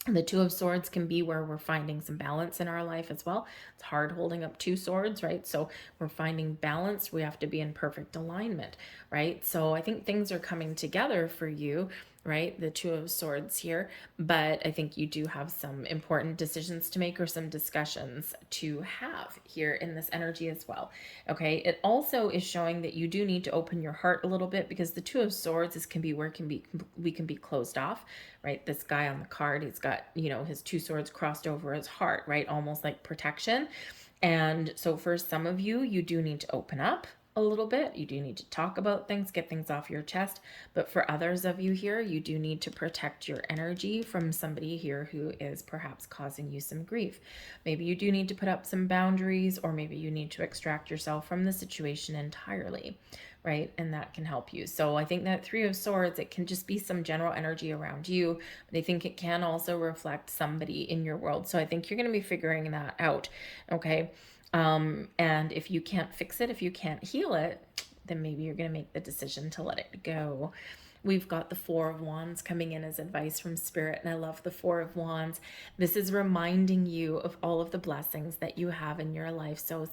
The Two of Swords can be where we're finding some balance in our life as well. It's hard holding up two swords, right? So we're finding balance. We have to be in perfect alignment, right? So I think things are coming together for you, right? The Two of Swords here. But I think you do have some important decisions to make, or some discussions to have here in this energy as well. Okay. It also is showing that you do need to open your heart a little bit, because the Two of Swords is can be where we can be closed off, right? This guy on the card, he's got, his two swords crossed over his heart, right? Almost like protection. And so for some of you, you do need to open up a little bit. You do need to talk about things, get things off your chest. But for others of you here, you do need to protect your energy from somebody here who is perhaps causing you some grief. Maybe you do need to put up some boundaries, or maybe you need to extract yourself from the situation entirely, right? And that can help you. So I think that Three of Swords, it can just be some general energy around you, but I think it can also reflect somebody in your world. So I think you're going to be figuring that out. Okay. And if you can't fix it, if you can't heal it, then maybe you're going to make the decision to let it go. We've got the Four of Wands coming in as advice from Spirit, and I love the Four of Wands. This is reminding you of all of the blessings that you have in your life. So,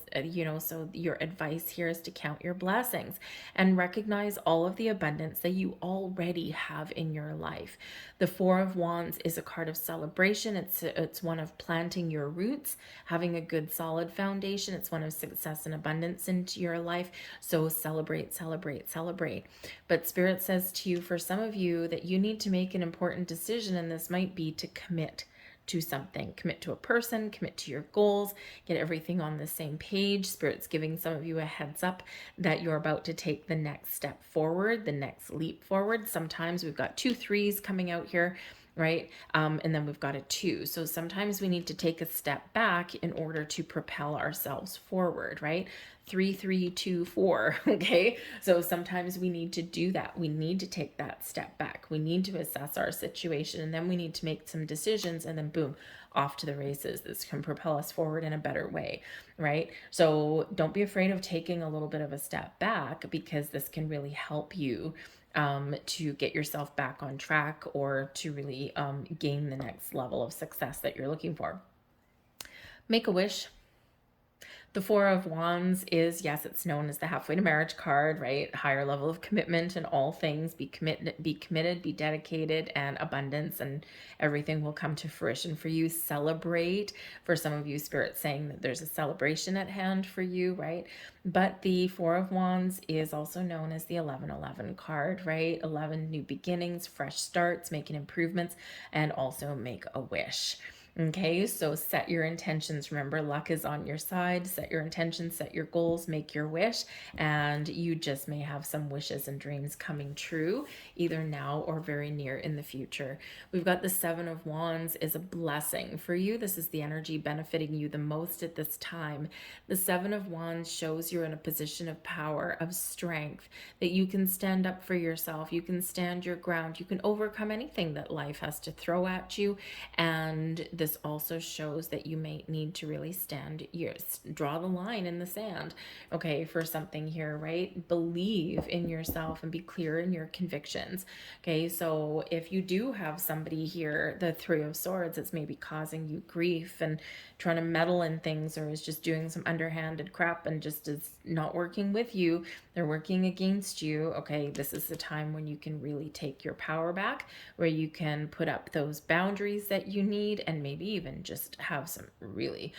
so your advice here is to count your blessings and recognize all of the abundance that you already have in your life. The Four of Wands is a card of celebration. It's one of planting your roots, having a good solid foundation. It's one of success and abundance into your life. So celebrate, celebrate, celebrate. But Spirit says to you, for some of you, that you need to make an important decision, and this might be to commit to something, commit to a person, commit to your goals, get everything on the same page. Spirit's giving some of you a heads up that you're about to take the next step forward, the next leap forward. Sometimes we've got 2 3s coming out here, right? And then we've got a 2. So sometimes we need to take a step back in order to propel ourselves forward, right? 3 3 2 4. Okay. So sometimes we need to do that. We need to take that step back. We need to assess our situation, and then we need to make some decisions, and then boom, off to the races. This can propel us forward in a better way, right? So don't be afraid of taking a little bit of a step back, because this can really help you to get yourself back on track, or to really gain the next level of success that you're looking for. Make a wish. The Four of Wands is, yes, it's known as the halfway to marriage card, right? Higher level of commitment in all things. Be committed, be dedicated, and abundance, and everything will come to fruition for you. Celebrate. For some of you, Spirit saying that there's a celebration at hand for you, right? But the Four of Wands is also known as the 1111 card, right? 11 new beginnings, fresh starts, making improvements, and also make a wish. Okay, so set your intentions. Remember, luck is on your side. Set your intentions, set your goals, make your wish, and you just may have some wishes and dreams coming true, either now or very near in the future. We've got the Seven of Wands is a blessing for you. This is the energy benefiting you the most at this time. The Seven of Wands shows you're in a position of power, of strength, that you can stand up for yourself. You can stand your ground. You can overcome anything that life has to throw at you. And the this also shows that you may need to really draw the line in the sand, okay, for something here, right? Believe in yourself and be clear in your convictions, okay? So if you do have somebody here, the Three of Swords, that's maybe causing you grief and trying to meddle in things, or is just doing some underhanded crap and just is not working with you, they're working against you, okay, this is the time when you can really take your power back, where you can put up those boundaries that you need, and maybe even just have some really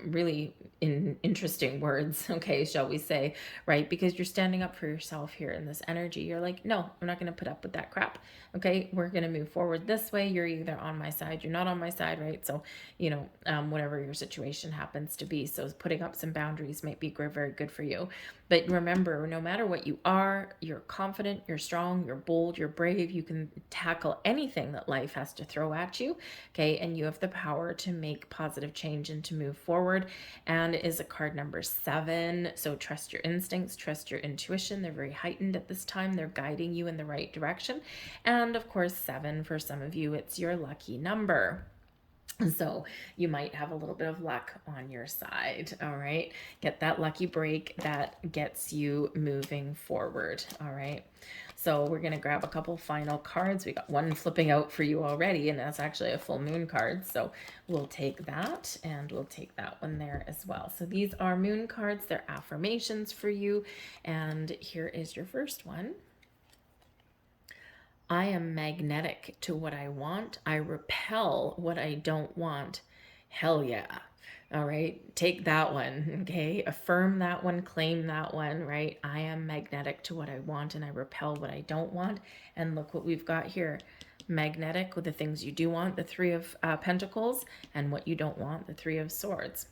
really interesting words, okay, shall we say, right? Because you're standing up for yourself here in this energy. You're like, no, I'm not going to put up with that crap, okay? We're going to move forward this way. You're either on my side, you're not on my side, right? So, you know, whatever your situation happens to be. So putting up some boundaries might be very good for you. But remember, no matter what you are, you're confident, you're strong, you're bold, you're brave. You can tackle anything that life has to throw at you, okay? And you have the power to make positive change and to move forward. And it is a card number 7. So trust your instincts, trust your intuition. They're very heightened at this time. They're guiding you in the right direction. And of course, 7, for some of you, it's your lucky number. So you might have a little bit of luck on your side, all right? Get that lucky break that gets you moving forward, all right? So we're going to grab a couple final cards. We got one flipping out for you already, and that's actually a full moon card. So we'll take that, and we'll take that one there as well. So these are moon cards. They're affirmations for you. And here is your first one. I am magnetic to what I want. I repel what I don't want. Hell yeah. All right. Take that one. Okay. Affirm that one. Claim that one, right? I am magnetic to what I want and I repel what I don't want. And look what we've got here. Magnetic with the things you do want, the Three of Pentacles, and what you don't want, the Three of Swords.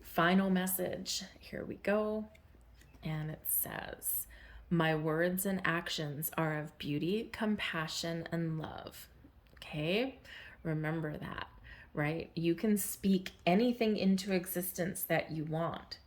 Final message. Here we go. And it says, my words and actions are of beauty, compassion, and love. Okay? Remember that, right? You can speak anything into existence that you want,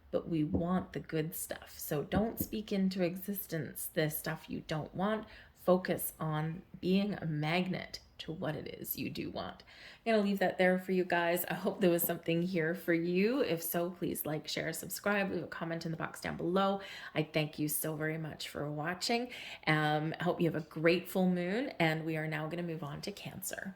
but we want the good stuff. So don't speak into existence the stuff you don't want. Focus on being a magnet to what it is you do want. I'm going to leave that there for you guys. I hope there was something here for you. If so, please like, share, subscribe, leave a comment in the box down below. I thank you so very much for watching. I hope you have a great full moon, and we are now going to move on to Cancer.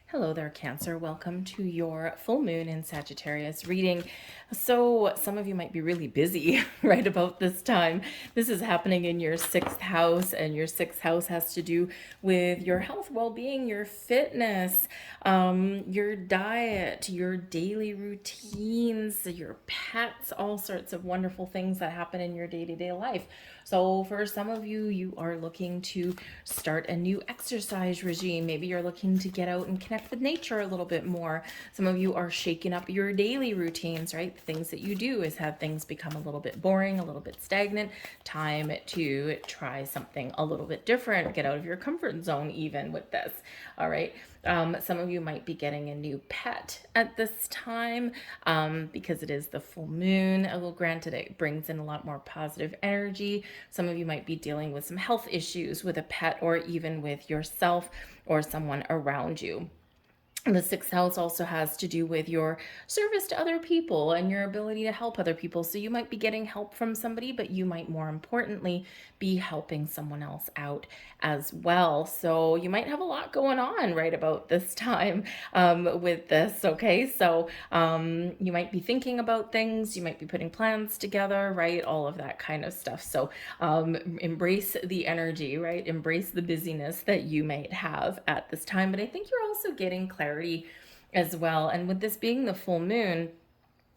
Hello there, Cancer. Welcome to your full moon in Sagittarius reading. So some of you might be really busy right about this time. This is happening in your 6th house, and your 6th house has to do with your health, well-being, your fitness, your diet, your daily routines, your pets, all sorts of wonderful things that happen in your day-to-day life. So for some of you, you are looking to start a new exercise regime. Maybe you're looking to get out and connect with nature a little bit more. Some of you are shaking up your daily routines, right? The things that you do is have things become a little bit boring, a little bit stagnant. Time to try something a little bit different. Get out of your comfort zone even with this, all right? Some of you might be getting a new pet at this time because it is the full moon. Well, granted, it brings in a lot more positive energy. Some of you might be dealing with some health issues with a pet, or even with yourself or someone around you. The 6th house also has to do with your service to other people and your ability to help other people. So you might be getting help from somebody, but you might more importantly be helping someone else out as well. So you might have a lot going on right about this time with this, okay? So you might be thinking about things, you might be putting plans together, right? All of that kind of stuff. So embrace the energy, right? Embrace the busyness that you might have at this time. But I think you're also getting clarity as well. And with this being the full moon,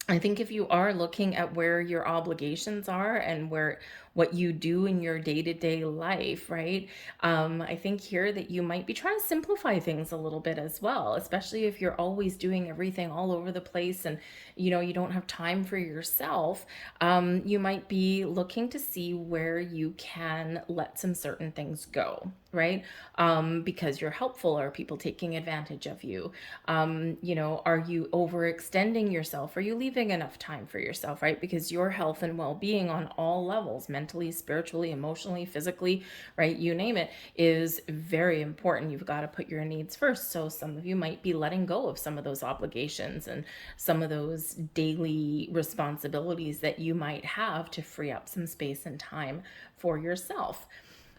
I think if you are looking at where your obligations are and what you do in your day-to-day life, right? I think here that you might be trying to simplify things a little bit as well, especially if you're always doing everything all over the place and, you know, you don't have time for yourself. You might be looking to see where you can let some certain things go, right? Because you're helpful. Are people taking advantage of you? You know, are you overextending yourself? Are you leaving enough time for yourself, right? Because your health and well-being on all levels, mental, mentally, spiritually, emotionally, physically, right? You name it, is very important. You've got to put your needs first. So some of you might be letting go of some of those obligations and some of those daily responsibilities that you might have to free up some space and time for yourself.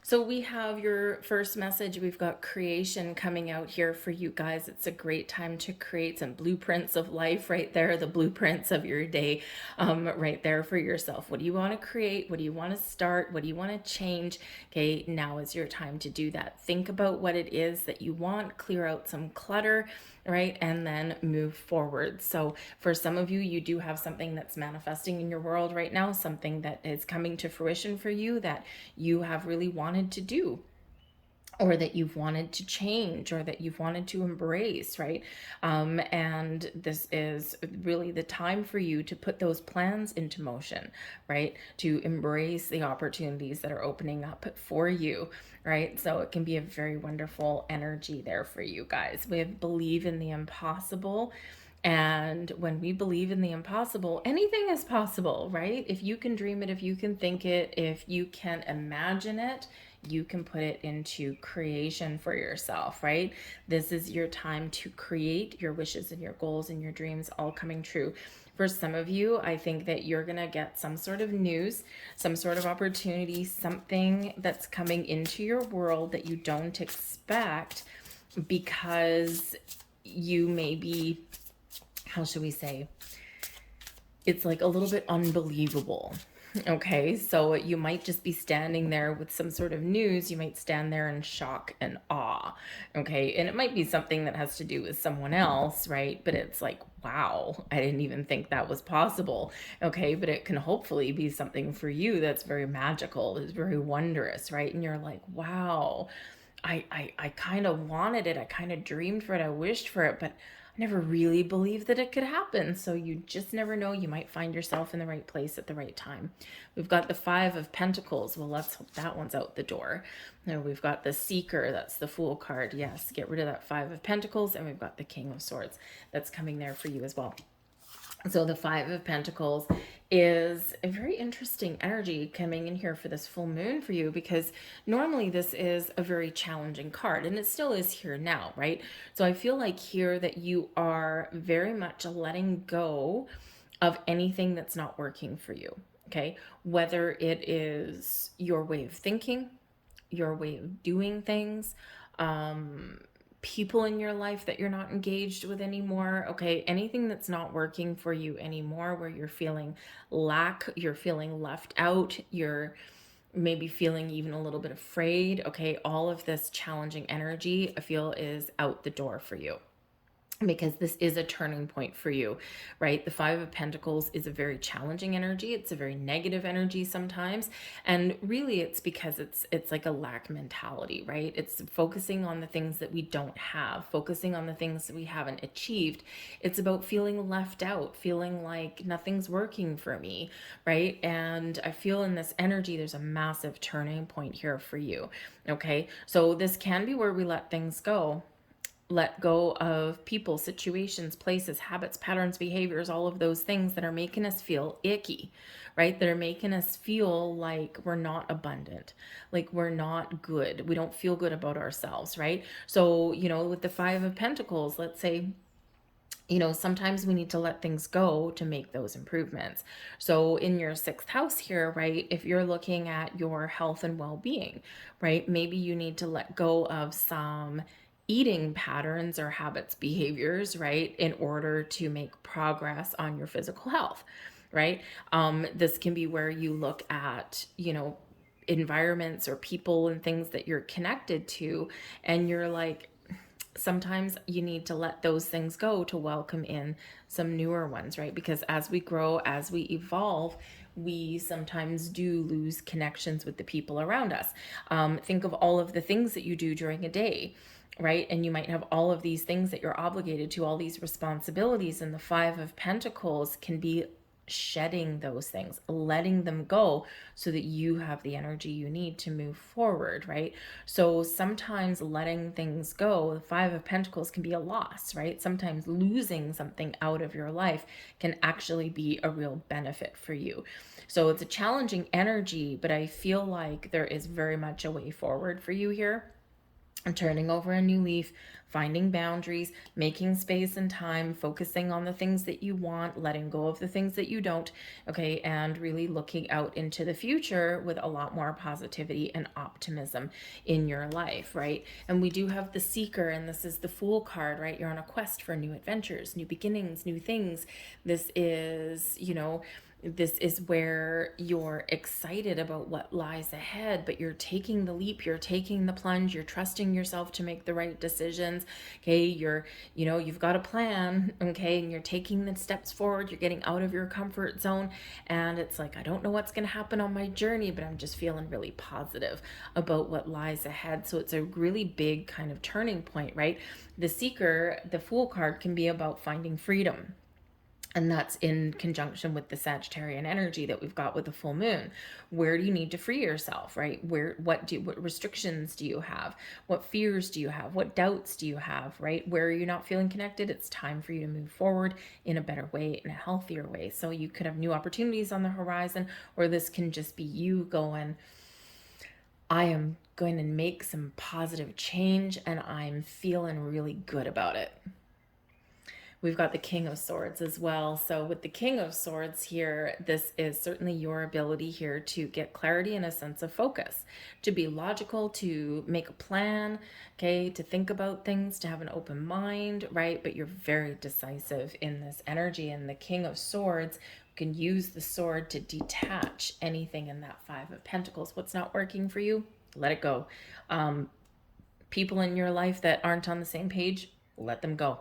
So we have your first message. We've got creation coming out here for you guys. It's a great time to create some blueprints of life right there, the blueprints of your day right there for yourself. What do you want to create? What do you want to start? What do you want to change? Okay, now is your time to do that. Think about what it is that you want, clear out some clutter, right? And then move forward. So for some of you, you do have something that's manifesting in your world right now, something that is coming to fruition for you that you have really wanted to do, or that you've wanted to change, or that you've wanted to embrace, right? And this is really the time for you to put those plans into motion, right? To embrace the opportunities that are opening up for you, right? So it can be a very wonderful energy there for you guys. We believe in the impossible. And when we believe in the impossible, anything is possible, right? If you can dream it, if you can think it, if you can imagine it, you can put it into creation for yourself, right? This is your time to create your wishes and your goals and your dreams all coming true. For some of you, I think that you're going to get some sort of news, some sort of opportunity, something that's coming into your world that you don't expect, because you may be, how should we say, it's like a little bit unbelievable. Okay, so you might just be standing there with some sort of news. You might stand there in shock and awe. Okay, and it might be something that has to do with someone else, right? But it's like, wow, I didn't even think that was possible. Okay, but it can hopefully be something for you that's very magical, that's very wondrous, right? And you're like, wow, I kind of wanted it. I kind of dreamed for it. I wished for it, but never really believed that it could happen. So you just never know. You might find yourself in the right place at the right time. We've got the Five of Pentacles. Well, let's hope that one's out the door. Now we've got the Seeker. That's the Fool card. Yes, get rid of that Five of Pentacles. And we've got the King of Swords. That's coming there for you as well. So the Five of Pentacles is a very interesting energy coming in here for this full moon for you, because normally this is a very challenging card, and it still is here now, right? So I feel like here that you are very much letting go of anything that's not working for you, okay? Whether it is your way of thinking, your way of doing things, people in your life that you're not engaged with anymore, okay? Anything that's not working for you anymore, where you're feeling lack, you're feeling left out, you're maybe feeling even a little bit afraid, okay? All of this challenging energy, I feel, is out the door for you, because this is a turning point for you, right? The Five of Pentacles is a very challenging energy. It's a very negative energy sometimes. And really it's because it's like a lack mentality, right? It's focusing on the things that we don't have, focusing on the things that we haven't achieved. It's about feeling left out, feeling like nothing's working for me, right? And I feel in this energy, there's a massive turning point here for you, okay? So this can be where we let things go. Let go of people, situations, places, habits, patterns, behaviors, all of those things that are making us feel icky, right? That are making us feel like we're not abundant, like we're not good. We don't feel good about ourselves, right? So, with the Five of Pentacles, let's say, sometimes we need to let things go to make those improvements. So in your sixth house here, right, if you're looking at your health and well-being, right, maybe you need to let go of some eating patterns or habits, behaviors, right, in order to make progress on your physical health, right? This can be where you look at, environments or people and things that you're connected to, and you're like, sometimes you need to let those things go to welcome in some newer ones, right? Because as we grow, as we evolve, we sometimes do lose connections with the people around us. Think of all of the things that you do during a day, right? And you might have all of these things that you're obligated to, all these responsibilities, and the Five of Pentacles can be shedding those things, letting them go so that you have the energy you need to move forward, right? So sometimes letting things go, the Five of Pentacles can be a loss, right? Sometimes losing something out of your life can actually be a real benefit for you. So it's a challenging energy, but I feel like there is very much a way forward for you here. And turning over a new leaf, finding boundaries, making space and time, focusing on the things that you want, letting go of the things that you don't, okay, and really looking out into the future with a lot more positivity and optimism in your life, right? And we do have the Seeker, and this is the Fool card, right? You're on a quest for new adventures, new beginnings, new things. This is, this is where you're excited about what lies ahead, but you're taking the leap, you're taking the plunge, you're trusting yourself to make the right decisions. Okay, you've got a plan, okay, and you're taking the steps forward, you're getting out of your comfort zone, and it's like, I don't know what's going to happen on my journey, but I'm just feeling really positive about what lies ahead. So it's a really big kind of turning point, right? The Seeker, the Fool card, can be about finding freedom. And that's in conjunction with the Sagittarian energy that we've got with the full moon. Where do you need to free yourself, right? What restrictions do you have? What fears do you have? What doubts do you have, right? Where are you not feeling connected? It's time for you to move forward in a better way, in a healthier way. So you could have new opportunities on the horizon, or this can just be you going, I am going to make some positive change and I'm feeling really good about it. We've got the King of Swords as well. So with the King of Swords here, this is certainly your ability here to get clarity and a sense of focus, to be logical, to make a plan, okay, to think about things, to have an open mind, right? But you're very decisive in this energy. And the King of Swords can use the sword to detach anything in that Five of Pentacles. What's not working for you? Let it go. People in your life that aren't on the same page, let them go.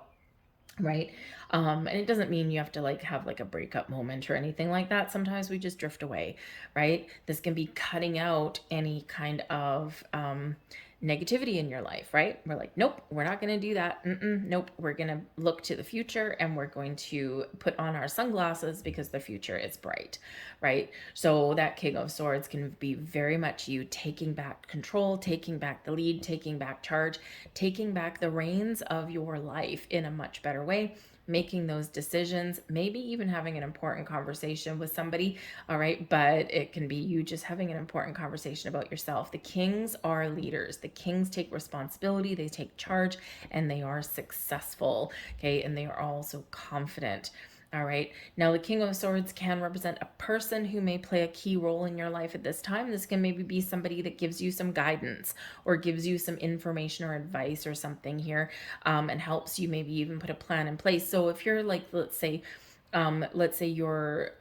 Right. And it doesn't mean you have to have a breakup moment or anything like that. Sometimes we just drift away, right? This can be cutting out any kind of negativity in your life, right? We're like, nope, we're not going to do that. Nope, we're going to look to the future and we're going to put on our sunglasses because the future is bright, right? So that King of Swords can be very much you taking back control, taking back the lead, taking back charge, taking back the reins of your life in a much better way, making those decisions, maybe even having an important conversation with somebody, all right? But it can be you just having an important conversation about yourself. The Kings are leaders. The Kings take responsibility, they take charge, and they are successful, okay? And they are also confident. All right. Now, the King of Swords can represent a person who may play a key role in your life at this time. This can maybe be somebody that gives you some guidance or gives you some information or advice or something here, and helps you maybe even put a plan in place. So if you're let's say you're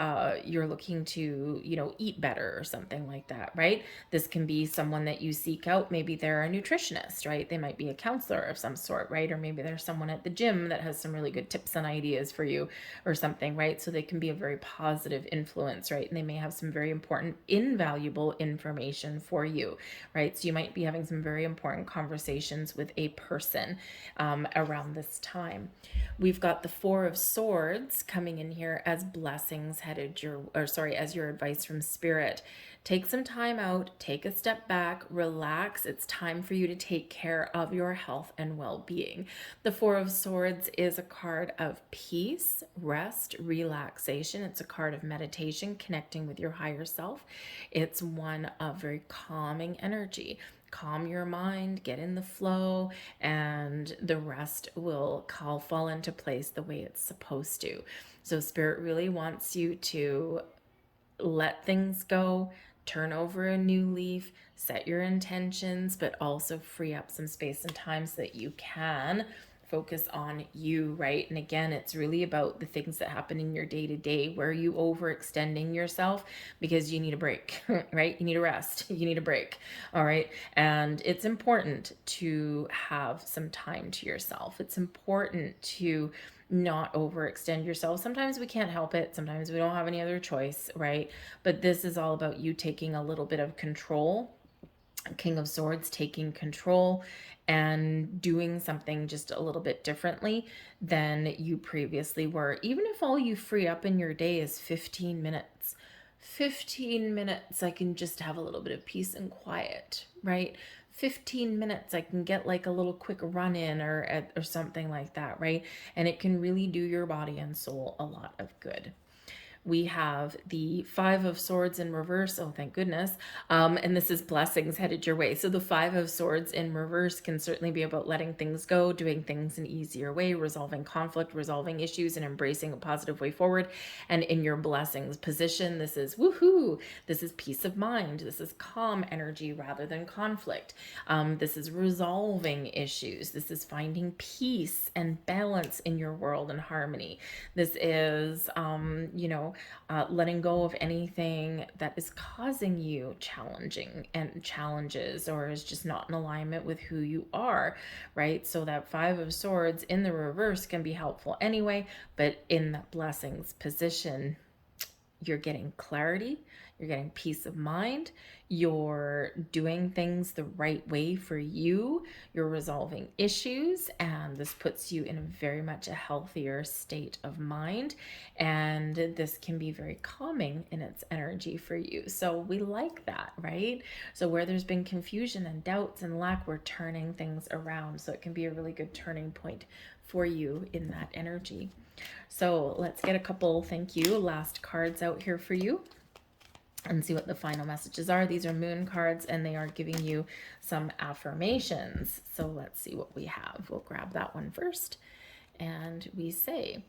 looking to eat better or something like that, right? This can be someone that you seek out. Maybe they're a nutritionist, right? They might be a counselor of some sort, right? Or maybe there's someone at the gym that has some really good tips and ideas for you or something, right? So they can be a very positive influence, right? And they may have some very important, invaluable information for you, right? So you might be having some very important conversations with a person around this time. We've got the Four of Swords coming in here as blessings as your advice from Spirit. Take some time out, take a step back, relax. It's time for you to take care of your health and well-being. The Four of Swords is a card of peace, rest, relaxation. It's a card of meditation, connecting with your higher self. It's one of very calming energy. Calm your mind, get in the flow, and the rest will fall into place the way it's supposed to. So Spirit really wants you to let things go, turn over a new leaf, set your intentions, but also free up some space and time so that you can focus on you, right? And again, it's really about the things that happen in your day-to-day. Where are you overextending yourself because you need a break, right? You need a rest, you need a break, all right? And it's important to have some time to yourself. It's important to not overextend yourself. Sometimes we can't help it. Sometimes we don't have any other choice, right? But this is all about you taking a little bit of control King of Swords, taking control and doing something just a little bit differently than you previously were. Even if all you free up in your day is 15 minutes. 15 minutes, I can just have a little bit of peace and quiet, right? 15 minutes, I can get like a little quick run in or something like that, right? And it can really do your body and soul a lot of good. We have the Five of Swords in reverse. Oh, thank goodness. And this is blessings headed your way. So the Five of Swords in reverse can certainly be about letting things go, doing things an easier way, resolving conflict, resolving issues, and embracing a positive way forward. And in your blessings position, this is woohoo. This is peace of mind. This is calm energy rather than conflict. This is resolving issues. This is finding peace and balance in your world and harmony. This is, letting go of anything that is causing you challenging and challenges or is just not in alignment with who you are, right? So that Five of Swords in the reverse can be helpful anyway, but in that blessings position, you're getting clarity, you're getting peace of mind, you're doing things the right way for you, you're resolving issues, and this puts you in a very much a healthier state of mind, and this can be very calming in its energy for you. So we like that, right? So where there's been confusion and doubts and lack, we're turning things around, so it can be a really good turning point for you in that energy. So let's get a couple thank you last cards out here for you and see what the final messages are. These are moon cards and they are giving you some affirmations. So let's see what we have. We'll grab that one first. And we say,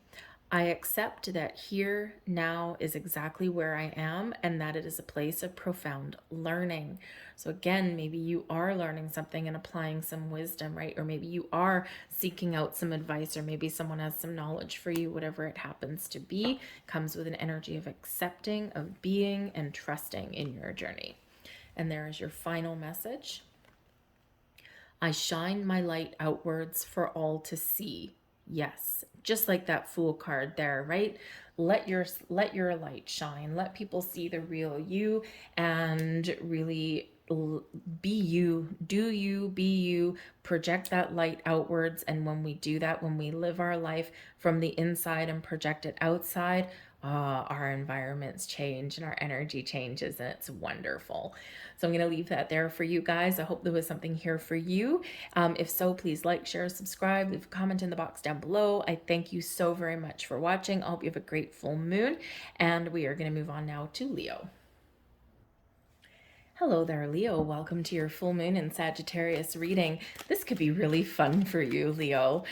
I accept that here now is exactly where I am and that it is a place of profound learning. So again, maybe you are learning something and applying some wisdom, right? Or maybe you are seeking out some advice, or maybe someone has some knowledge for you, whatever it happens to be, comes with an energy of accepting, of being, and trusting in your journey. And there is your final message. I shine my light outwards for all to see. Yes, just like that Fool card there, right? Let your light shine. Let people see the real you and really be you, do you, be you, project that light outwards. And when we do that, when we live our life from the inside and project it outside, our environments change and our energy changes, and it's wonderful. So I'm going to leave that there for you guys. I hope there was something here for you. If so, please like, share, subscribe, leave a comment in the box down below. I thank you so very much for watching. I hope you have a great full moon, and we are going to move on now to Leo. Hello there, Leo. Welcome to your full moon and Sagittarius reading. This could be really fun for you, Leo.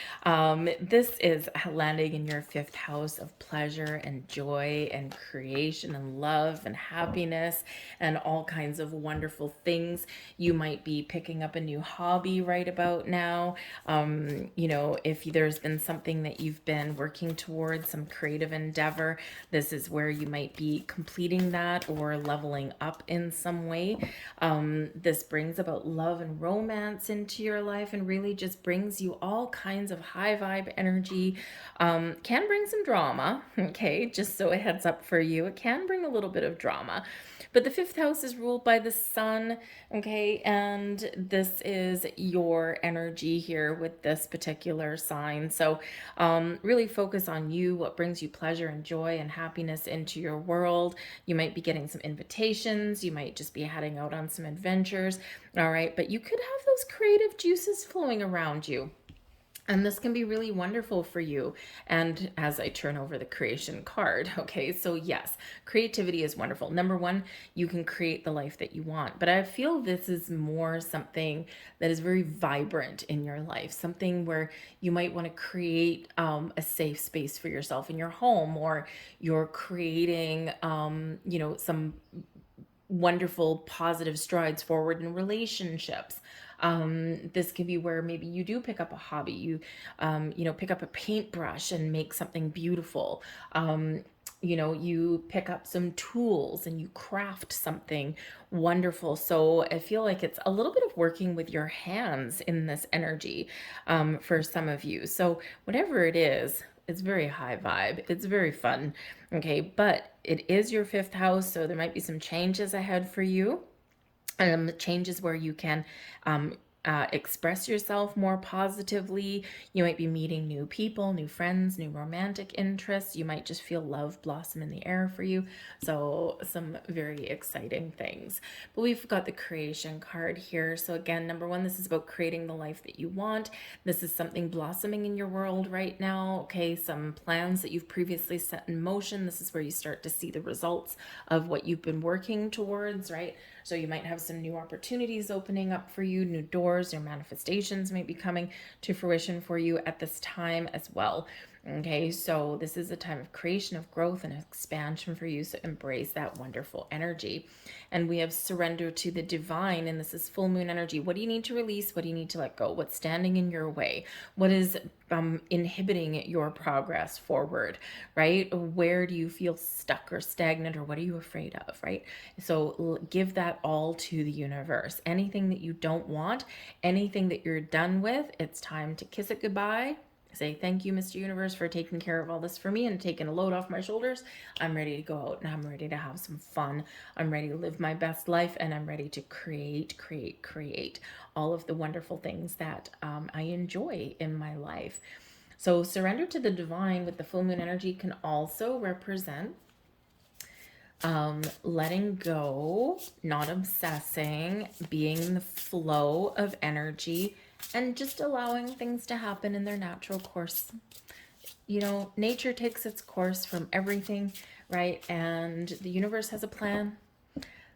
This is landing in your fifth house of pleasure and joy and creation and love and happiness and all kinds of wonderful things. You might be picking up a new hobby right about now. If there's been something that you've been working towards, some creative endeavor, this is where you might be completing that or leveling up in some way. This brings about love and romance into your life and really just brings you all kinds of high vibe energy. Can bring some drama, okay? Just so a heads up for you, it can bring a little bit of drama. But the fifth house is ruled by the sun, okay? And this is your energy here with this particular sign. So really focus on you, what brings you pleasure and joy and happiness into your world. You might be getting some invitations. You might just be heading out on some adventures, all right? But you could have those creative juices flowing around you. And this can be really wonderful for you. And as I turn over the creation card, okay, so yes, creativity is wonderful. Number one, you can create the life that you want. But I feel this is more something that is very vibrant in your life, something where you might want to create a safe space for yourself in your home, or you're creating, some wonderful positive strides forward in relationships. This could be where maybe you do pick up a hobby, you pick up a paintbrush and make something beautiful. You pick up some tools and you craft something wonderful. So I feel like it's a little bit of working with your hands in this energy for some of you. So whatever it is, it's very high vibe. It's very fun. Okay. But it is your fifth house. So there might be some changes ahead for you. Changes where you can express yourself more positively. You might be meeting new people, new friends, new romantic interests. You might just feel love blossom in the air for you. So some very exciting things. But we've got the creation card here. So again, number one, this is about creating the life that you want. This is something blossoming in your world right now. Okay, some plans that you've previously set in motion. This is where you start to see the results of what you've been working towards, right? So you might have some new opportunities opening up for you, new doors, your manifestations might be coming to fruition for you at this time as well. Okay, so this is a time of creation, of growth, and expansion for you. So embrace that wonderful energy. And we have surrender to the divine, and this is full moon energy. What do you need to release? What do you need to let go? What's standing in your way? What is inhibiting your progress forward, right? Where do you feel stuck or stagnant, or what are you afraid of, right? So give that all to the universe. Anything that you don't want, anything that you're done with, it's time to kiss it goodbye. Say, thank you, Mr. Universe, for taking care of all this for me and taking a load off my shoulders. I'm ready to go out and I'm ready to have some fun. I'm ready to live my best life, and I'm ready to create all of the wonderful things that I enjoy in my life. So surrender to the divine with the full moon energy can also represent letting go, not obsessing, being in the flow of energy, and just allowing things to happen in their natural course. You know, nature takes its course from everything, right? And the universe has a plan.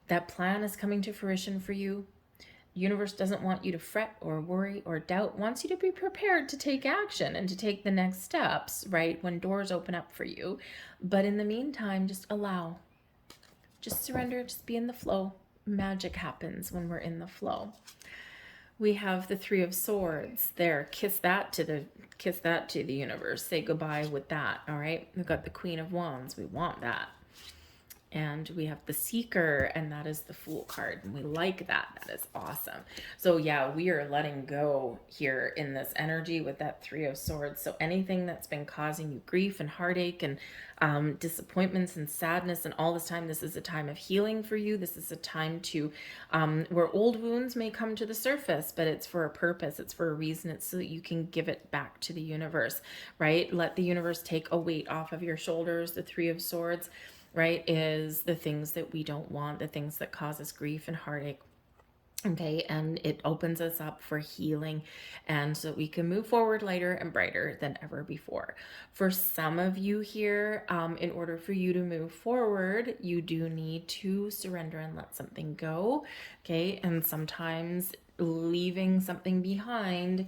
That plan is coming to fruition for you. The universe doesn't want you to fret or worry or doubt, wants you to be prepared to take action and to take the next steps, right? When doors open up for you. But in the meantime, just allow. Just surrender, just be in the flow. Magic happens when we're in the flow. We have the Three of Swords there. Kiss that to the universe. Say goodbye with that. All right. We've got the Queen of Wands. We want that. And we have the Seeker, and that is the Fool card. And we like that. That is awesome. So yeah, we are letting go here in this energy with that Three of Swords. So anything that's been causing you grief and heartache and disappointments and sadness and all this time, this is a time of healing for you. This is a time to where old wounds may come to the surface, but it's for a purpose. It's for a reason. It's so that you can give it back to the universe, right? Let the universe take a weight off of your shoulders. The Three of Swords, right, is the things that we don't want, the things that cause us grief and heartache. Okay, and it opens us up for healing, and so we can move forward lighter and brighter than ever before. For some of you here, in order for you to move forward, you do need to surrender and let something go. Okay, and sometimes leaving something behind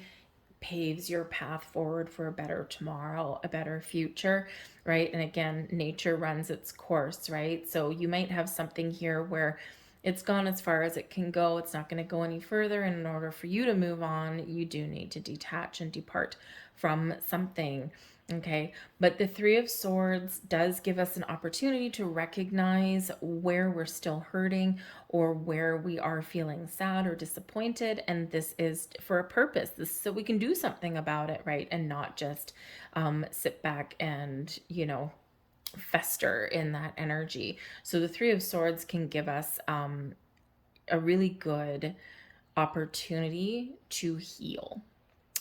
paves your path forward for a better tomorrow, a better future, right? And again, nature runs its course, right? So you might have something here where it's gone as far as it can go. It's not going to go any further. And in order for you to move on, you do need to detach and depart from something. Okay, but the Three of Swords does give us an opportunity to recognize where we're still hurting or where we are feeling sad or disappointed. And this is for a purpose. This is so we can do something about it, right? And not just sit back and, fester in that energy. So the Three of Swords can give us a really good opportunity to heal,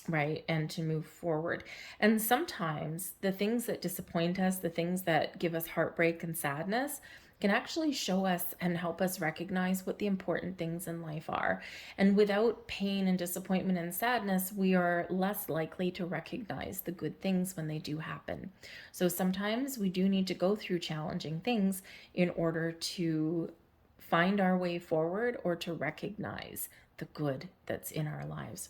right? And to move forward. And sometimes the things that disappoint us, the things that give us heartbreak and sadness, can actually show us and help us recognize what the important things in life are. And without pain and disappointment and sadness, we are less likely to recognize the good things when they do happen. So sometimes we do need to go through challenging things in order to find our way forward or to recognize the good that's in our lives.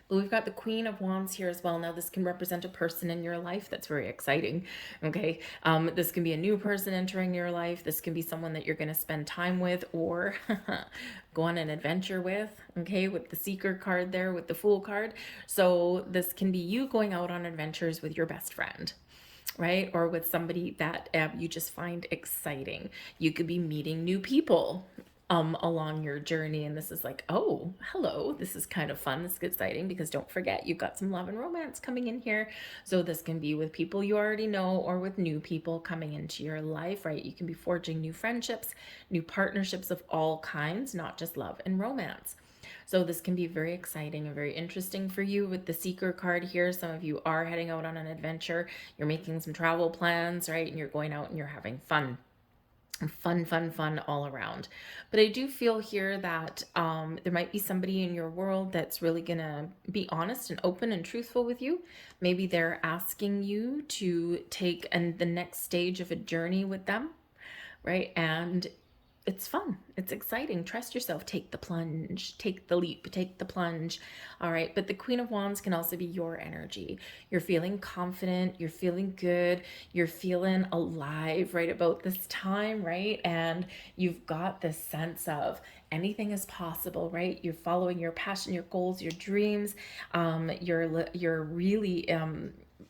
But we've got the Queen of Wands here as well. Now, this can represent a person in your life that's very exciting, okay? This can be a new person entering your life. This can be someone that you're going to spend time with or go on an adventure with, okay? With the Seeker card there, with the Fool card. So this can be you going out on adventures with your best friend, right? Or with somebody that you just find exciting. You could be meeting new people along your journey. And this is like, oh, hello, this is kind of fun. This is exciting because don't forget, you've got some love and romance coming in here. So this can be with people you already know or with new people coming into your life, right? You can be forging new friendships, new partnerships of all kinds, not just love and romance. So this can be very exciting and very interesting for you with the Seeker card here. Some of you are heading out on an adventure. You're making some travel plans, right? And you're going out and you're having fun. Fun all around. But I do feel here that there might be somebody in your world that's really gonna be honest and open and truthful with you. Maybe they're asking you to take the next stage of a journey with them, right? And it's fun. It's exciting. Trust yourself. Take the plunge. Take the leap. Take the plunge. All right. But the Queen of Wands can also be your energy. You're feeling confident. You're feeling good. You're feeling alive right about this time, right? And you've got this sense of anything is possible, right? You're following your passion, your goals, your dreams. You're really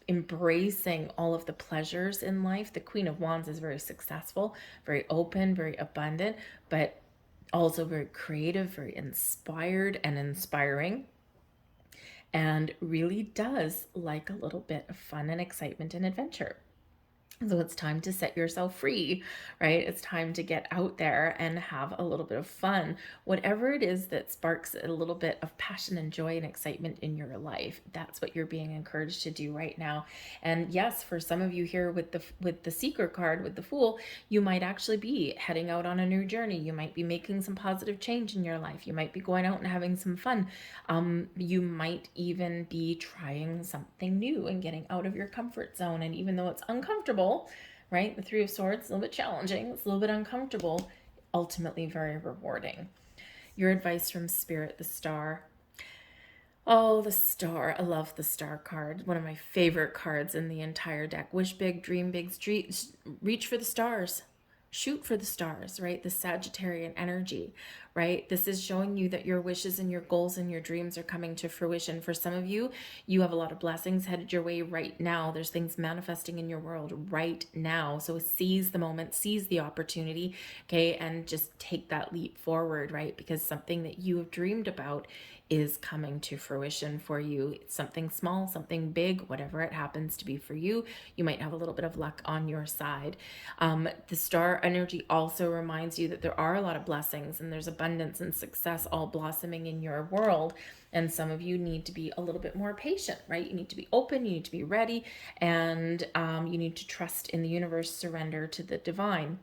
embracing all of the pleasures in life. The Queen of Wands is very successful, very open, very abundant, but also very creative, very inspired and inspiring, and really does like a little bit of fun and excitement and adventure. So it's time to set yourself free, right? It's time to get out there and have a little bit of fun. Whatever it is that sparks a little bit of passion and joy and excitement in your life, that's what you're being encouraged to do right now. And yes, for some of you here with the Seeker card, with the Fool, you might actually be heading out on a new journey. You might be making some positive change in your life. You might be going out and having some fun. You might even be trying something new and getting out of your comfort zone. And even though it's uncomfortable, right? The Three of Swords, a little bit challenging, it's a little bit uncomfortable, ultimately very rewarding. Your advice from Spirit, the Star. Oh, the Star. I love the Star card. One of my favorite cards in the entire deck. Wish big, dream big, reach for the stars. Shoot for the stars, right? The Sagittarian energy, right? This is showing you that your wishes and your goals and your dreams are coming to fruition. For some of you, you have a lot of blessings headed your way right now. There's things manifesting in your world right now. So seize the moment, seize the opportunity, okay? And just take that leap forward, right? Because something that you have dreamed about is coming to fruition for you. It's something small, something big, whatever it happens to be for you. You might have a little bit of luck on your side. The Star energy also reminds you that there are a lot of blessings and there's abundance and success all blossoming in your world. And some of you need to be a little bit more patient, right? You need to be open, you need to be ready, and you need to trust in the universe, surrender to the divine.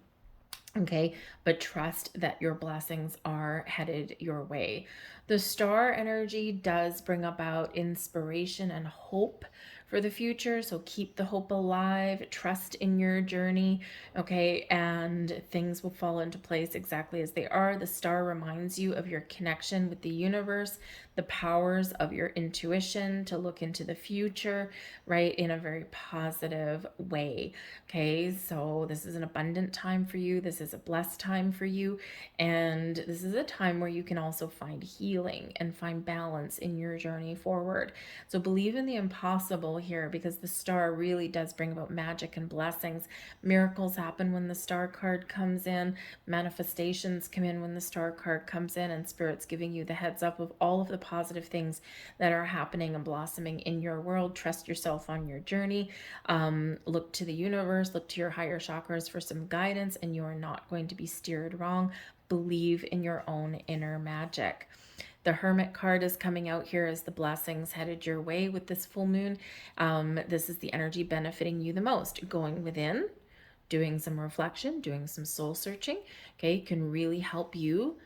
Okay, but trust that your blessings are headed your way. The Star energy does bring about inspiration and hope for the future. So keep the hope alive, trust in your journey, okay, and things will fall into place exactly as they are. The Star reminds you of your connection with the universe, the powers of your intuition to look into the future, right, in a very positive way. Okay, so this is an abundant time for you. This is a blessed time for you. And this is a time where you can also find healing and find balance in your journey forward. So believe in the impossible here, because the Star really does bring about magic and blessings. Miracles happen when the Star card comes in. Manifestations come in when the Star card comes in, and Spirit's giving you the heads up of all of the positive things that are happening and blossoming in your world. Trust yourself on your journey. Look to the universe, look to your higher chakras for some guidance, and you are not going to be steered wrong. Believe in your own inner magic. The Hermit card is coming out here as the blessings headed your way with this full moon. This is the energy benefiting you the most. Going within, doing some reflection, doing some soul searching, okay, can really help you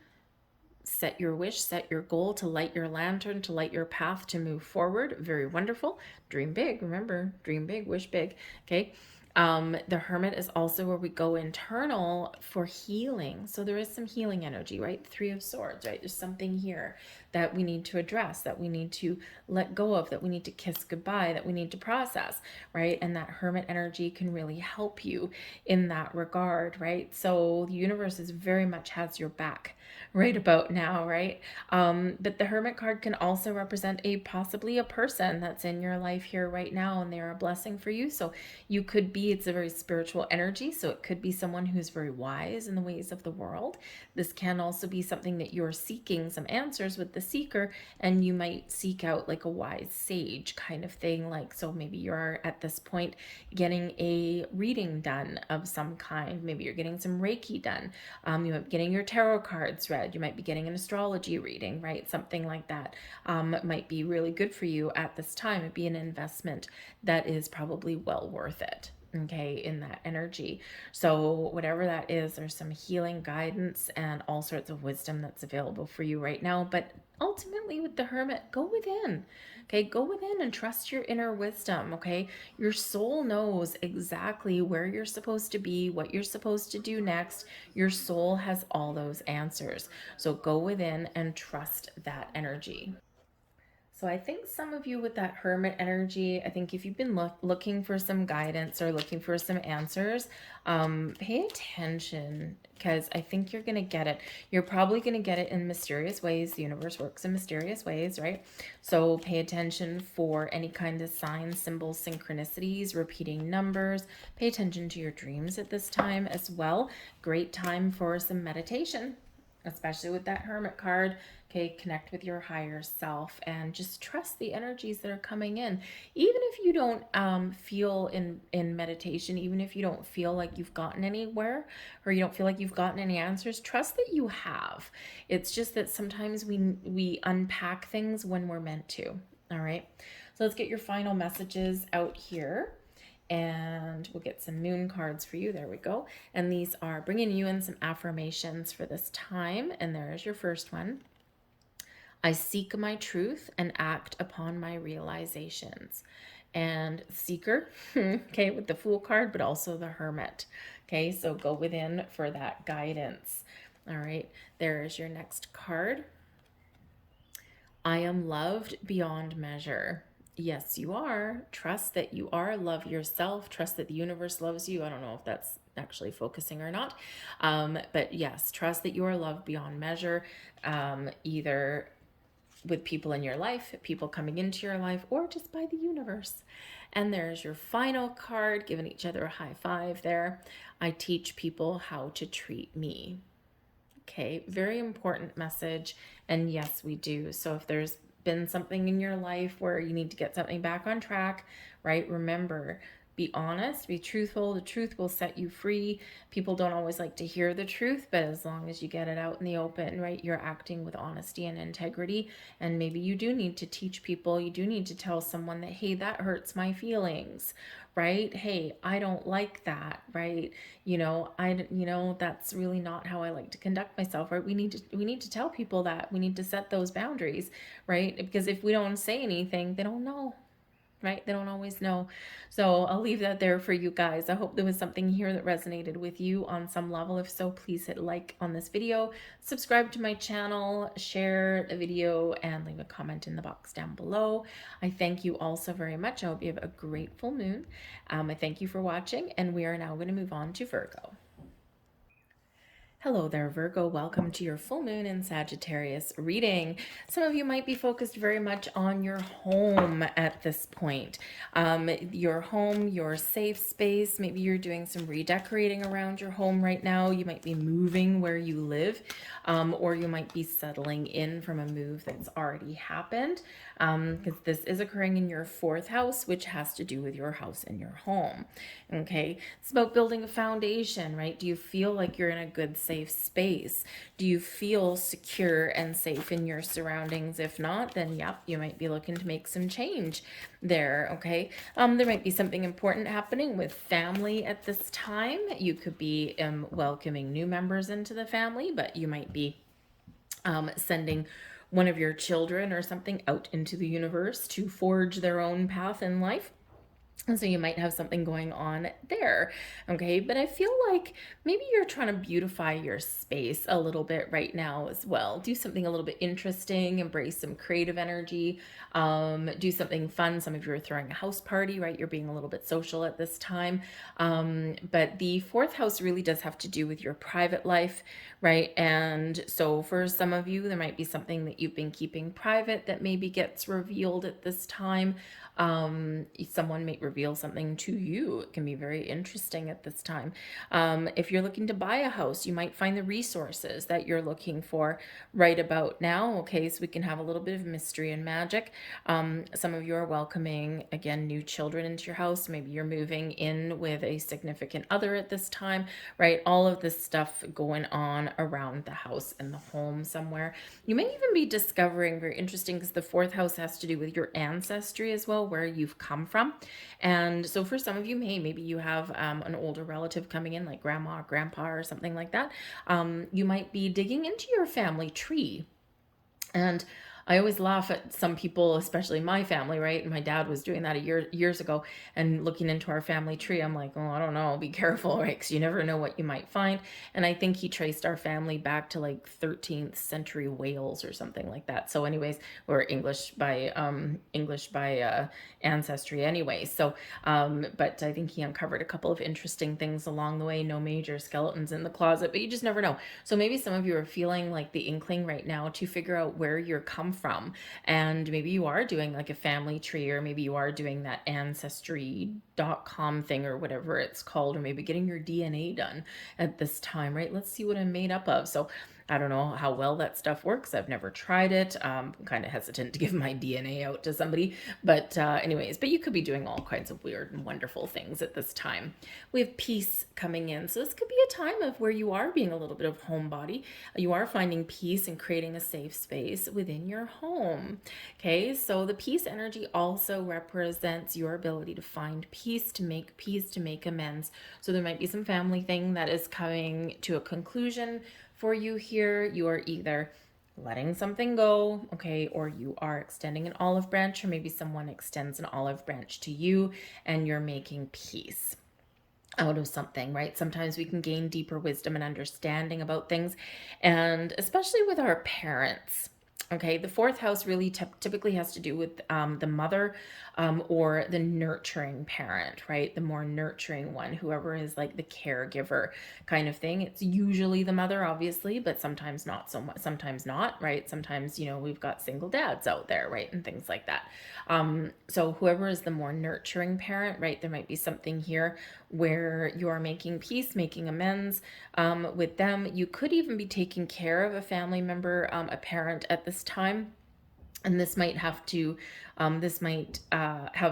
set your wish, set your goal, to light your lantern, to light your path, to move forward. Very wonderful. Dream big. Remember, dream big, wish big. Okay. The Hermit is also where we go internal for healing. So there is some healing energy, right? Three of Swords, right? There's something here that we need to address, that we need to let go of, that we need to kiss goodbye, that we need to process, right? And that Hermit energy can really help you in that regard, right? So the universe is very much has your back right about now, right? But the Hermit card can also represent possibly a person that's in your life here right now, and they're a blessing for you. So you could be, it's a very spiritual energy, so it could be someone who's very wise in the ways of the world. This can also be something that you're seeking some answers with the seeker, and you might seek out like a wise sage kind of thing. Like, so maybe you're at this point getting a reading done of some kind. Maybe you're getting some Reiki done. You might be getting your tarot cards read. You might be getting an astrology reading, right? Something like that might be really good for you at this time. It'd be an investment that is probably well worth it, okay, in that energy. So whatever that is, there's some healing guidance and all sorts of wisdom that's available for you right now. But ultimately with the Hermit, go within. Okay, go within and trust your inner wisdom. Okay, your soul knows exactly where you're supposed to be, what you're supposed to do next. Your soul has all those answers. So go within and trust that energy. So I think some of you with that Hermit energy, I think if you've been looking for some guidance or looking for some answers, pay attention, because I think you're going to get it. You're probably going to get it in mysterious ways. The universe works in mysterious ways, right? So pay attention for any kind of signs, symbols, synchronicities, repeating numbers. Pay attention to your dreams at this time as well. Great time for some meditation, especially with that Hermit card. Okay, connect with your higher self and just trust the energies that are coming in. Even if you don't feel in meditation, even if you don't feel like you've gotten anywhere, or you don't feel like you've gotten any answers, trust that you have. It's just that sometimes we unpack things when we're meant to. All right, so let's get your final messages out here. And we'll get some moon cards for you. There we go. And these are bringing you in some affirmations for this time. And there's your first one. I seek my truth and act upon my realizations. And seeker, okay, with the Fool card, but also the Hermit. Okay, so go within for that guidance. All right, there is your next card. I am loved beyond measure. Yes, you are. Trust that you are. Love yourself. Trust that the universe loves you. I don't know if that's actually focusing or not. But yes, trust that you are loved beyond measure, either with people in your life, people coming into your life, or just by the universe. And there's your final card, giving each other a high five there. I teach people how to treat me. Okay, very important message. And yes, we do. So if there's been something in your life where you need to get something back on track, right? Remember, be honest, be truthful. The truth will set you free. People don't always like to hear the truth, but as long as you get it out in the open, right, you're acting with honesty and integrity. And maybe you do need to teach people, you do need to tell someone that, hey, that hurts my feelings, right? Hey, I don't like that, right? That's really not how I like to conduct myself, right? We need to tell people that. We need to set those boundaries, right? Because if we don't say anything, they don't know, right? They don't always know. So I'll leave that there for you guys. I hope there was something here that resonated with you on some level. If so, please hit like on this video, subscribe to my channel, share the video, and leave a comment in the box down below. I thank you all so very much. I hope you have a great full moon. I thank you for watching, and we are now going to move on to Virgo. Hello there, Virgo. Welcome to your full moon in Sagittarius reading. Some of you might be focused very much on your home at this point. Your home, your safe space. Maybe you're doing some redecorating around your home right now. You might be moving where you live, or you might be settling in from a move that's already happened, because this is occurring in your fourth house, which has to do with your house and your home. Okay, it's about building a foundation, right? Do you feel like you're in a good, safe space? Do you feel secure and safe in your surroundings? If not, then yep, you might be looking to make some change there. Okay, there might be something important happening with family at this time. You could be welcoming new members into the family, but you might be sending one of your children or something out into the universe to forge their own path in life. And so you might have something going on there. Okay. But I feel like maybe you're trying to beautify your space a little bit right now as well. Do something a little bit interesting, embrace some creative energy, do something fun. Some of you are throwing a house party, right? You're being a little bit social at this time. But the fourth house really does have to do with your private life, right? And so for some of you, there might be something that you've been keeping private that maybe gets revealed at this time. Someone may reveal something to you. It can be very interesting at this time. If you're looking to buy a house, you might find the resources that you're looking for right about now. Okay, so we can have a little bit of mystery and magic. Some of you are welcoming, again, new children into your house. Maybe you're moving in with a significant other at this time, right? All of this stuff going on around the house and the home somewhere. You may even be discovering, very interesting, because the fourth house has to do with your ancestry as well, where you've come from. And so for some of you, maybe you have an older relative coming in, like grandma or grandpa or something like that. You might be digging into your family tree. And I always laugh at some people, especially my family, right? And my dad was doing that years ago, and looking into our family tree. I'm like, oh, I don't know, be careful, right? Because you never know what you might find. And I think he traced our family back to like 13th century Wales or something like that. So, anyways, we're English by ancestry, anyway. So, but I think he uncovered a couple of interesting things along the way. No major skeletons in the closet, but you just never know. So maybe some of you are feeling like the inkling right now to figure out where you're come from. And maybe you are doing like a family tree, or maybe you are doing that ancestry.com thing or whatever it's called, or maybe getting your DNA done at this time, right? Let's see what I'm made up of. So I don't know how well that stuff works. I've never tried it. I'm kind of hesitant to give my DNA out to somebody. But anyways, but you could be doing all kinds of weird and wonderful things at this time. We have peace coming in. So this could be a time of where you are being a little bit of homebody. You are finding peace and creating a safe space within your home. Okay, so the peace energy also represents your ability to find peace, to make amends. So there might be some family thing that is coming to a conclusion for you here. You are either letting something go, okay, or you are extending an olive branch, or maybe someone extends an olive branch to you and you're making peace out of something, right? Sometimes we can gain deeper wisdom and understanding about things, and especially with our parents. Okay, the fourth house really typically has to do with the mother, or the nurturing parent, right? The more nurturing one, whoever is like the caregiver kind of thing. It's usually the mother, obviously, but sometimes not so much, sometimes not, right? Sometimes, we've got single dads out there, right? And things like that. So whoever is the more nurturing parent, right? There might be something here where you are making peace, making amends with them. You could even be taking care of a family member, a parent at this time. And this might have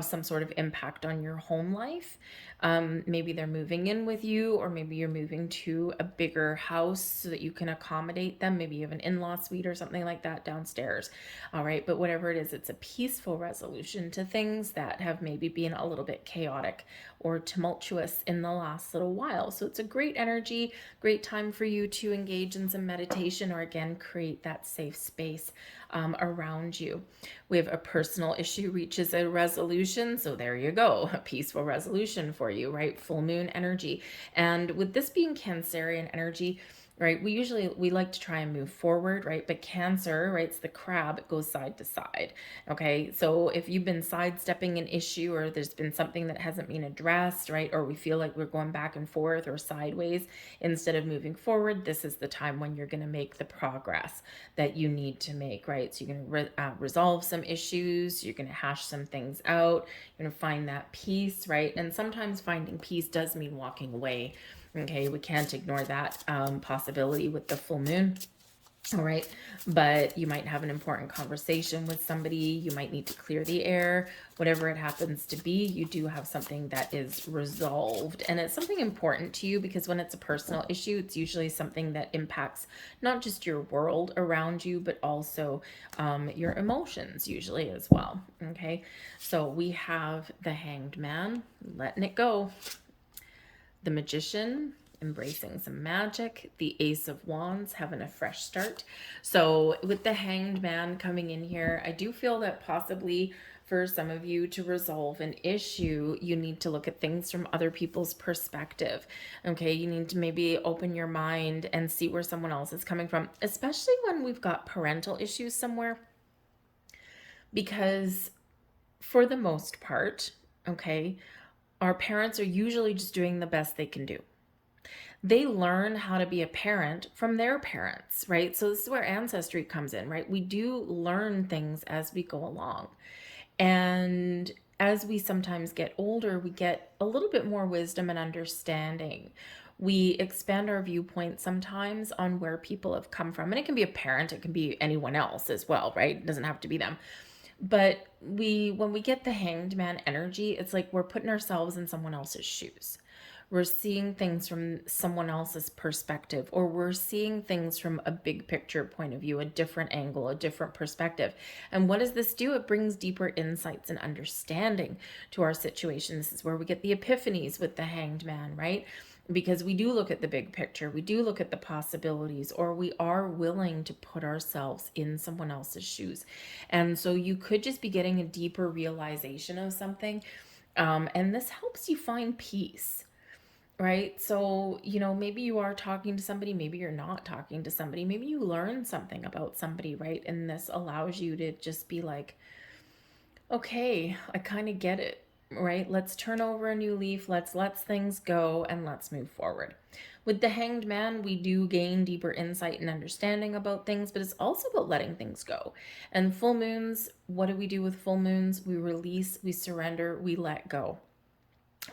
some sort of impact on your home life. Maybe they're moving in with you, or maybe you're moving to a bigger house so that you can accommodate them. Maybe you have an in-law suite or something like that downstairs. All right, but whatever it is, it's a peaceful resolution to things that have maybe been a little bit chaotic or tumultuous in the last little while. So it's a great energy, great time for you to engage in some meditation, or again, create that safe space around you. We have a personal issue reaches a resolution. So there you go, a peaceful resolution for you, right? Full moon energy. And with this being Cancerian energy, right, we like to try and move forward, right? But Cancer, right, it's the crab, it goes side to side. Okay, so if you've been sidestepping an issue, or there's been something that hasn't been addressed, right, or we feel like we're going back and forth or sideways instead of moving forward, this is the time when you're going to make the progress that you need to make, right? So you're going to resolve some issues, you're going to hash some things out, you're going to find that peace, right? And sometimes finding peace does mean walking away. Okay, we can't ignore that possibility with the full moon. All right, but you might have an important conversation with somebody. You might need to clear the air. Whatever it happens to be, you do have something that is resolved. And it's something important to you, because when it's a personal issue, it's usually something that impacts not just your world around you, but also your emotions usually as well. Okay, so we have the Hanged Man, letting it go. The Magician, embracing some magic. The Ace of Wands, having a fresh start. So with the Hanged Man coming in here, I do feel that possibly for some of you to resolve an issue, you need to look at things from other people's perspective. Okay, you need to maybe open your mind and see where someone else is coming from, especially when we've got parental issues somewhere, because for the most part, okay, our parents are usually just doing the best they can do. They learn how to be a parent from their parents, right? So this is where ancestry comes in, right? We do learn things as we go along. And as we sometimes get older, we get a little bit more wisdom and understanding. We expand our viewpoint sometimes on where people have come from. And it can be a parent, it can be anyone else as well, right? It doesn't have to be them. But when we get the hanged man energy, it's like we're putting ourselves in someone else's shoes. We're seeing things from someone else's perspective, or we're seeing things from a big picture point of view, a different angle, a different perspective. And what does this do? It brings deeper insights and understanding to our situation. This is where we get the epiphanies with the hanged man, right? Because we do look at the big picture, we do look at the possibilities, or we are willing to put ourselves in someone else's shoes. And so you could just be getting a deeper realization of something. And this helps you find peace, right? So, maybe you are talking to somebody, maybe you're not talking to somebody, maybe you learn something about somebody, right? And this allows you to just be like, okay, I kind of get it, right? Let's turn over a new leaf, let's let things go, and let's move forward. With the hanged man, we do gain deeper insight and understanding about things, but it's also about letting things go. And full moons, what do we do with full moons? We release, we surrender, we let go,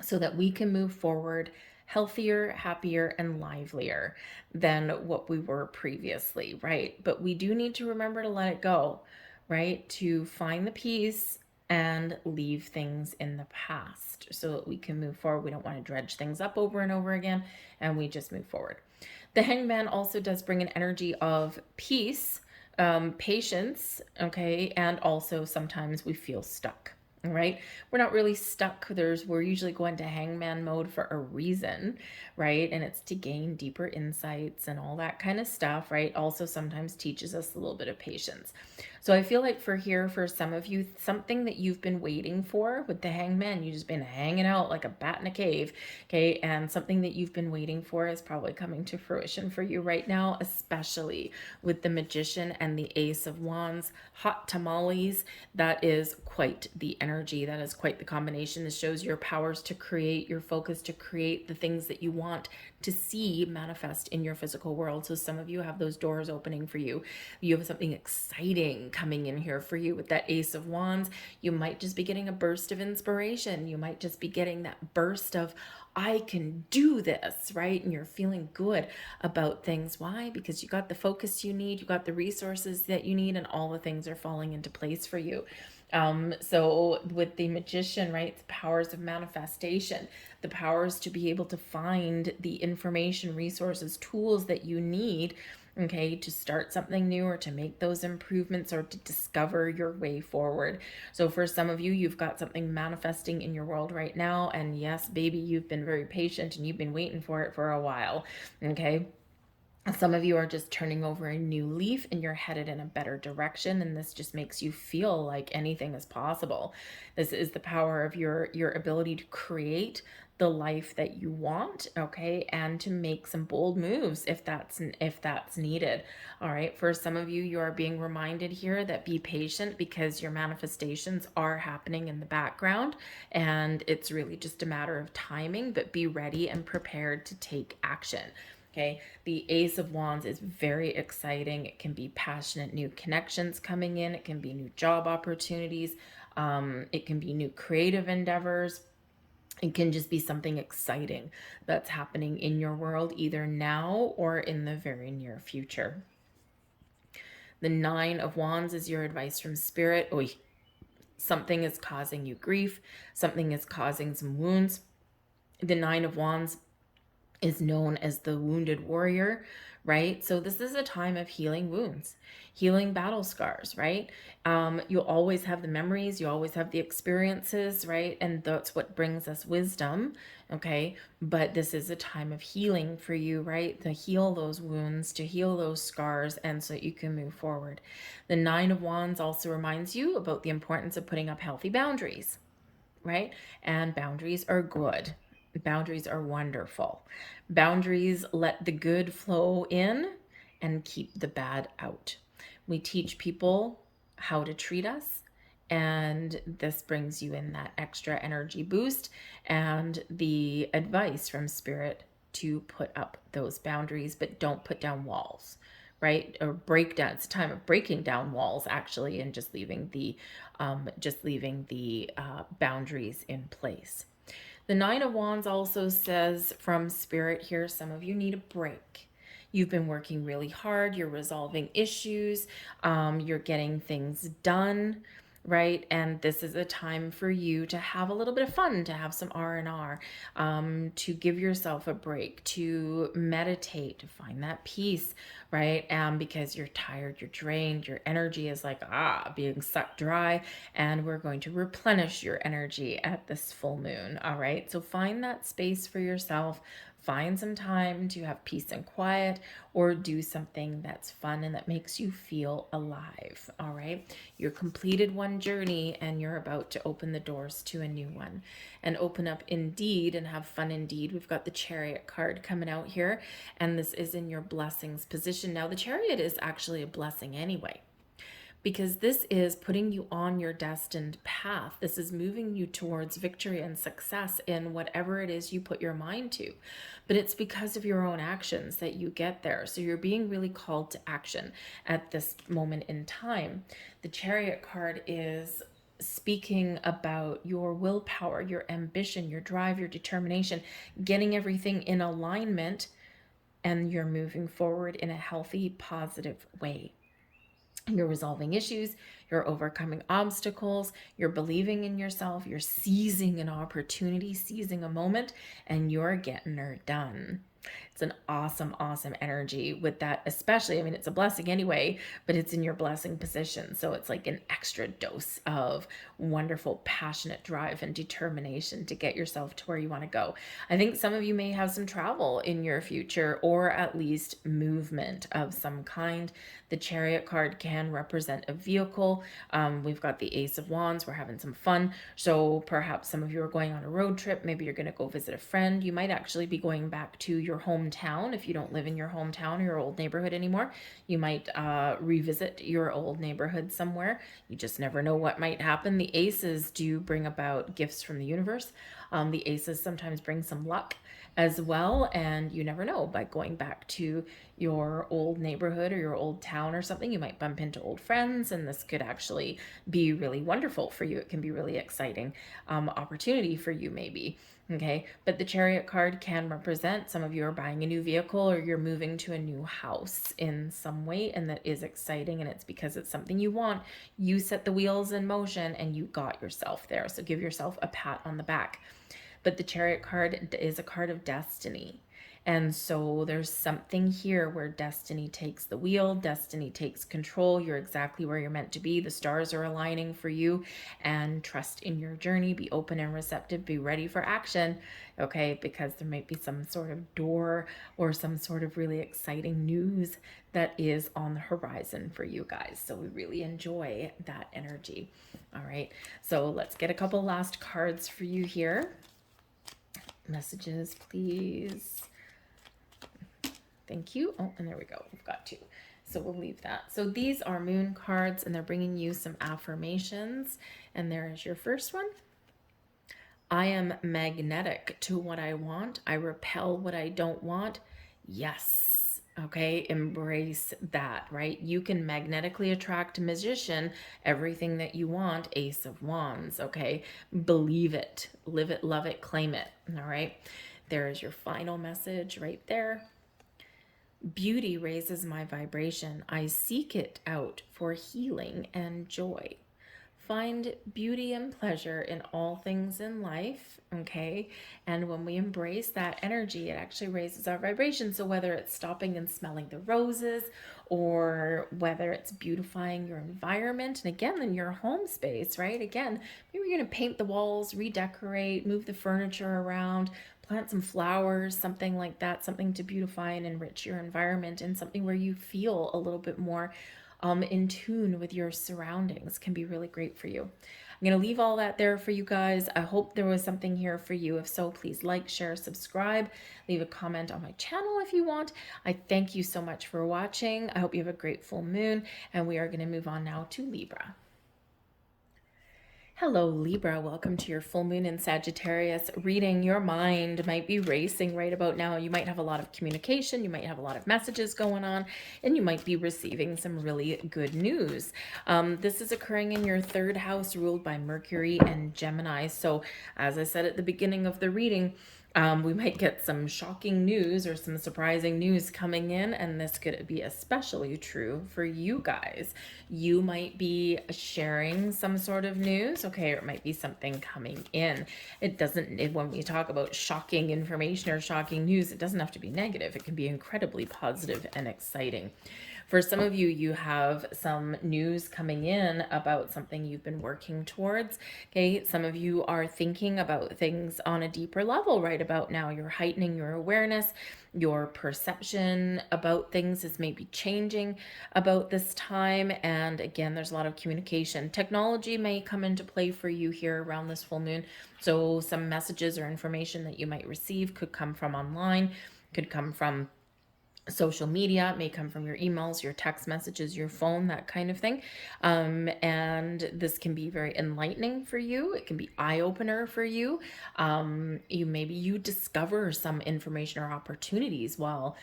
so that we can move forward healthier, happier, and livelier than what we were previously, right? But we do need to remember to let it go, right? To find the peace and leave things in the past so that we can move forward. We don't want to dredge things up over and over again, and we just move forward. The hangman also does bring an energy of peace, patience, okay? And also sometimes we feel stuck. Right? We're not really stuck. We're usually going to hangman mode for a reason, right? And it's to gain deeper insights and all that kind of stuff, right? Also sometimes teaches us a little bit of patience. So I feel like for some of you, something that you've been waiting for with the hangman, you've just been hanging out like a bat in a cave, okay? And something that you've been waiting for is probably coming to fruition for you right now, especially with the magician and the ace of wands, hot tamales. That is quite the energy. That is quite the combination. This shows your powers to create, your focus to create the things that you want to see manifest in your physical world. So some of you have those doors opening for you. You have something exciting coming in here for you with that ace of wands. You might just be getting a burst of inspiration. You might just be getting that burst of, I can do this, right? And you're feeling good about things. Why? Because you got the focus you need, you got the resources that you need, and all the things are falling into place for you. So with the magician, right, the powers of manifestation, the powers to be able to find the information, resources, tools that you need, okay, to start something new or to make those improvements or to discover your way forward. So for some of you, you've got something manifesting in your world right now. And yes, baby, you've been very patient and you've been waiting for it for a while, okay? Some of you are just turning over a new leaf and you're headed in a better direction, and this just makes you feel like anything is possible. This is the power of your ability to create the life that you want, okay, and to make some bold moves if that's needed. All right, for some of you, you are being reminded here that be patient because your manifestations are happening in the background and it's really just a matter of timing, but be ready and prepared to take action. Okay, the Ace of Wands is very exciting. It can be passionate new connections coming in. It can be new job opportunities. It can be new creative endeavors. It can just be something exciting that's happening in your world, either now or in the very near future. The Nine of Wands is your advice from Spirit. Oh, something is causing you grief. Something is causing some wounds. The Nine of Wands is known as the wounded warrior, right? So this is a time of healing wounds, healing battle scars, right? You'll always have the memories, you always have the experiences, right? And that's what brings us wisdom, okay? But this is a time of healing for you, right? To heal those wounds, to heal those scars, and so you can move forward. The Nine of Wands also reminds you about the importance of putting up healthy boundaries, right? And boundaries are good. Boundaries are wonderful. Boundaries let the good flow in and keep the bad out. We teach people how to treat us, and this brings you in that extra energy boost and the advice from spirit to put up those boundaries, but don't put down walls, right? Or break down. It's a time of breaking down walls, actually, and just leaving the boundaries in place. The Nine of Wands also says from spirit here, some of you need a break. You've been working really hard. You're resolving issues. You're getting things done, right? And this is a time for you to have a little bit of fun, to have some R&R, to give yourself a break, to meditate, to find that peace, right? Because you're tired, you're drained, your energy is like, being sucked dry, and we're going to replenish your energy at this full moon, all right? So find that space for yourself. Find some time to have peace and quiet, or do something that's fun and that makes you feel alive, all right? You're completed one journey and you're about to open the doors to a new one and open up indeed and have fun indeed. We've got the Chariot card coming out here, and this is in your blessings position. Now, the Chariot is actually a blessing anyway, because this is putting you on your destined path. This is moving you towards victory and success in whatever it is you put your mind to. But it's because of your own actions that you get there. So you're being really called to action at this moment in time. The Chariot card is speaking about your willpower, your ambition, your drive, your determination, getting everything in alignment, and you're moving forward in a healthy, positive way. You're resolving issues, you're overcoming obstacles, you're believing in yourself, you're seizing an opportunity, seizing a moment, and you're getting her done. It's an awesome, awesome energy with that, especially. I mean, it's a blessing anyway, but it's in your blessing position. So it's like an extra dose of wonderful, passionate drive and determination to get yourself to where you want to go. I think some of you may have some travel in your future, or at least movement of some kind. The Chariot card can represent a vehicle. We've got the Ace of Wands. We're having some fun. So perhaps some of you are going on a road trip. Maybe you're going to go visit a friend. You might actually be going back to your hometown. If you don't live in your hometown or your old neighborhood anymore, you might revisit your old neighborhood somewhere. You just never know what might happen. The aces do bring about gifts from the universe. The aces sometimes bring some luck as well, and you never know, by going back to your old neighborhood or your old town or something, you might bump into old friends, and this could actually be really wonderful for you. It can be really exciting opportunity for you, maybe. Okay, but the Chariot card can represent some of you are buying a new vehicle, or you're moving to a new house in some way, and that is exciting, and it's because it's something you want. You set the wheels in motion and you got yourself there, so give yourself a pat on the back. But the Chariot card is a card of destiny. And so there's something here where destiny takes the wheel, destiny takes control. You're exactly where you're meant to be. The stars are aligning for you, and trust in your journey. Be open and receptive. Be ready for action, okay? Because there might be some sort of door or some sort of really exciting news that is on the horizon for you guys. So we really enjoy that energy. All right, so let's get a couple last cards for you here. Messages, please. Thank you. Oh, and there we go. We've got two. So we'll leave that. So these are moon cards, and they're bringing you some affirmations. And there is your first one. I am magnetic to what I want. I repel what I don't want. Yes. Okay. Embrace that, right? You can magnetically attract, Magician, everything that you want. Ace of Wands. Okay. Believe it, live it, love it, claim it. All right. There is your final message right there. Beauty raises my vibration. I seek it out for healing and joy. find beauty and pleasure in all things in life, okay? And when we embrace that energy, it actually raises our vibration. So whether it's stopping and smelling the roses, or whether it's beautifying your environment, and again, in your home space, right? Again, maybe you're gonna paint the walls, redecorate, move the furniture around, plant some flowers, something like that, something to beautify and enrich your environment, and something where you feel a little bit more in tune with your surroundings can be really great for you. I'm going to leave all that there for you guys. I hope there was something here for you. If so, please like, share, subscribe, leave a comment on my channel if you want. I thank you so much for watching. I hope you have a great full moon, and we are going to move on now to Libra. Hello, Libra. Welcome to your full moon in Sagittarius reading. Your mind might be racing right about now. You might have a lot of communication. You might have a lot of messages going on, and you might be receiving some really good news. This is occurring in your third house, ruled by Mercury and Gemini. So, as I said at the beginning of the reading, we might get some shocking news or some surprising news coming in, and this could be especially true for you guys. You might be sharing some sort of news, okay, or it might be something coming in. It doesn't, when we talk about shocking information or shocking news, it doesn't have to be negative. It can be incredibly positive and exciting. For some of you, you have some news coming in about something you've been working towards. Okay, some of you are thinking about things on a deeper level right about now. You're heightening your awareness. Your perception about things is maybe changing about this time. And again, there's a lot of communication. Technology may come into play for you here around this full moon. So some messages or information that you might receive could come from online, could come from social media, it may come from your emails, your text messages, your phone, that kind of thing. And this can be very enlightening for you. It can be eye-opener for you. Maybe you discover some information or opportunities while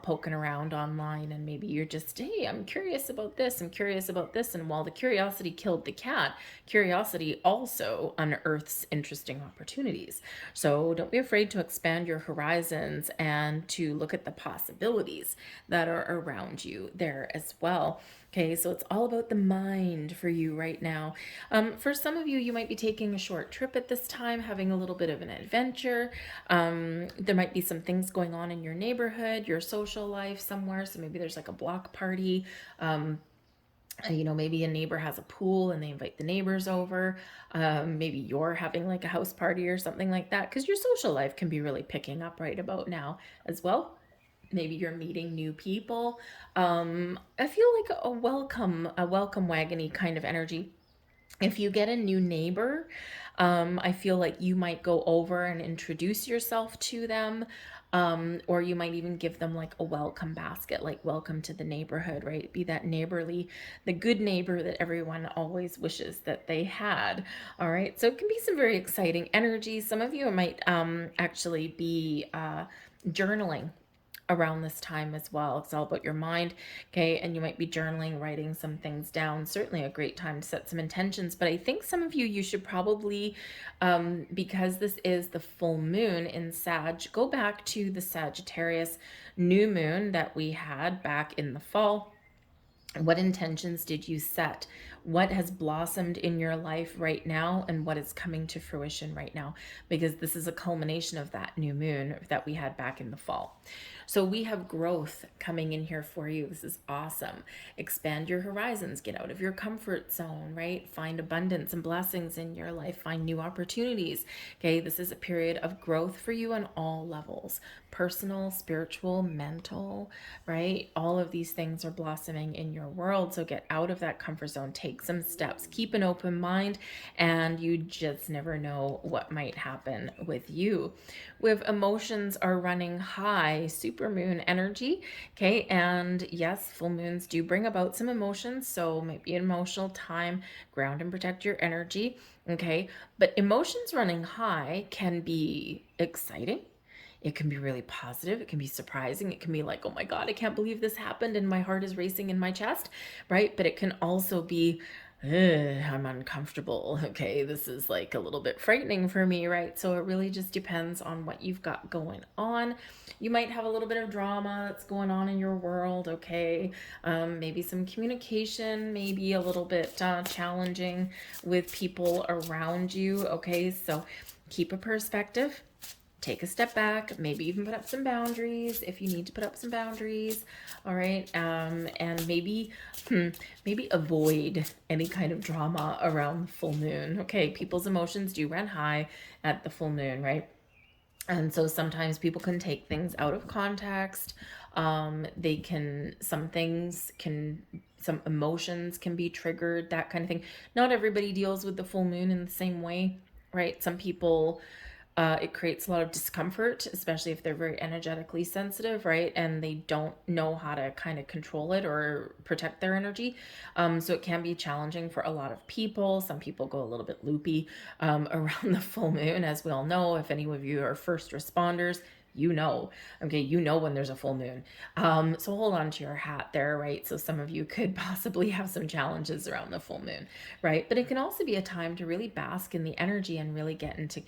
poking around online, and maybe you're just, hey, I'm curious about this, I'm curious about this. And while the curiosity killed the cat, curiosity also unearths interesting opportunities. So don't be afraid to expand your horizons and to look at the possibilities that are around you there as well. Okay, so it's all about the mind for you right now. For some of you, you might be taking a short trip at this time, having a little bit of an adventure. There might be some things going on in your neighborhood, your social life somewhere. So maybe there's like a block party. Maybe a neighbor has a pool and they invite the neighbors over. Maybe you're having like a house party or something like that, because your social life can be really picking up right about now as well. Maybe you're meeting new people. I feel like a welcome wagony kind of energy. If you get a new neighbor, I feel like you might go over and introduce yourself to them. Or you might even give them like a welcome basket, like welcome to the neighborhood, right? Be that neighborly, the good neighbor that everyone always wishes that they had. All right. So it can be some very exciting energy. Some of you might actually be journaling around this time as well. It's all about your mind, okay? And you might be journaling, writing some things down. Certainly a great time to set some intentions. But I think some of you should probably, because this is the full moon in Sag, go back to the Sagittarius new moon that we had back in the fall. What intentions did you set? What has blossomed in your life right now, and what is coming to fruition right now? Because this is a culmination of that new moon that we had back in the fall. So we have growth coming in here for you. This is awesome. Expand your horizons, get out of your comfort zone, right? Find abundance and blessings in your life, find new opportunities. Okay, this is a period of growth for you on all levels. Personal, spiritual, mental, right? All of these things are blossoming in your world. So get out of that comfort zone, take some steps, keep an open mind, and you just never know what might happen with you. With emotions are running high, super moon energy, okay? And yes, full moons do bring about some emotions, so might be an emotional time, ground and protect your energy, okay? But emotions running high can be exciting. It can be really positive. It can be surprising. It can be like, oh my God, I can't believe this happened and my heart is racing in my chest, right? But it can also be I'm uncomfortable. Okay, this is like a little bit frightening for me, right? So it really just depends on what you've got going on. You might have a little bit of drama that's going on in your world, okay? Maybe some communication, maybe a little bit challenging with people around you, okay? So keep a perspective, take a step back, maybe even put up some boundaries if you need to put up some boundaries. All right. And maybe avoid any kind of drama around the full moon. Okay. People's emotions do run high at the full moon, right? And so sometimes people can take things out of context. They can, some things can, some emotions can be triggered, that kind of thing. Not everybody deals with the full moon in the same way, right? Some people, it creates a lot of discomfort, especially if they're very energetically sensitive, right? And they don't know how to kind of control it or protect their energy. So it can be challenging for a lot of people. Some people go a little bit loopy around the full moon, as we all know. If any of you are first responders, you know, okay, you know when there's a full moon. So hold on to your hat there, right? So some of you could possibly have some challenges around the full moon, right? But it can also be a time to really bask in the energy and really get into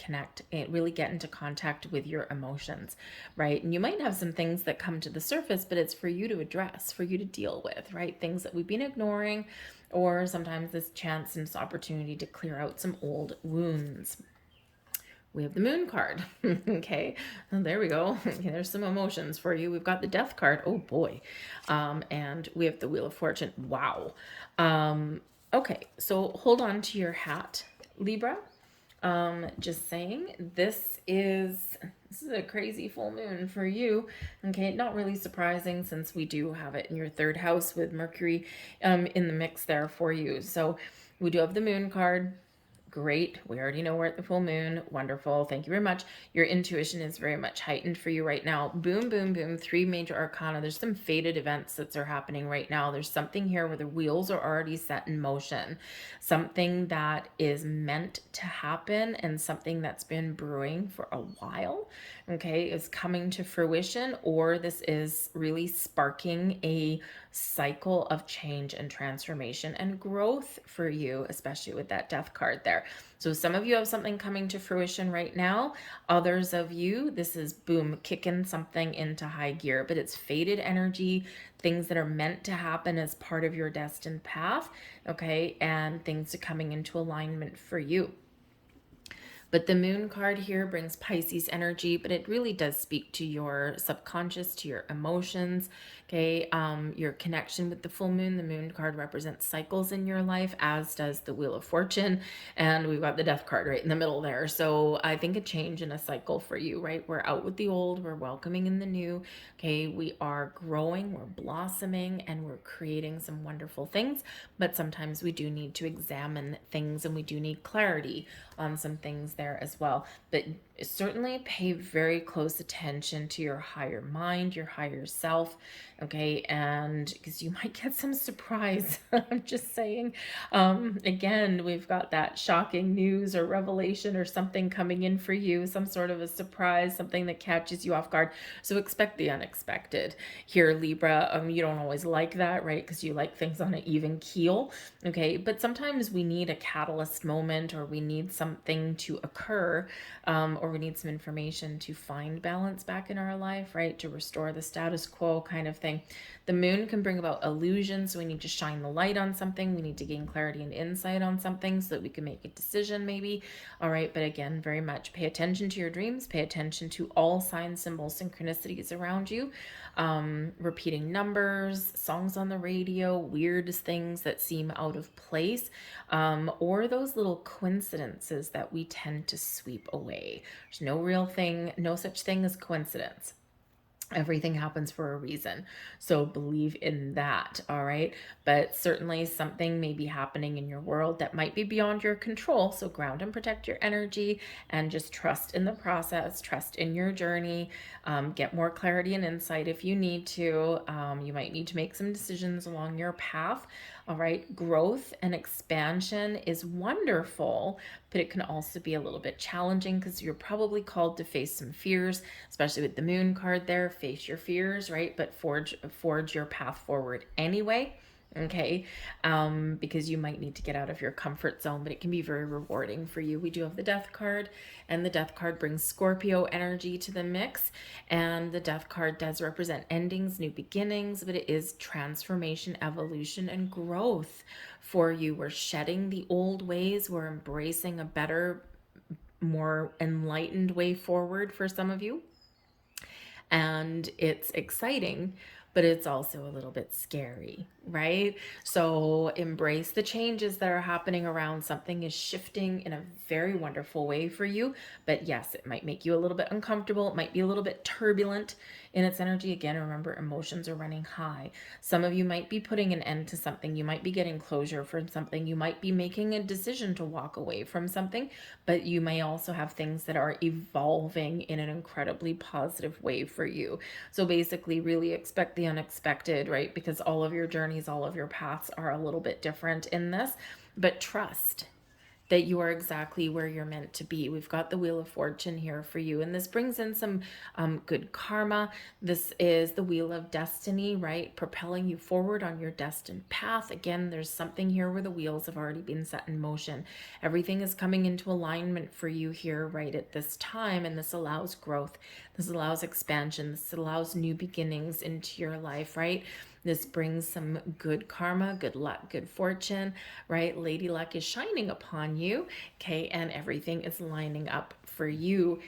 really get into contact with your emotions, right? And you might have some things that come to the surface, but it's for you to address, for you to deal with, right? Things that we've been ignoring, or sometimes this chance and this opportunity to clear out some old wounds. We have the moon card. Okay, and there we go. Okay, there's some emotions for you. We've got the death card. Oh boy. And we have the wheel of fortune. Wow. Okay, so hold on to your hat, Libra. Just saying, this is a crazy full moon for you. Okay, not really surprising since we do have it in your third house with Mercury in the mix there for you. So we do have the moon card. Great. We already know we're at the full moon. Wonderful. Thank you very much. Your intuition is very much heightened for you right now. Boom, boom, boom. Three major arcana. There's some fated events that are happening right now. There's something here where the wheels are already set in motion. Something that is meant to happen and something that's been brewing for a while, okay, is coming to fruition, or this is really sparking a cycle of change and transformation and growth for you, especially with that death card there. So some of you have something coming to fruition right now. Others of you, this is boom, kicking something into high gear, but it's faded energy, things that are meant to happen as part of your destined path, okay, and things are coming into alignment for you. But the moon card here brings Pisces energy, but it really does speak to your subconscious, to your emotions, okay? Your connection with the full moon. The moon card represents cycles in your life, as does the Wheel of Fortune. And we've got the Death card right in the middle there. So I think a change in a cycle for you, right? We're out with the old, we're welcoming in the new, okay? We are growing, we're blossoming, and we're creating some wonderful things. But sometimes we do need to examine things and we do need clarity on some things there as well. But certainly pay very close attention to your higher mind, your higher self, okay? And because you might get some surprise. I'm just saying. Again, we've got that shocking news or revelation or something coming in for you, some sort of a surprise, something that catches you off guard. So expect the unexpected here, Libra. You don't always like that, right? Because you like things on an even keel, okay? But sometimes we need a catalyst moment, or we need something to occur, or we need some information to find balance back in our life, right? To restore the status quo kind of thing. The moon can bring about illusion, so we need to shine the light on something. We need to gain clarity and insight on something so that we can make a decision maybe. All right, but again, very much pay attention to your dreams, pay attention to all signs, symbols, synchronicities around you. Repeating numbers, songs on the radio, weird things that seem out of place, or those little coincidences that we tend to sweep away. There's no real thing, no such thing as coincidence. Everything happens for a reason. So believe in that, all right? But certainly something may be happening in your world that might be beyond your control. So ground and protect your energy and just trust in the process, trust in your journey. Get more clarity and insight if you need to. You might need to make some decisions along your path. All right, growth and expansion is wonderful, but it can also be a little bit challenging because you're probably called to face some fears, especially with the moon card there. Face your fears, right? But forge your path forward anyway. okay? Because you might need to get out of your comfort zone, but it can be very rewarding for you. We do have the Death card, and the Death card brings Scorpio energy to the mix, and the Death card does represent endings, new beginnings, but it is transformation, evolution, and growth for you. We're shedding the old ways, we're embracing a better, more enlightened way forward for some of you, and it's exciting, but it's also a little bit scary, right? So embrace the changes that are happening around. Something is shifting in a very wonderful way for you, but yes, it might make you a little bit uncomfortable. It might be a little bit turbulent in its energy. Again, remember, emotions are running high. Some of you might be putting an end to something. You might be getting closure from something. You might be making a decision to walk away from something, but you may also have things that are evolving in an incredibly positive way for you. So basically, really expect the unexpected, right? Because all of your journeys, all of your paths are a little bit different in this, but trust that you are exactly where you're meant to be. We've got the Wheel of Fortune here for you, and this brings in some good karma. This is the Wheel of Destiny, right? Propelling you forward on your destined path. Again, there's something here where the wheels have already been set in motion. Everything is coming into alignment for you here right at this time, and this allows growth. This allows expansion. This allows new beginnings into your life, right? This brings some good karma, good luck, good fortune, right? Lady Luck is shining upon you, okay? And everything is lining up for you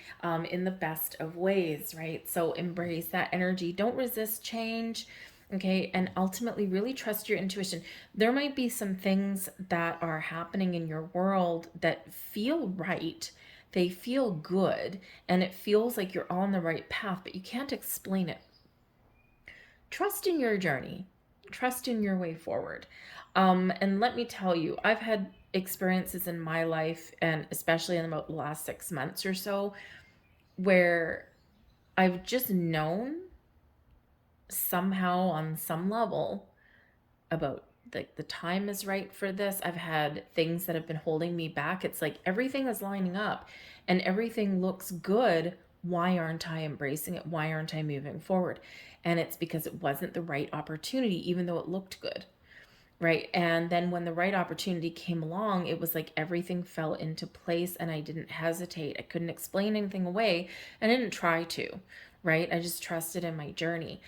in the best of ways, right? So embrace that energy. Don't resist change, okay? And ultimately, really trust your intuition. There might be some things that are happening in your world that feel right. They feel good, and it feels like you're on the right path, but you can't explain it. Trust in your journey, trust in your way forward. And let me tell you, I've had experiences in my life, and especially in about the last 6 months or so, where I've just known somehow on some level about the time is right for this. I've had things that have been holding me back. It's like everything is lining up and everything looks good. Why aren't I embracing it? Why aren't I moving forward? And it's because it wasn't the right opportunity, even though it looked good, right? And then when the right opportunity came along, it was like everything fell into place and I didn't hesitate. I couldn't explain anything away and I didn't try to, right? I just trusted in my journey.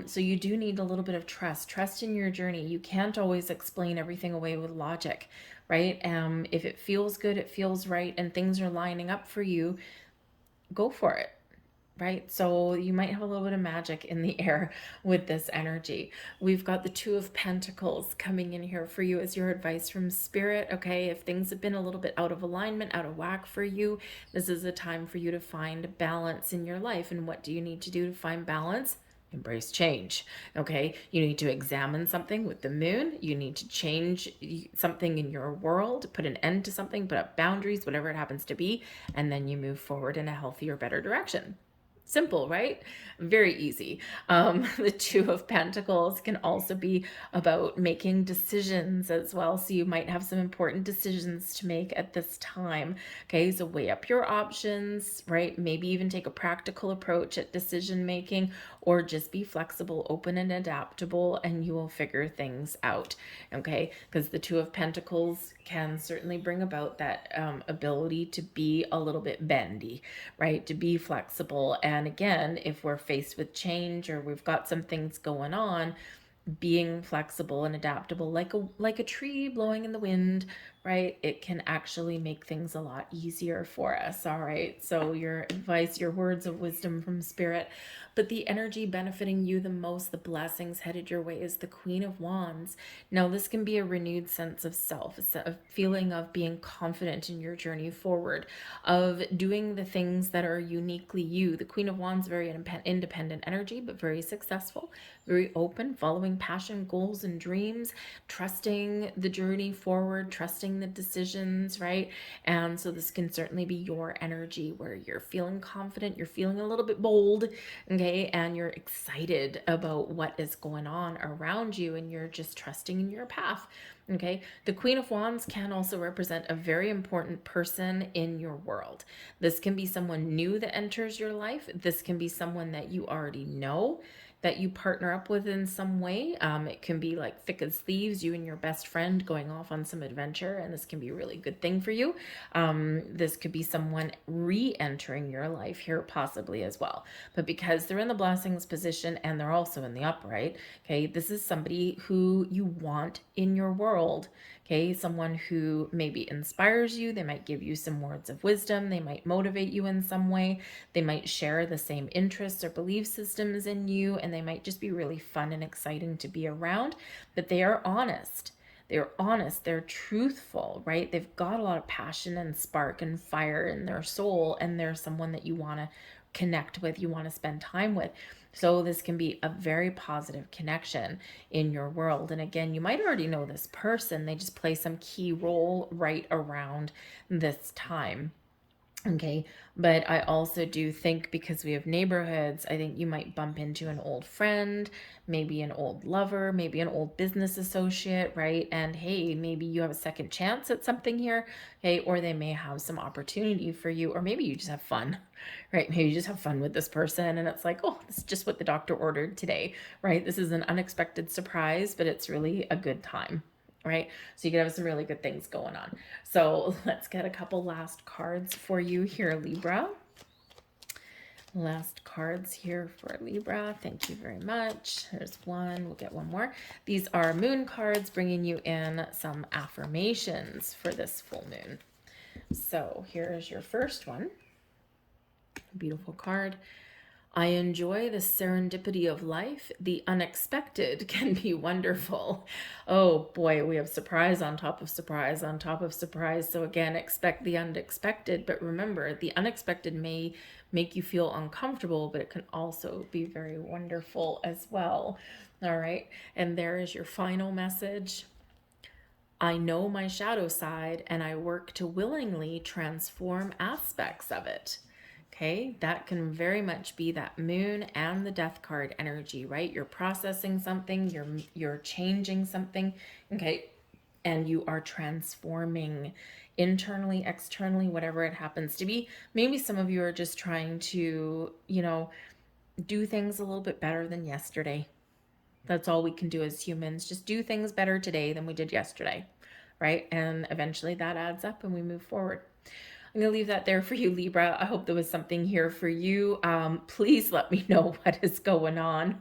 So you do need a little bit of trust in your journey. You can't always explain everything away with logic, right? If it feels good, it feels right, and things are lining up for you, go for it, right? So you might have a little bit of magic in the air with this energy. We've got the Two of Pentacles coming in here for you as your advice from Spirit, okay? If things have been a little bit out of alignment, out of whack for you, this is a time for you to find balance in your life. And what do you need to do to find balance? Embrace change, okay? You need to examine something with the moon. You need to change something in your world, put an end to something, put up boundaries, whatever it happens to be, and then you move forward in a healthier, better direction. Simple, right? Very easy. The Two of Pentacles can also be about making decisions as well. So you might have some important decisions to make at this time. Okay, so weigh up your options, right? Maybe even take a practical approach at decision making, or just be flexible, open, and adaptable, and you will figure things out. Okay, because the Two of Pentacles can certainly bring about that ability to be a little bit bendy, right? To be flexible. And again, if we're faced with change or we've got some things going on, being flexible and adaptable like a tree blowing in the wind, right? It can actually make things a lot easier for us. All right, so your advice, your words of wisdom from Spirit. But the energy benefiting you the most, the blessings headed your way, is the Queen of Wands. Now this can be a renewed sense of self, a feeling of being confident in your journey forward, of doing the things that are uniquely you. The Queen of Wands, very independent energy, but very successful, very open, following passion, goals, and dreams, trusting the journey forward, trusting the decisions, right? And so this can certainly be your energy where you're feeling confident, you're feeling a little bit bold, okay? And you're excited about what is going on around you and you're just trusting in your path. Okay, the Queen of Wands can also represent a very important person in your world. This can be someone new that enters your life. This can be someone that you already know. that you partner up with in some way. It can be like thick as thieves, you and your best friend going off on some adventure, and this can be a really good thing for you. This could be someone re-entering your life here possibly as well. But because they're in the blessings position and they're also in the upright, okay, this is somebody who you want in your world. Okay, someone who maybe inspires you, they might give you some words of wisdom, they might motivate you in some way, they might share the same interests or belief systems in you, and they might just be really fun and exciting to be around. But they are honest. They're honest, they're truthful, right? They've got a lot of passion and spark and fire in their soul, and they're someone that you want to connect with, you want to spend time with. So this can be a very positive connection in your world. And again, you might already know this person, they just play some key role right around this time. Okay, but I also do think, because we have neighborhoods, I think you might bump into an old friend, maybe an old lover, maybe an old business associate, right? And hey, maybe you have a second chance at something here, okay? Or they may have some opportunity for you, or maybe you just have fun, right? Maybe you just have fun with this person and it's like, oh, this is just what the doctor ordered today, right? This is an unexpected surprise, but it's really a good time. Right? So you could have some really good things going on. So let's get a couple last cards for you here, Libra. Last cards here for Libra. Thank you very much. There's one. We'll get one more. These are moon cards, bringing you in some affirmations for this full moon. So here's your first one. Beautiful card. I enjoy the serendipity of life. The unexpected can be wonderful. Oh boy, we have surprise on top of surprise on top of surprise. So again, expect the unexpected, but remember, the unexpected may make you feel uncomfortable, but it can also be very wonderful as well. All right, and there is your final message. I know my shadow side and I work to willingly transform aspects of it. Okay, that can very much be that moon and the death card energy, right? You're processing something, you're changing something, okay, and you are transforming internally, externally, whatever it happens to be. Maybe some of you are just trying to, do things a little bit better than yesterday. That's all we can do as humans. Just do things better today than we did yesterday, right? And eventually that adds up and we move forward. I'm going to leave that there for you, Libra. I hope there was something here for you. Please let me know what is going on,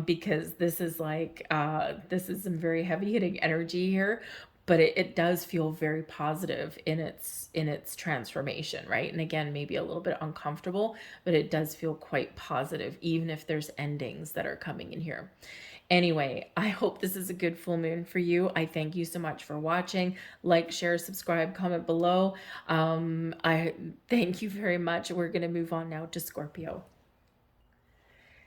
because this is this is some very heavy hitting energy here, but it does feel very positive in its transformation, right? And again, maybe a little bit uncomfortable, but it does feel quite positive, even if there's endings that are coming in here. Anyway, I hope this is a good full moon for you. I thank you so much for watching. Like, share, subscribe, comment below. I thank you very much. We're going to move on now to Scorpio.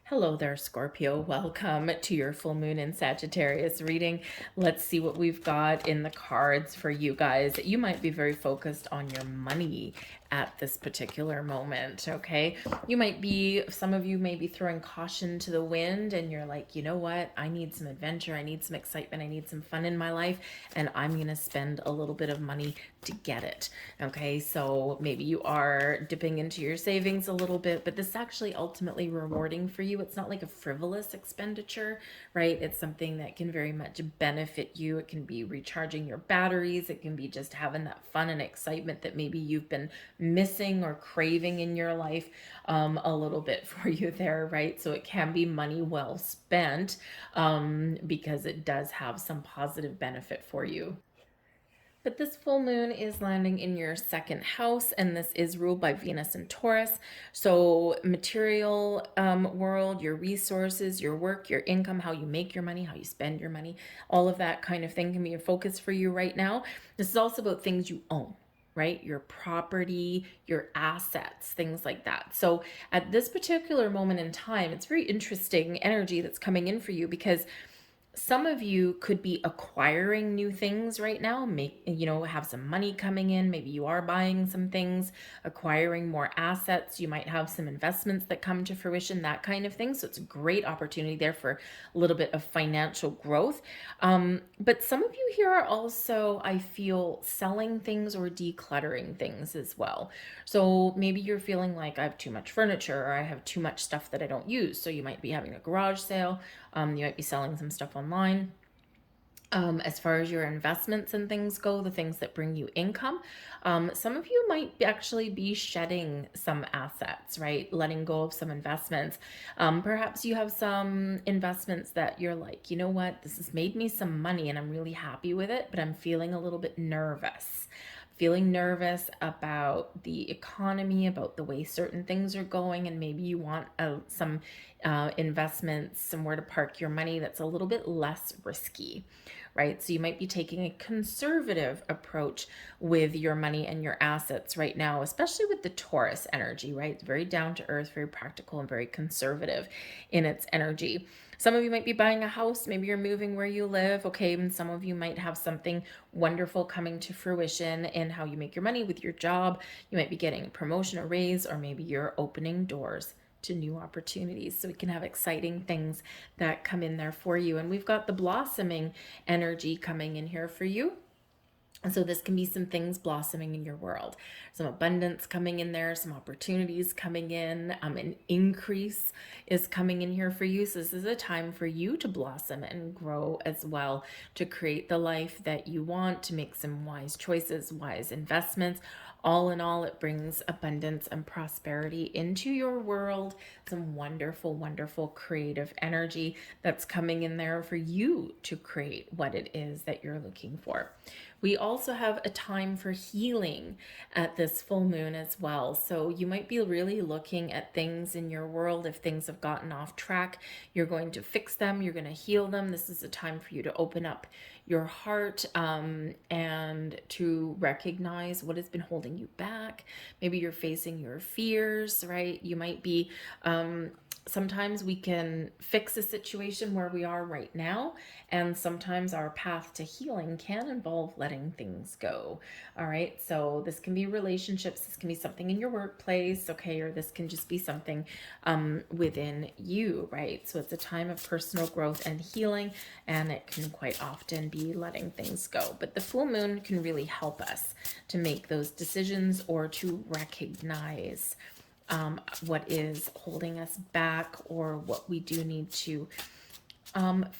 Hello there, Scorpio. Welcome to your full moon in Sagittarius reading. Let's see what we've got in the cards for you guys. You might be very focused on your money at this particular moment, okay? Some of you may be throwing caution to the wind and you're like, you know what? I need some adventure. I need some excitement. I need some fun in my life. And I'm going to spend a little bit of money to get it, okay? So maybe you are dipping into your savings a little bit, but this is actually ultimately rewarding for you. It's not like a frivolous expenditure, right? It's something that can very much benefit you. It can be recharging your batteries. It can be just having that fun and excitement that maybe you've been missing or craving in your life a little bit for you there, right? So it can be money well spent, because it does have some positive benefit for you. But this full moon is landing in your second house, and this is ruled by Venus and Taurus. So material world, your resources, your work, your income, how you make your money, how you spend your money, all of that kind of thing can be a focus for you right now. This is also about things you own, right? Your property, your assets, things like that. So at this particular moment in time, it's very interesting energy that's coming in for you, because Some of you could be acquiring new things right now, have some money coming in. Maybe you are buying some things, acquiring more assets. You might have some investments that come to fruition, that kind of thing. So it's a great opportunity there for a little bit of financial growth. But some of you here are also, I feel, selling things or decluttering things as well. So maybe you're feeling like I have too much furniture or I have too much stuff that I don't use. So you might be having a garage sale. You might be selling some stuff online. As far as your investments and things go, the things that bring you income, some of you might actually be shedding some assets, right? Letting go of some investments. Perhaps you have some investments that you're like, you know what, this has made me some money and I'm really happy with it, but I'm feeling a little bit nervous. Feeling nervous about the economy, about the way certain things are going, and maybe you want some investments, somewhere to park your money that's a little bit less risky, right? So you might be taking a conservative approach with your money and your assets right now, especially with the Taurus energy, right? It's very down to earth, very practical, and very conservative in its energy. Some of you might be buying a house. Maybe you're moving where you live. Okay. And some of you might have something wonderful coming to fruition in how you make your money with your job. You might be getting a promotion, a raise, or maybe you're opening doors to new opportunities. So we can have exciting things that come in there for you. And we've got the blossoming energy coming in here for you. And so this can be some things blossoming in your world, some abundance coming in there, some opportunities coming in, an increase is coming in here for you. So this is a time for you to blossom and grow as well, to create the life that you want, to make some wise choices, wise investments. All in all, it brings abundance and prosperity into your world. Some wonderful, wonderful creative energy that's coming in there for you to create what it is that you're looking for. We also have a time for healing at this full moon as well. So you might be really looking at things in your world. If things have gotten off track, you're going to fix them. You're going to heal them. This is a time for you to open up your heart and to recognize what has been holding you back. Maybe you're facing your fears, right? You might be sometimes we can fix a situation where we are right now, and sometimes our path to healing can involve letting things go. All right, so this can be relationships, this can be something in your workplace, okay, or this can just be something within you, right? So it's a time of personal growth and healing, and it can quite often be letting things go. But the full moon can really help us to make those decisions or to recognize what is holding us back, or what we do need to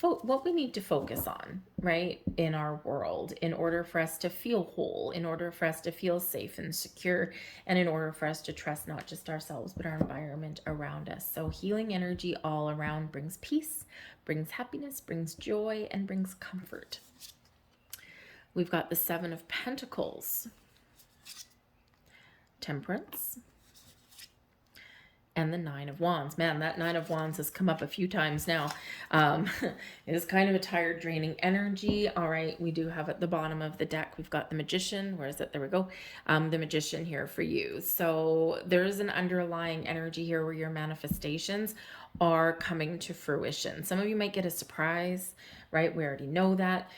what we need to focus on, right, in our world, in order for us to feel whole, in order for us to feel safe and secure, and in order for us to trust not just ourselves but our environment around us. So healing energy all around brings peace, brings happiness, brings joy, and brings comfort. We've got the Seven of Pentacles, Temperance, and the Nine of Wands. Man, that Nine of Wands has come up a few times now. It is kind of a tired, draining energy. All right, we do have at the bottom of the deck, we've got the Magician. Where is it? There we go. The Magician here for you. So there's an underlying energy here where your manifestations are coming to fruition. Some of you might get a surprise, right? We already know that.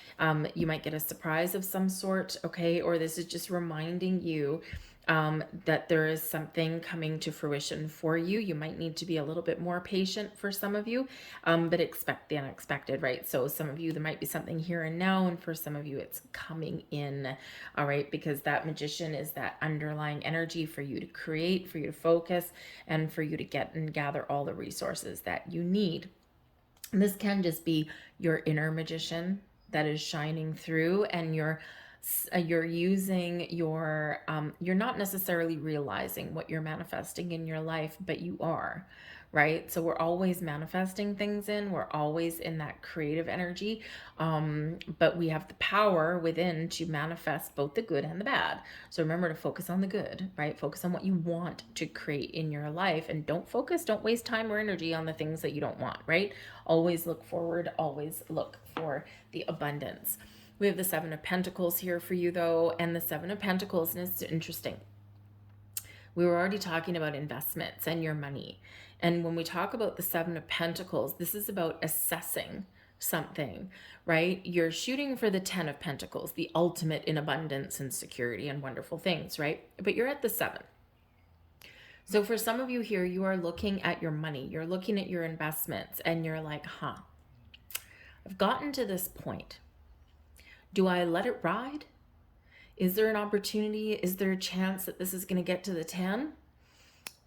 You might get a surprise of some sort, okay? Or this is just reminding you that there is something coming to fruition for you. You might need to be a little bit more patient for some of you, but expect the unexpected, right? So some of you, there might be something here and now, and for some of you, it's coming in, all right? Because that Magician is that underlying energy for you to create, for you to focus, and for you to get and gather all the resources that you need. And this can just be your inner magician that is shining through, and you're using your you're not necessarily realizing what you're manifesting in your life, but you are, right? So we're always manifesting things we're always in that creative energy, but we have the power within to manifest both the good and the bad. So remember to focus on the good, right? Focus on what you want to create in your life, and don't waste time or energy on the things that you don't want, right? Always look forward, always look for the abundance. We have the Seven of Pentacles here for you, though, and the Seven of Pentacles, and it's interesting. We were already talking about investments and your money. And when we talk about the Seven of Pentacles, this is about assessing, something, right? You're shooting for the 10 of Pentacles, the ultimate in abundance and security and wonderful things, right? But you're at the 7. So for some of you here, you are looking at your money, you're looking at your investments, and you're like, I've gotten to this point. Do I let it ride? Is there an opportunity? Is there a chance that this is going to get to the 10?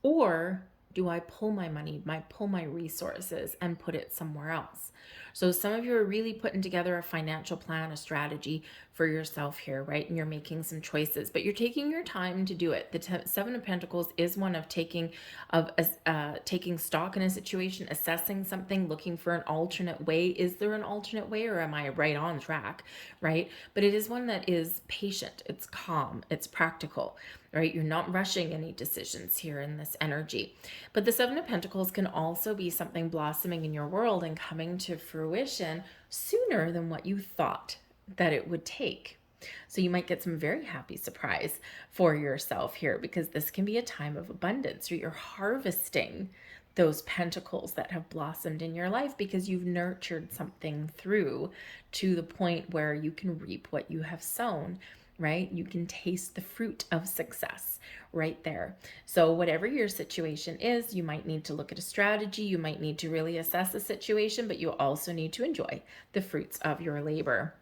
Or do I pull my money, pull my resources and put it somewhere else? So some of you are really putting together a financial plan, a strategy for yourself here, right? And you're making some choices, but you're taking your time to do it. The 7 of Pentacles is one of taking stock in a situation, assessing something, looking for an alternate way. Is there an alternate way, or am I right on track, right? But it is one that is patient, it's calm, it's practical, right? You're not rushing any decisions here in this energy. But the 7 of Pentacles can also be something blossoming in your world and coming to fruition sooner than what you thought that it would take. So you might get some very happy surprise for yourself here, because this can be a time of abundance, or you're harvesting those pentacles that have blossomed in your life because you've nurtured something through to the point where you can reap what you have sown, right? You can taste the fruit of success right there. So whatever your situation is, you might need to look at a strategy, you might need to really assess the situation, but you also need to enjoy the fruits of your labor.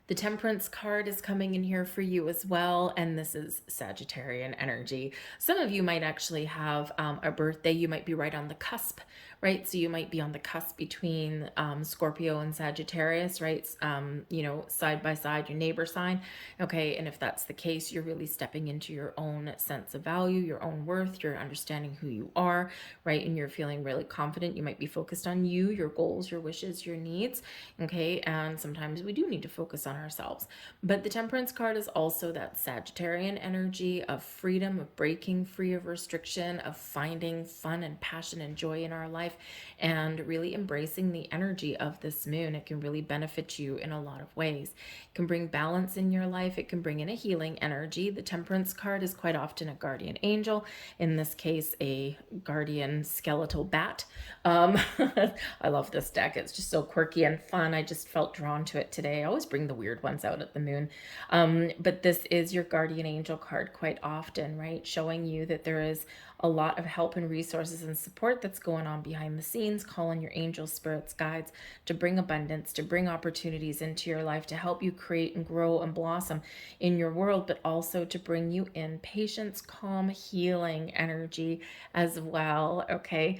The Temperance card is coming in here for you as well, and this is Sagittarian energy. Some of you might actually have a birthday. You might be right on the cusp, right? So you might be on the cusp between Scorpio and Sagittarius, right? Side by side, your neighbor sign. Okay, and if that's the case, you're really stepping into your own sense of value, your own worth, you're understanding who you are, right? And you're feeling really confident. You might be focused on you, your goals, your wishes, your needs, okay? And sometimes we do need to focus on ourselves. But the Temperance card is also that Sagittarian energy of freedom, of breaking free of restriction, of finding fun and passion and joy in our life, and really embracing the energy of this moon. It can really benefit you in a lot of ways. It can bring balance in your life. It can bring in a healing energy. The Temperance card is quite often a guardian angel, in this case a guardian skeletal bat. I love this deck. It's just so quirky and fun. I just felt drawn to it today. I always bring the weird ones out at the moon. But this is your guardian angel card quite often, right? Showing you that there is a lot of help and resources and support that's going on behind the scenes. Call on your angels, spirits, guides to bring abundance, to bring opportunities into your life, to help you create and grow and blossom in your world, but also to bring you in patience, calm, healing energy as well. Okay.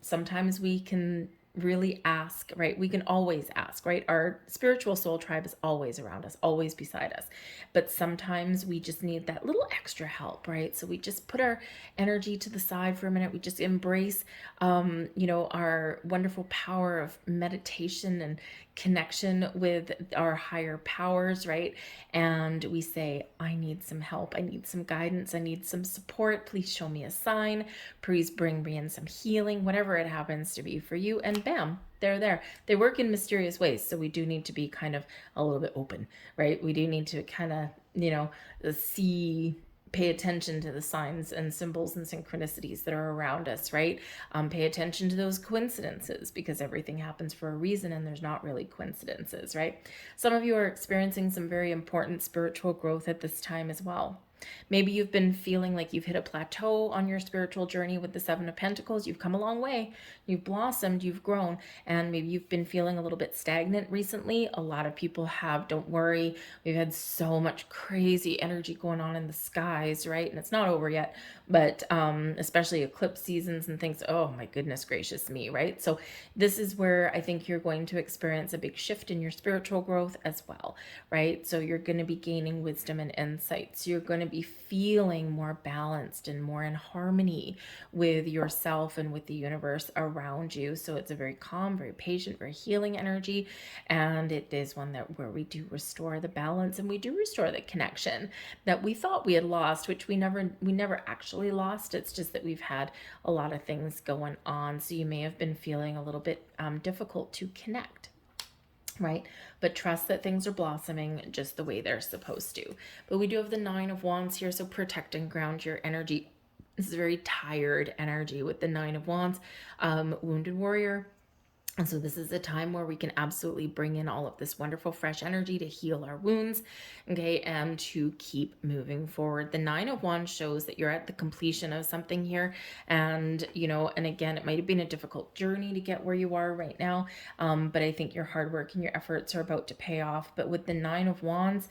Sometimes we can really ask, right? We can always ask, right? Our spiritual soul tribe is always around us, always beside us. But sometimes we just need that little extra help, right? So we just put our energy to the side for a minute. We just embrace, our wonderful power of meditation and connection with our higher powers, right? And we say, I need some help. I need some guidance. I need some support. Please show me a sign. Please bring me in some healing, whatever it happens to be for you. And bam, they're there. They work in mysterious ways. So we do need to be kind of a little bit open, right? We do need to kind of, pay attention to the signs and symbols and synchronicities that are around us, right? Pay attention to those coincidences, because everything happens for a reason and there's not really coincidences, right? Some of you are experiencing some very important spiritual growth at this time as well. Maybe you've been feeling like you've hit a plateau on your spiritual journey with the 7 of Pentacles. You've come a long way. You've blossomed, you've grown, and maybe you've been feeling a little bit stagnant recently. A lot of people have. Don't worry. We've had so much crazy energy going on in the skies, right? And it's not over yet, but especially eclipse seasons and things. Oh my goodness gracious me, right? So this is where I think you're going to experience a big shift in your spiritual growth as well, right? So you're going to be gaining wisdom and insights. You're going to be feeling more balanced and more in harmony with yourself and with the universe around you. So it's a very calm, very patient, very healing energy, and it is one where we do restore the balance and we do restore the connection that we thought we had lost, which we never actually lost. It's just that we've had a lot of things going on. So you may have been feeling a little bit difficult to connect, right? But trust that things are blossoming just the way they're supposed to. But we do have the 9 of Wands here, so protect and ground your energy. This is very tired energy with the 9 of Wands. Wounded warrior, And so this is a time where we can absolutely bring in all of this wonderful fresh energy to heal our wounds, okay, and to keep moving forward. The Nine of Wands shows that you're at the completion of something here. And, and again, it might have been a difficult journey to get where you are right now. But I think your hard work and your efforts are about to pay off. But with the Nine of Wands,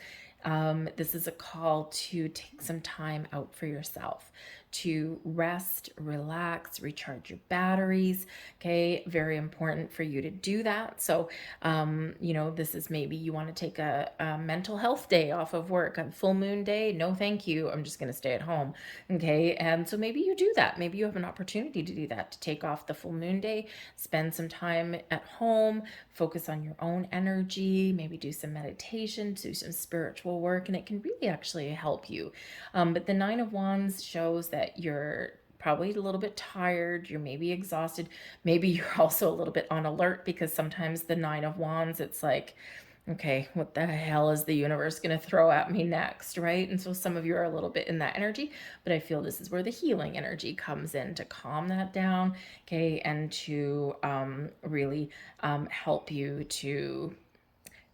this is a call to take some time out for yourself, to rest, relax, recharge your batteries. Okay, very important for you to do that. So, this is maybe you want to take a mental health day off of work, a full moon day. No, thank you. I'm just going to stay at home. Okay, and so maybe you do that. Maybe you have an opportunity to do that, to take off the full moon day, spend some time at home, focus on your own energy, maybe do some meditation, do some spiritual work, and it can really actually help you. But the Nine of Wands shows that you're probably a little bit tired, you're maybe exhausted, maybe you're also a little bit on alert, because sometimes the Nine of Wands, it's like, okay, what the hell is the universe going to throw at me next, right? And so some of you are a little bit in that energy, but I feel this is where the healing energy comes in to calm that down, okay, and to really help you to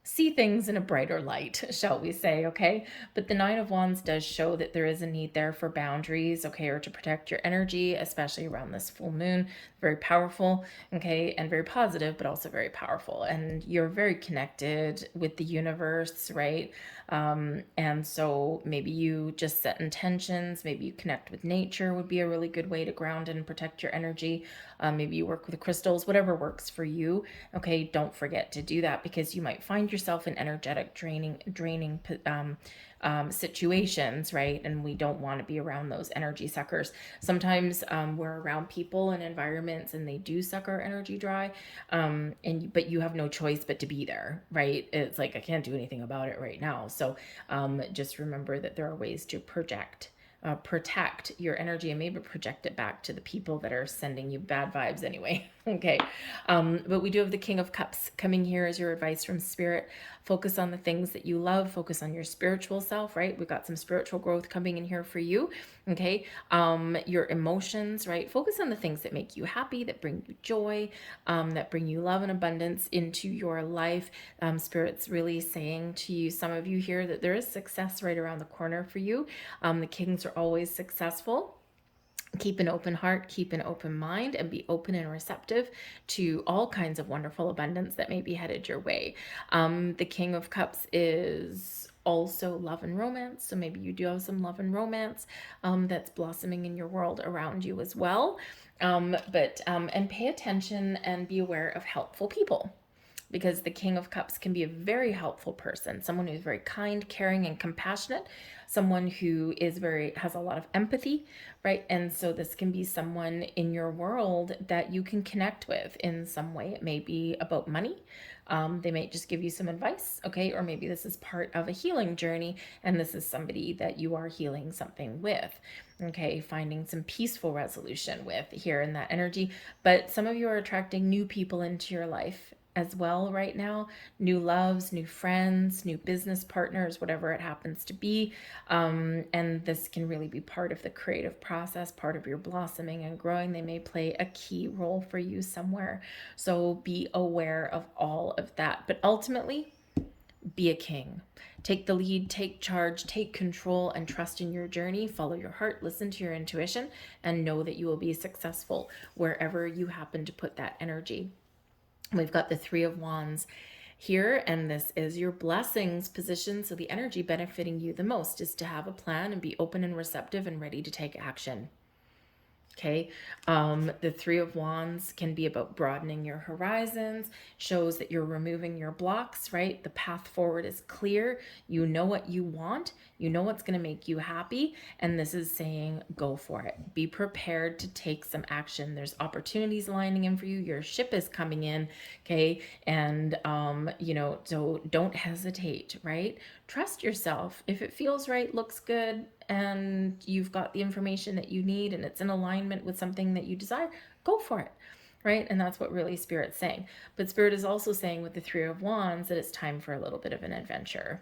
see things in a brighter light, shall we say, okay? But the Nine of Wands does show that there is a need there for boundaries, okay, or to protect your energy, especially around this full moon. Very powerful, okay, and very positive, but also very powerful. And you're very connected with the universe, right? And so maybe you just set intentions, maybe you connect with nature would be a really good way to ground and protect your energy. Maybe you work with crystals, whatever works for you. Okay, don't forget to do that, because you might find yourself in energetic draining situations, right? And we don't want to be around those energy suckers. Sometimes we're around people and environments and they do suck our energy dry, but you have no choice but to be there, right? It's like, I can't do anything about it right now. So just remember that there are ways to protect your energy and maybe project it back to the people that are sending you bad vibes anyway. Okay. But we do have the King of Cups coming here as your advice from Spirit. Focus on the things that you love. Focus on your spiritual self, right? We've got some spiritual growth coming in here for you. Okay. Your emotions, right? Focus on the things that make you happy, that bring you joy, that bring you love and abundance into your life. Spirit's really saying to you, some of you here, that there is success right around the corner for you. The kings are always successful. Keep an open heart, keep an open mind, and be open and receptive to all kinds of wonderful abundance that may be headed your way. The King of Cups is also love and romance. So maybe you do have some love and romance that's blossoming in your world around you as well. And pay attention and be aware of helpful people, because the King of Cups can be a very helpful person, someone who's very kind, caring, and compassionate, someone who has a lot of empathy, right? And so this can be someone in your world that you can connect with in some way. It may be about money. They might just give you some advice, okay? Or maybe this is part of a healing journey, and this is somebody that you are healing something with, okay? Finding some peaceful resolution with here in that energy. But some of you are attracting new people into your life as well right now. New loves, new friends, new business partners, whatever it happens to be. And this can really be part of the creative process, part of your blossoming and growing. They may play a key role for you somewhere. So be aware of all of that. But ultimately, be a king. Take the lead, take charge, take control, and trust in your journey. Follow your heart, listen to your intuition, and know that you will be successful wherever you happen to put that energy. We've got the Three of Wands here, and this is your blessings position. So the energy benefiting you the most is to have a plan and be open and receptive and ready to take action. Okay, the Three of Wands can be about broadening your horizons, shows that you're removing your blocks, right? The path forward is clear. You know what you want. You know what's going to make you happy. And this is saying, go for it. Be prepared to take some action. There's opportunities lining in for you. Your ship is coming in, okay? And, so don't hesitate, right? Trust yourself. If it feels right, looks good, and you've got the information that you need and it's in alignment with something that you desire, go for it, right? And that's what really Spirit's saying. But Spirit is also saying with the Three of Wands that it's time for a little bit of an adventure.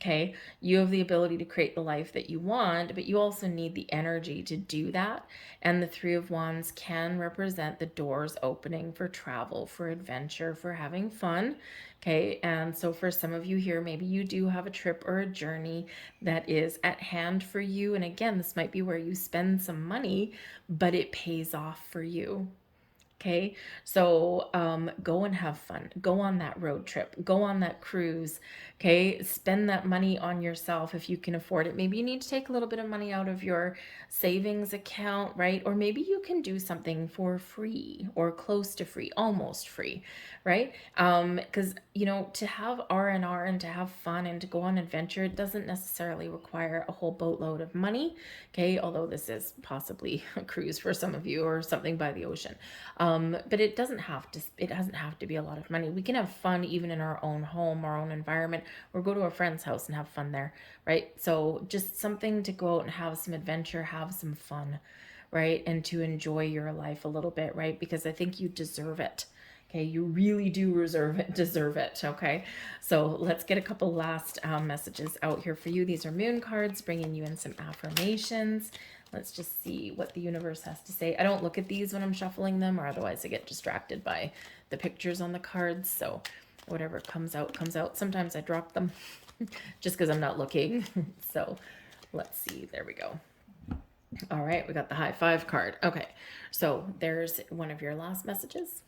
Okay, you have the ability to create the life that you want, but you also need the energy to do that. And the Three of Wands can represent the doors opening for travel, for adventure, for having fun. Okay, and so for some of you here, maybe you do have a trip or a journey that is at hand for you. And again, this might be where you spend some money, but it pays off for you. Okay, so go and have fun. Go on that road trip. Go on that cruise. Okay, spend that money on yourself if you can afford it. Maybe you need to take a little bit of money out of your savings account, right? Or maybe you can do something for free or close to free, almost free, right? Because you know, to have R&R and to have fun and to go on adventure, it doesn't necessarily require a whole boatload of money. Okay, although this is possibly a cruise for some of you or something by the ocean. But it doesn't have to, it doesn't have to be a lot of money. We can have fun even in our own home, our own environment, or go to a friend's house and have fun there, right? So just something to go out and have some adventure, have some fun, right? And to enjoy your life a little bit, right? Because I think you deserve it. Okay, you really do deserve it. Okay, so let's get a couple last messages out here for you. These are moon cards, bringing you in some affirmations. Let's just see what the universe has to say. I don't look at these when I'm shuffling them, or otherwise I get distracted by the pictures on the cards. So whatever comes out, comes out. Sometimes I drop them just because I'm not looking. So let's see. There we go. All right, we got the high five card. Okay, so there's one of your last messages.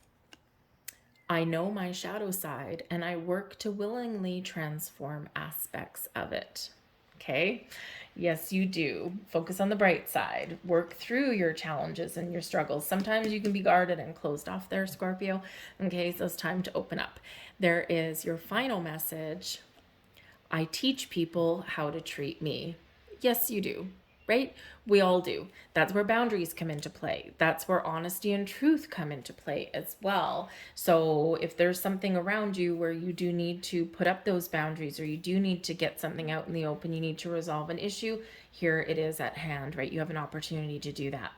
I know my shadow side and I work to willingly transform aspects of it. Okay. Yes, you do. Focus on the bright side. Work through your challenges and your struggles. Sometimes you can be guarded and closed off there, Scorpio. Okay, so it's time to open up. There is your final message. I teach people how to treat me. Yes, you do, right? We all do. That's where boundaries come into play. That's where honesty and truth come into play as well. So if there's something around you where you do need to put up those boundaries, or you do need to get something out in the open, you need to resolve an issue, here it is at hand, right? You have an opportunity to do that.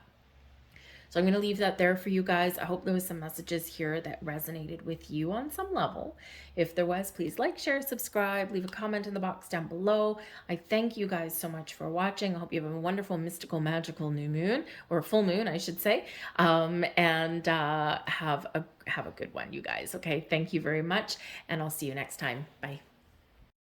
So I'm going to leave that there for you guys. I hope there was some messages here that resonated with you on some level. If there was, please like, share, subscribe, leave a comment in the box down below. I thank you guys so much for watching. I hope you have a wonderful, mystical, magical new moon, or full moon, I should say. And have a good one, you guys. Okay, thank you very much, and I'll see you next time. Bye.